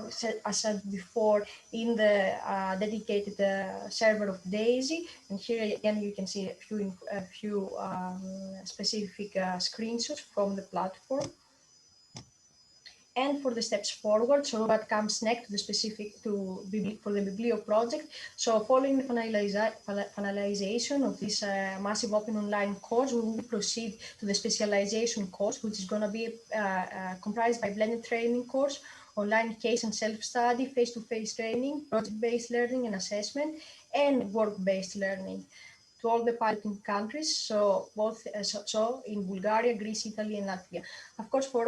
[SPEAKER 10] I said before, in the dedicated server of DAISY. And here again, you can see a few specific screenshots from the platform. And for the steps forward, so what comes next to the specific for the BIBLIO project. So following the finalization of this massive open online course, we will proceed to the specialization course, which is going to be comprised by blended training course, online case and self-study, face-to-face training, project-based learning and assessment, and work-based learning to all the piloting countries, so both in Bulgaria, Greece, Italy, and Latvia. Of course, for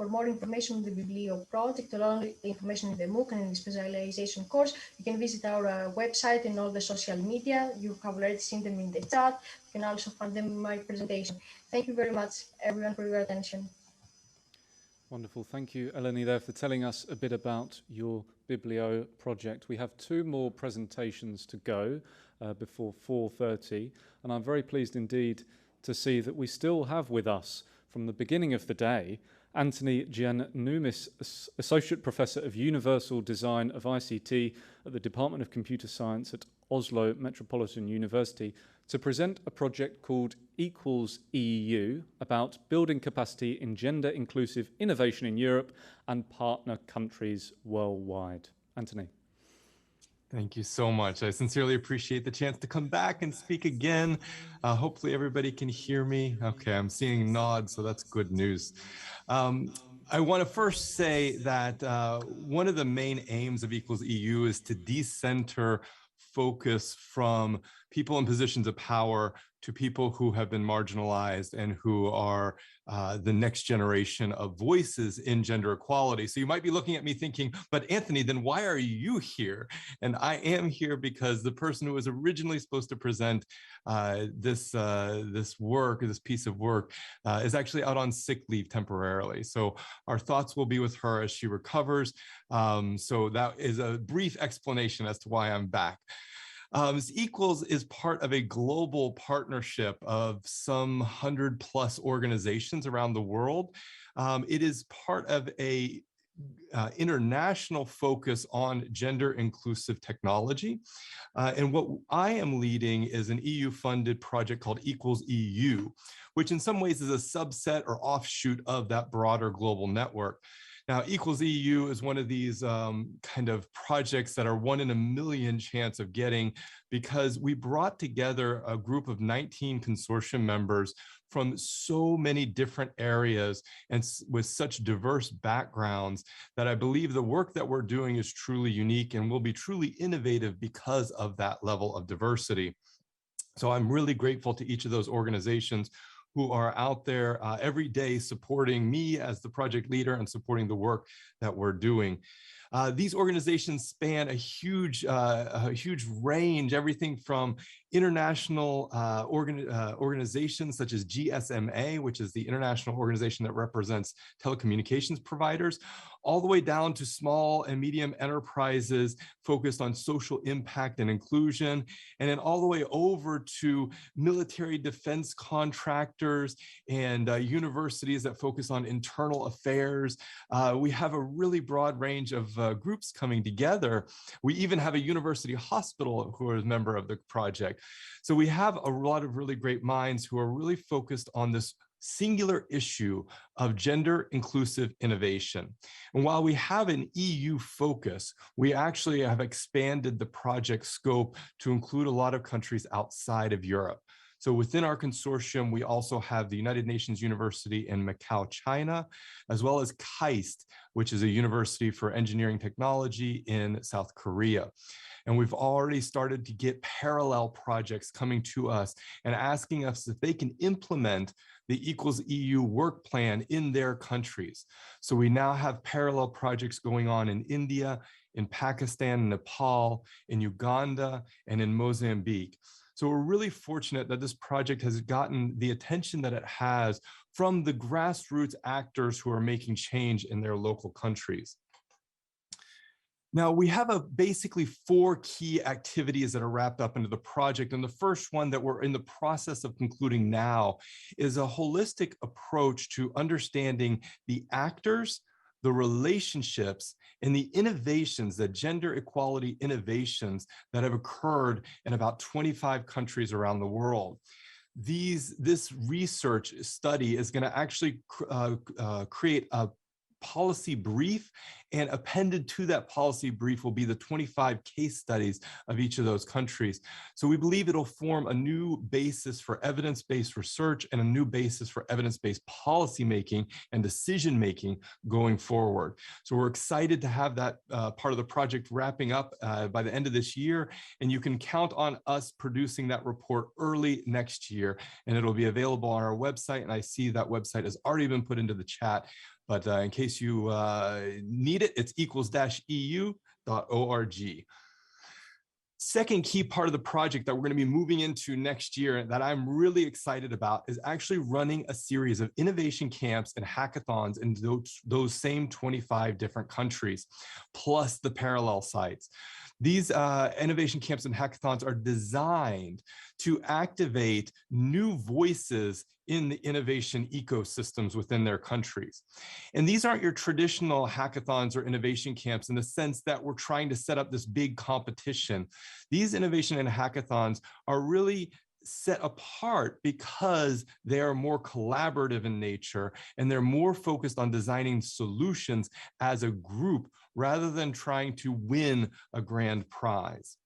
[SPEAKER 10] more information on the BIBLIO project, or only the information in the MOOC and in the specialization course, you can visit our website and all the social media. You have already seen them in the chat. You can also find them in my presentation. Thank you very much, everyone, for your attention.
[SPEAKER 1] Wonderful. Thank you, Eleni, there for telling us a bit about your BIBLIO project. We have 2 more presentations to go before 4:30, and I'm very pleased indeed to see that we still have with us from the beginning of the day Anthony Giannoumis, Associate Professor of Universal Design of ICT at the Department of Computer Science at Oslo Metropolitan University, to present a project called EU about building capacity in gender-inclusive innovation in Europe and partner countries worldwide. Anthony.
[SPEAKER 11] Thank you so much. I sincerely appreciate the chance to come back and speak again. Hopefully everybody can hear me. Okay, I'm seeing nods, so that's good news. I want to first say that one of the main aims of EU is to decenter focus from people in positions of power to people who have been marginalized and who are the next generation of voices in gender equality. So you might be looking at me thinking, but Anthony, then why are you here? And I am here because the person who was originally supposed to present this piece of work is actually out on sick leave temporarily. So our thoughts will be with her as she recovers. So that is a brief explanation as to why I'm back. Equals is part of a global partnership of some 100+ organizations around the world. It is part of a international focus on gender inclusive technology. And what I am leading is an EU-funded project called Equals EU, which in some ways is a subset or offshoot of that broader global network. Now, Equals EU is one of these kind of projects that are 1 in a million chance of getting, because we brought together a group of 19 consortium members from so many different areas and with such diverse backgrounds that I believe the work that we're doing is truly unique and will be truly innovative because of that level of diversity. So I'm really grateful to each of those organizations who are out there every day supporting me as the project leader and supporting the work that we're doing. These organizations span a huge range, everything from international organizations such as GSMA, which is the international organization that represents telecommunications providers, all the way down to small and medium enterprises focused on social impact and inclusion, and then all the way over to military defense contractors and universities that focus on internal affairs. We have a really broad range of groups coming together. We even have a university hospital who is a member of the project. So we have a lot of really great minds who are really focused on this singular issue of gender inclusive innovation. And while we have an EU focus, we actually have expanded the project scope to include a lot of countries outside of Europe. So within our consortium, we also have the United Nations University in Macau, China, as well as KAIST, which is a university for engineering technology in South Korea. And we've already started to get parallel projects coming to us and asking us if they can implement the Equals EU work plan in their countries. So we now have parallel projects going on in India, in Pakistan, Nepal, in Uganda, and in Mozambique. So So we're really fortunate that this project has gotten the attention that it has from the grassroots actors who are making change in their local countries. Now, we have basically 4 key activities that are wrapped up into the project. And the first one that we're in the process of concluding now is a holistic approach to understanding the actors, the relationships, and the innovations, the gender equality innovations that have occurred in about 25 countries around the world. This research study is going to actually create a policy brief, and appended to that policy brief will be the 25 case studies of each of those countries. So we believe it'll form a new basis for evidence-based research and a new basis for evidence-based policymaking and decision-making going forward. So we're excited to have that part of the project wrapping up by the end of this year, and you can count on us producing that report early next year, and it'll be available on our website, and I see that website has already been put into the chat. But in case you need it, it's equals-eu.org. Second key part of the project that we're going to be moving into next year that I'm really excited about is actually running a series of innovation camps and hackathons in those same 25 different countries, plus the parallel sites. These innovation camps and hackathons are designed to activate new voices in the innovation ecosystems within their countries. And these aren't your traditional hackathons or innovation camps in the sense that we're trying to set up this big competition. These innovation and hackathons are really set apart because they are more collaborative in nature and they're more focused on designing solutions as a group rather than trying to win a grand prize.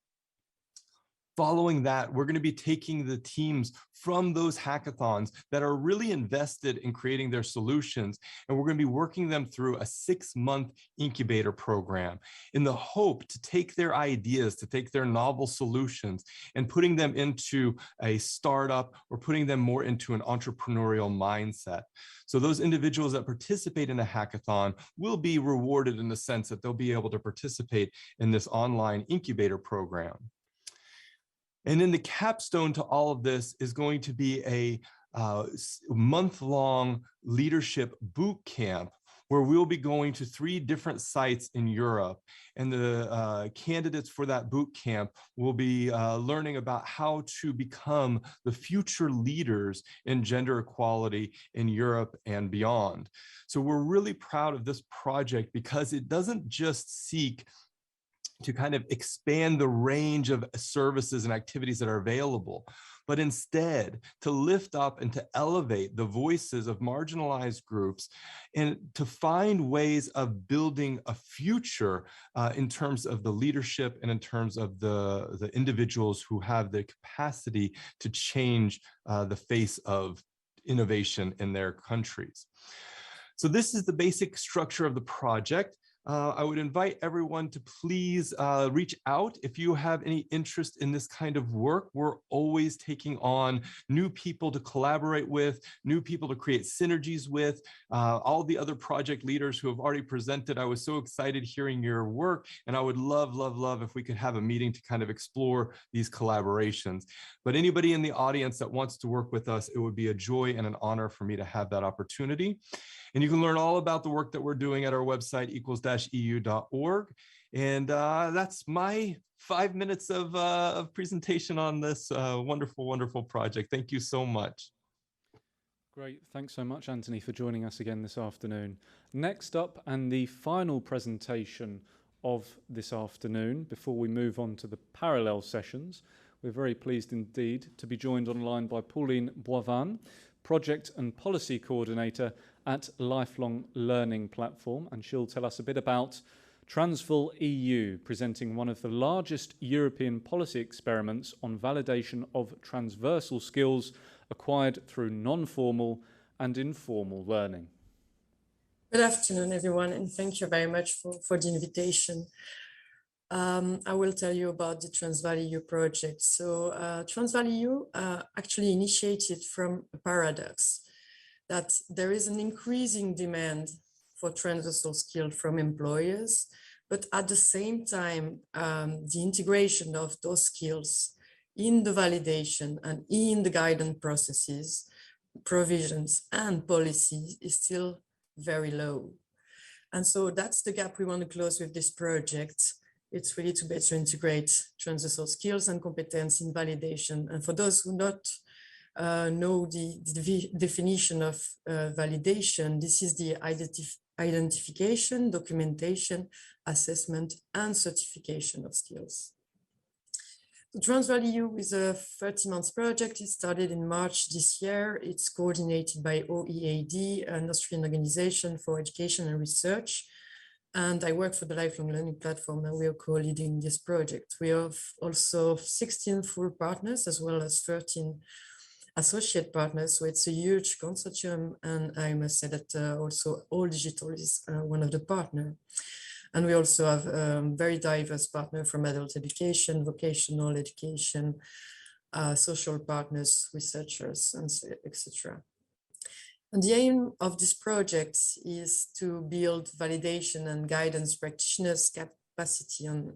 [SPEAKER 11] Following that, we're going to be taking the teams from those hackathons that are really invested in creating their solutions, and we're going to be working them through a 6-month incubator program in the hope to take their ideas, to take their novel solutions and putting them into a startup or putting them more into an entrepreneurial mindset. So those individuals that participate in a hackathon will be rewarded in the sense that they'll be able to participate in this online incubator program. And then the capstone to all of this is going to be a month-long leadership boot camp where we'll be going to 3 different sites in Europe. And the candidates for that boot camp will be learning about how to become the future leaders in gender equality in Europe and beyond. So we're really proud of this project because it doesn't just seek to kind of expand the range of services and activities that are available, but instead to lift up and to elevate the voices of marginalized groups and to find ways of building a future in terms of the leadership and in terms of the individuals who have the capacity to change the face of innovation in their countries. So this is the basic structure of the project. I would invite everyone to please reach out if you have any interest in this kind of work. We're always taking on new people to collaborate with, new people to create synergies with, all the other project leaders who have already presented. I was so excited hearing your work, and I would love, love, love if we could have a meeting to kind of explore these collaborations. But anybody in the audience that wants to work with us, it would be a joy and an honor for me to have that opportunity. And you can learn all about the work that we're doing at our website, equals-eu.org. And that's my 5 minutes of presentation on this wonderful, wonderful project. Thank you so much.
[SPEAKER 1] Great. Thanks so much, Anthony, for joining us again this afternoon. Next up, and the final presentation of this afternoon, before we move on to the parallel sessions, we're very pleased indeed to be joined online by Pauline Boivin, Project and Policy Coordinator at Lifelong Learning Platform, and she'll tell us a bit about TRANSVAL-EU, presenting one of the largest European policy experiments on validation of transversal skills acquired through non-formal and informal learning.
[SPEAKER 7] Good afternoon, everyone, and thank you very much for the invitation. I will tell you about the TRANSVAL-EU project. So TRANSVAL-EU actually initiated from a paradox that there is an increasing demand for transversal skills from employers, but at the same time, the integration of those skills in the validation and in the guidance processes, provisions and policies is still very low. And so that's the gap we want to close with this project. It's really to better integrate transversal skills and competence in validation. And for those who not know the definition of validation, this is the identification, documentation, assessment, and certification of skills. The TRANSVAL-EU is a 30-month project. It started in March this year. It's coordinated by OEAD, an Austrian organization for education and research. And I work for the Lifelong Learning Platform, and we are co-leading this project. We have also 16 full partners as well as 13 associate partners. So it's a huge consortium. And I must say that also All Digital is one of the partners. And we also have a very diverse partner from adult education, vocational education, social partners, researchers, and etc. And the aim of this project is to build validation and guidance practitioners' capacity on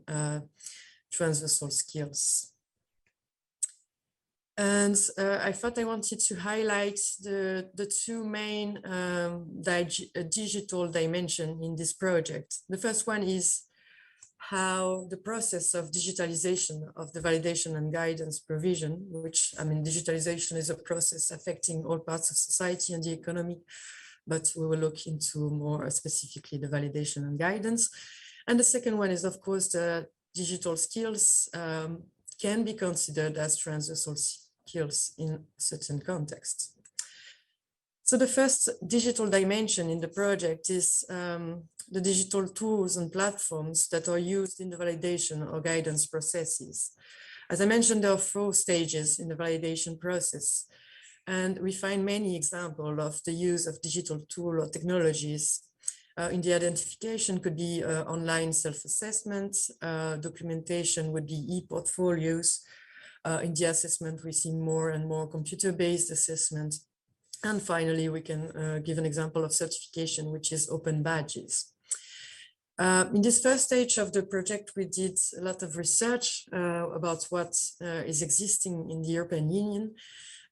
[SPEAKER 7] transversal skills. And I thought I wanted to highlight the two main digital dimensions in this project. The first one is how the process of digitalization of the validation and guidance provision, which, I mean, digitalization is a process affecting all parts of society and the economy, but we will look into more specifically the validation and guidance. And the second one is, of course, the digital skills can be considered as transversal skills in certain contexts. So the first digital dimension in the project is the digital tools and platforms that are used in the validation or guidance processes. As I mentioned, there are 4 stages in the validation process, and we find many examples of the use of digital tools or technologies. In the identification could be online self-assessment, documentation would be e-portfolios. In the assessment, we see more and more computer-based assessment. And finally, we can give an example of certification, which is open badges. In this first stage of the project, we did a lot of research about what is existing in the European Union.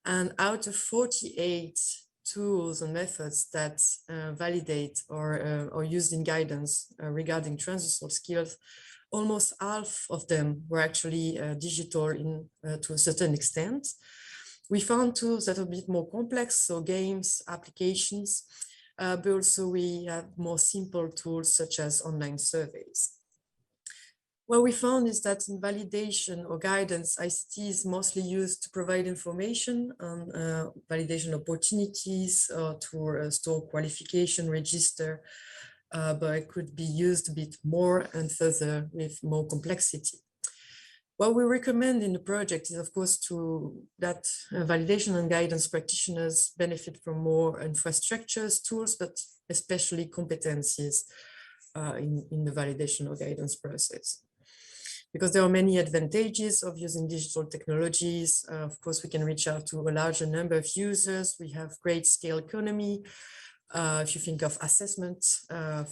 [SPEAKER 7] And out of 48 tools and methods that validate or are used in guidance regarding transversal skills, almost half of them were actually digital to a certain extent. We found tools that are a bit more complex, so games, applications, but also we have more simple tools such as online surveys. What we found is that in validation or guidance, ICT is mostly used to provide information on validation opportunities or to store qualification register, but it could be used a bit more and further with more complexity. What we recommend in the project is, of course, that validation and guidance practitioners benefit from more infrastructures, tools, but especially competencies in the validation or guidance process. Because there are many advantages of using digital technologies. Of course, we can reach out to a larger number of users. We have great scale economy. If you think of assessment,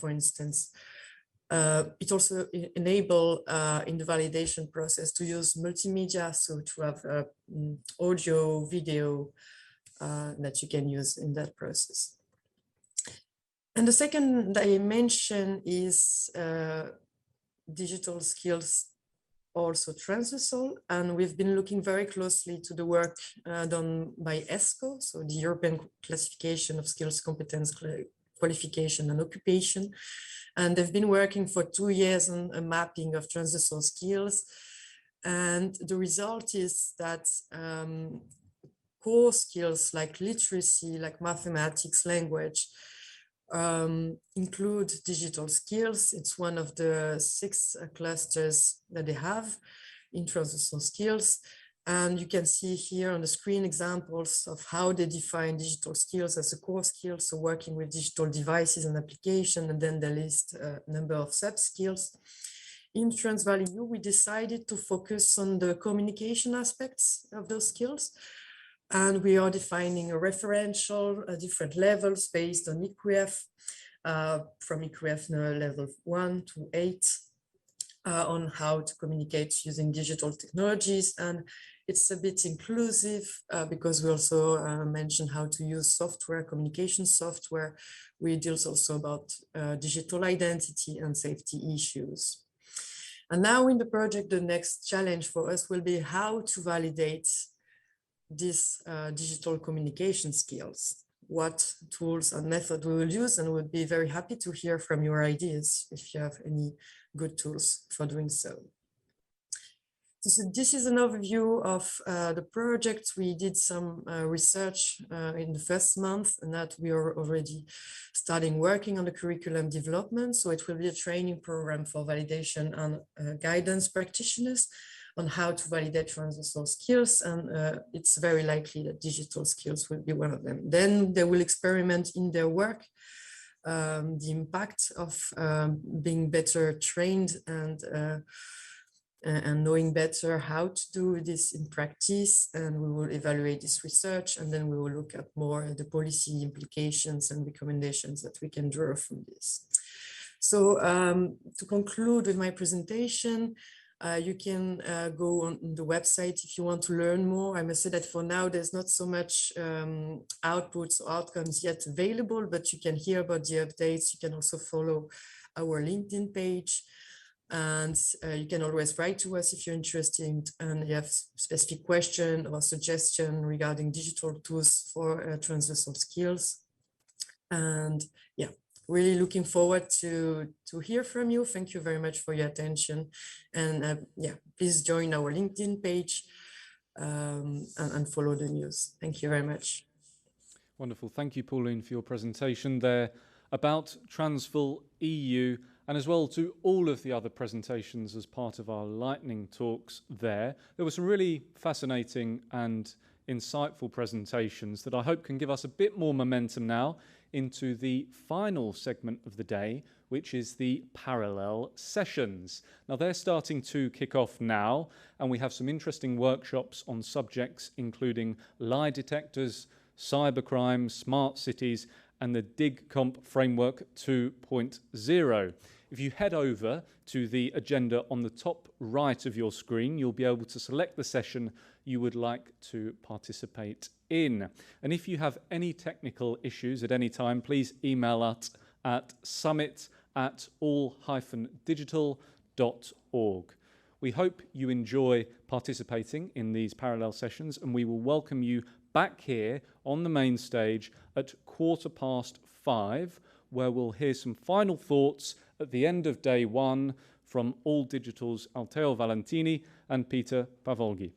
[SPEAKER 7] for instance, it also enables in the validation process to use multimedia, so to have audio, video that you can use in that process. And the second dimension is digital skills, also transversal, and we've been looking very closely to the work done by ESCO, so the European Classification of Skills, Competence, Qualification and Occupation. And they've been working for 2 years on a mapping of transversal skills. And the result is that core skills like literacy, like mathematics, language, include digital skills. It's one of the 6 clusters that they have in transversal skills. And you can see here on the screen examples of how they define digital skills as a core skill, so working with digital devices and application, and then they list a number of sub-skills. In TRANSVAL-EU, we decided to focus on the communication aspects of those skills. And we are defining a referential, different levels based on EQF, from EQF level 1 to 8, on how to communicate using digital technologies. And It's a bit inclusive because we also mentioned how to use software, communication software. We deals also about digital identity and safety issues. And now in the project, the next challenge for us will be how to validate these digital communication skills, what tools and method we will use, and would be very happy to hear from your ideas if you have any good tools for doing so. So this is an overview of the project. We did some research in the first month, and that we are already starting working on the curriculum development. So it will be a training program for validation and guidance practitioners on how to validate transversal skills. And it's very likely that digital skills will be one of them. Then they will experiment in their work the impact of being better trained and knowing better how to do this in practice. And we will evaluate this research, and then we will look at more the policy implications and recommendations that we can draw from this. So to conclude with my presentation, you can go on the website if you want to learn more. I must say that for now, there's not so much outputs or outcomes yet available, but you can hear about the updates. You can also follow our LinkedIn page. And you can always write to us if you're interested and you have specific question or suggestion regarding digital tools for transversal skills. And yeah, really looking forward to hear from you. Thank you very much for your attention. And yeah, please join our LinkedIn page and follow the news. Thank you very much.
[SPEAKER 1] Wonderful. Thank you, Pauline, for your presentation there about TRANSVAL-EU, and as well to all of the other presentations as part of our lightning talks there. There were some really fascinating and insightful presentations that I hope can give us a bit more momentum now into the final segment of the day, which is the parallel sessions. Now they're starting to kick off now, and we have some interesting workshops on subjects including lie detectors, cybercrime, smart cities, and the DigComp Framework 2.0. If you head over to the agenda on the top right of your screen, you'll be able to select the session you would like to participate in. And if you have any technical issues at any time, please email us at summit@all-digital.org. We hope you enjoy participating in these parallel sessions, and we will welcome you back here on the main stage at 5:15, where we'll hear some final thoughts at the end of day one from All Digital's Altheo Valentini and Peter Palvolgyi.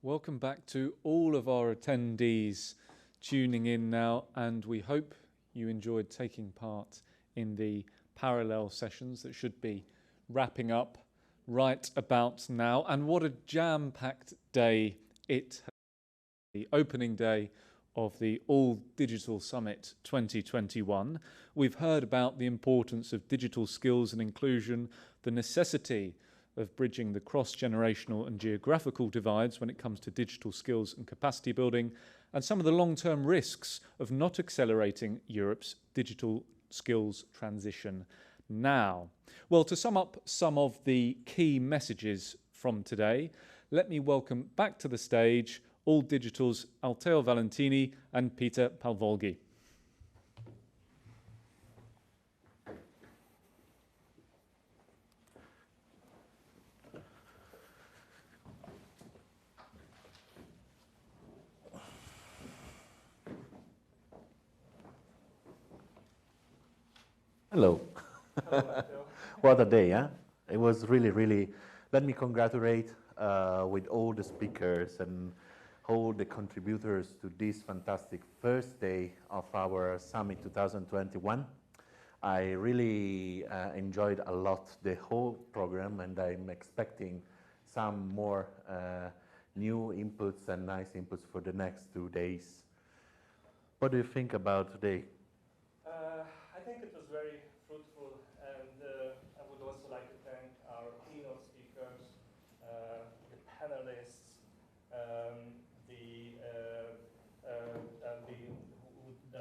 [SPEAKER 1] Welcome back to all of our attendees tuning in now, and we hope you enjoyed taking part in the parallel sessions that should be wrapping up right about now. And what a jam-packed day it has been, the opening day of the All Digital Summit 2021. We've heard about the importance of digital skills and inclusion, the necessity of bridging the cross-generational and geographical divides when it comes to digital skills and capacity building, and some of the long-term risks of not accelerating Europe's digital skills transition now. Well, to sum up some of the key messages from today, let me welcome back to the stage All Digital's Altheo Valentini and Peter Palvolgyi.
[SPEAKER 12] Hello. What a day, huh? It was really, let me congratulate with all the speakers and all the contributors to this fantastic first day of our Summit 2021. I really enjoyed a lot the whole program, and I'm expecting some more new inputs and nice inputs for the next 2 days. What do you think about today?
[SPEAKER 3] I think it was very fruitful, and I would also like to thank our keynote speakers, the panelists,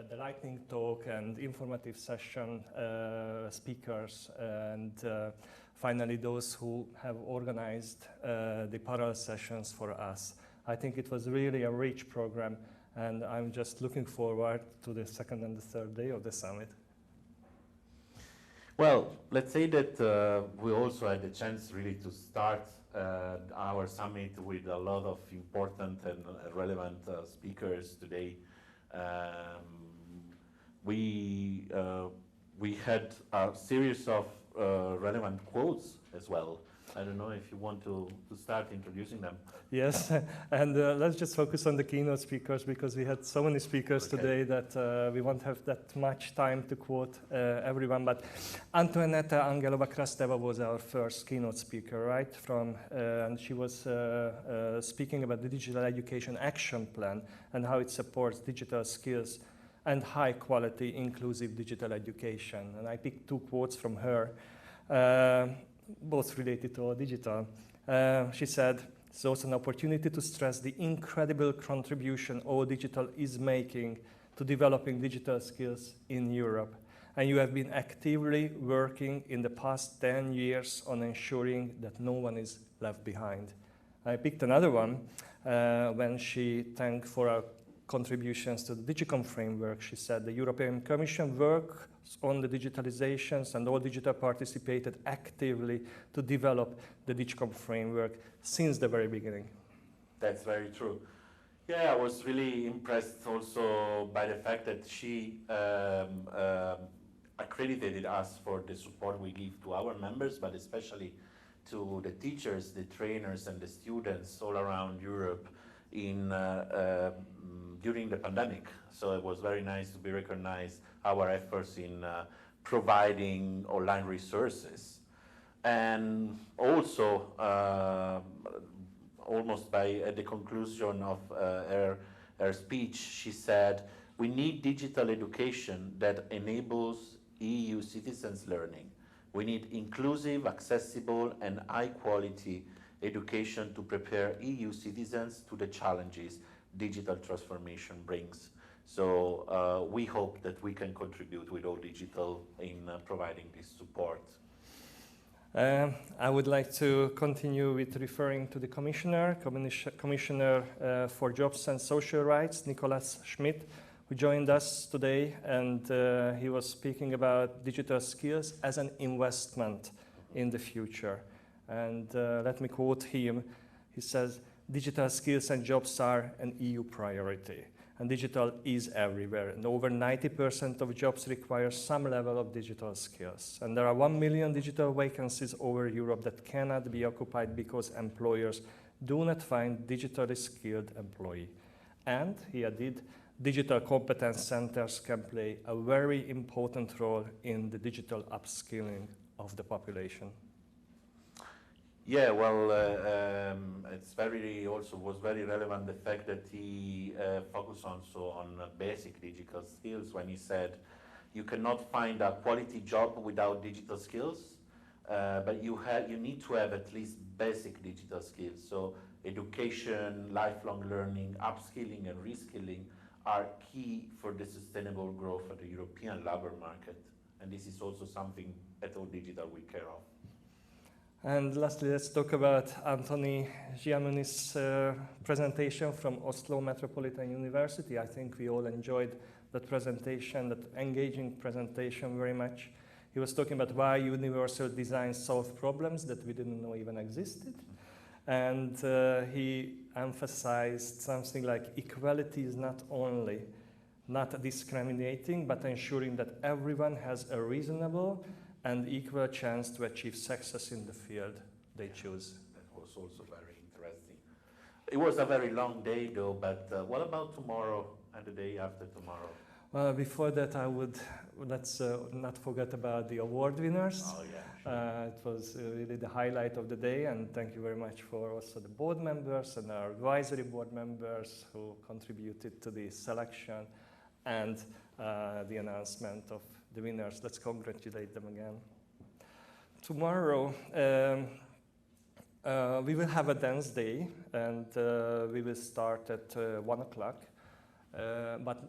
[SPEAKER 3] the lightning talk and informative session speakers, and finally those who have organized the parallel sessions for us. I think it was really a rich program, and I'm just looking forward to the second and the third day of the summit.
[SPEAKER 12] Well, let's say that we also had the chance really to start our summit with a lot of important and relevant speakers today. We had a series of relevant quotes as well. I don't know if you want to start introducing them.
[SPEAKER 3] Yes, and let's just focus on the keynote speakers, because we had so many speakers today that we won't have that much time to quote everyone. But Antoaneta Angelova-Krasteva was our first keynote speaker, right? And she was speaking about the Digital Education Action Plan and how it supports digital skills and high quality inclusive digital education. And I picked 2 quotes from her, both related to digital. She said, "It's also an opportunity to stress the incredible contribution all digital is making to developing digital skills in Europe. And you have been actively working in the past 10 years on ensuring that no one is left behind." I picked another one when she thanked for our contributions to the Digicom framework. She said, "The European Commission works on the digitalizations, and all digital participated actively to develop the Digicom framework since the very beginning."
[SPEAKER 12] That's very true. Yeah, I was really impressed also by the fact that she accredited us for the support we give to our members, but especially to the teachers, the trainers, and the students all around Europe during the pandemic. So it was very nice to be recognized, our efforts in providing online resources. And also, almost at the conclusion of her speech, she said, "We need digital education that enables EU citizens' learning. We need inclusive, accessible, and high-quality education to prepare EU citizens to the challenges digital transformation brings." So we hope that we can contribute with All Digital in providing this support.
[SPEAKER 3] I would like to continue with referring to the Commissioner for Jobs and Social Rights, Nicolas Schmit, who joined us today, and he was speaking about digital skills as an investment in the future. And let me quote him. He says, "Digital skills and jobs are an EU priority, and digital is everywhere. And over 90% of jobs require some level of digital skills. And there are 1 million digital vacancies over Europe that cannot be occupied because employers do not find digitally skilled employee. And he added, digital competence centers can play a very important role in the digital upskilling of the population.
[SPEAKER 12] Yeah, well, it's was very relevant the fact that he focused also on basic digital skills when he said you cannot find a quality job without digital skills, but you need to have at least basic digital skills. So education, lifelong learning, upskilling and reskilling are key for the sustainable growth of the European labor market. And this is also something that all digital will care of.
[SPEAKER 3] And lastly, let's talk about Giannoumis' presentation from Oslo Metropolitan University. I think we all enjoyed that presentation, that engaging presentation very much. He was talking about why universal design solved problems that we didn't know even existed. And he emphasized something like equality is not only not discriminating, but ensuring that everyone has a reasonable and equal chance to achieve success in the field they choose.
[SPEAKER 12] That was also very interesting. It was a very long day though, but what about tomorrow and the day after tomorrow?
[SPEAKER 3] Well, before that, let's not forget about the award winners.
[SPEAKER 12] Oh, yeah, sure.
[SPEAKER 3] It was really the highlight of the day, and thank you very much for also the board members and our advisory board members who contributed to the selection and the announcement of the winners. Let's congratulate them again. Tomorrow, we will have a dance day, and we will start at 1 o'clock. But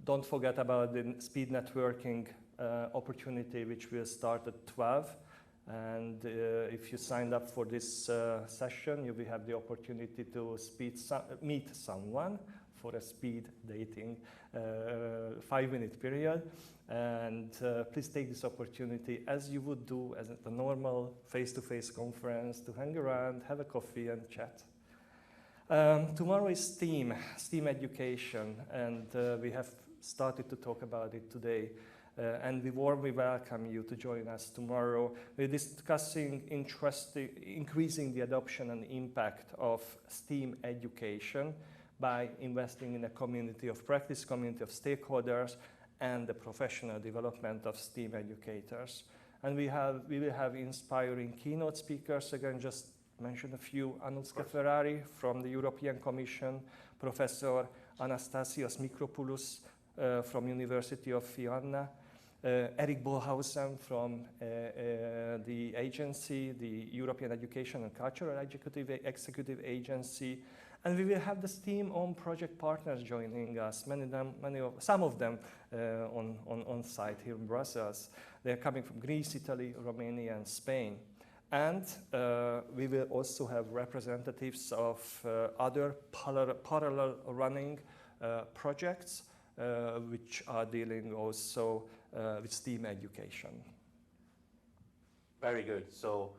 [SPEAKER 3] don't forget about the speed networking opportunity, which will start at 12. And if you signed up for this session, you will have the opportunity to meet someone for a speed dating 5-minute period. And please take this opportunity as you would do as a normal face-to-face conference to hang around, have a coffee and chat. Tomorrow is STEAM education, and we have started to talk about it today. And we warmly welcome you to join us tomorrow. We're discussing increasing the adoption and impact of STEAM education by investing in a community of practice, community of stakeholders, and the professional development of STEAM educators. And we will have inspiring keynote speakers. Again, just mention a few: Anuska Ferrari from the European Commission, Professor Anastasios Mikropoulos from University of Vienna, Eric Bohlhausen from the agency, the European Education and Cultural Executive Agency. And we will have the STEAM own project partners joining us, some of them on site here in Brussels. They're coming from Greece, Italy, Romania, and Spain. And we will also have representatives of other parallel running projects which are dealing also with STEAM education.
[SPEAKER 12] Very good. So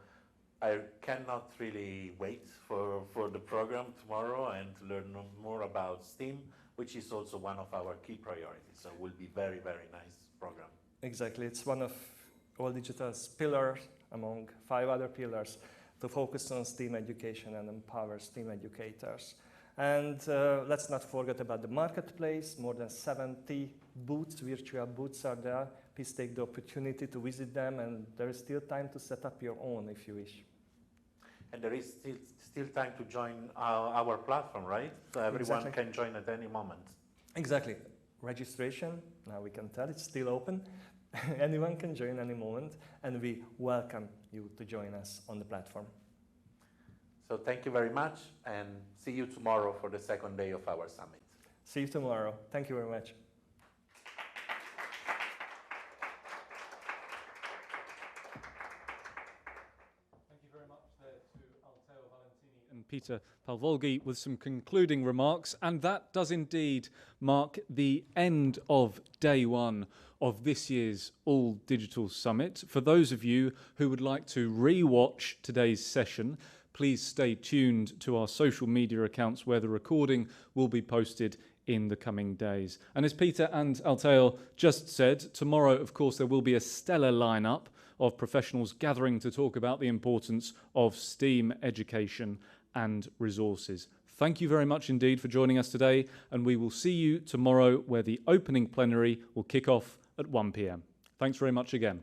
[SPEAKER 12] I cannot really wait for the program tomorrow and to learn more about STEAM, which is also one of our key priorities. So it will be very, very nice program.
[SPEAKER 3] Exactly. It's one of All Digital's pillars among 5 other pillars to focus on STEAM education and empower STEAM educators. And let's not forget about the marketplace. More than 70 booths, virtual booths are there. Please take the opportunity to visit them, and there is still time to set up your own if you wish.
[SPEAKER 12] And there is still time to join our platform, right? So everyone can join at any moment.
[SPEAKER 3] Exactly. Registration, now we can tell it's still open. Anyone can join any moment, and we welcome you to join us on the platform.
[SPEAKER 12] So thank you very much, and see you tomorrow for the second day of our summit.
[SPEAKER 3] See you tomorrow. Thank you very much.
[SPEAKER 1] Thank you very much there to Altheo, Valentini and Peter Palvolgyi with some concluding remarks. And that does indeed mark the end of day 1 of this year's All Digital Summit. For those of you who would like to re-watch today's session, please stay tuned to our social media accounts where the recording will be posted in the coming days. And as Peter and Altheo just said, tomorrow, of course, there will be a stellar lineup of professionals gathering to talk about the importance of STEAM education and resources. Thank you very much indeed for joining us today, and we will see you tomorrow where the opening plenary will kick off at 1 p.m. Thanks very much again.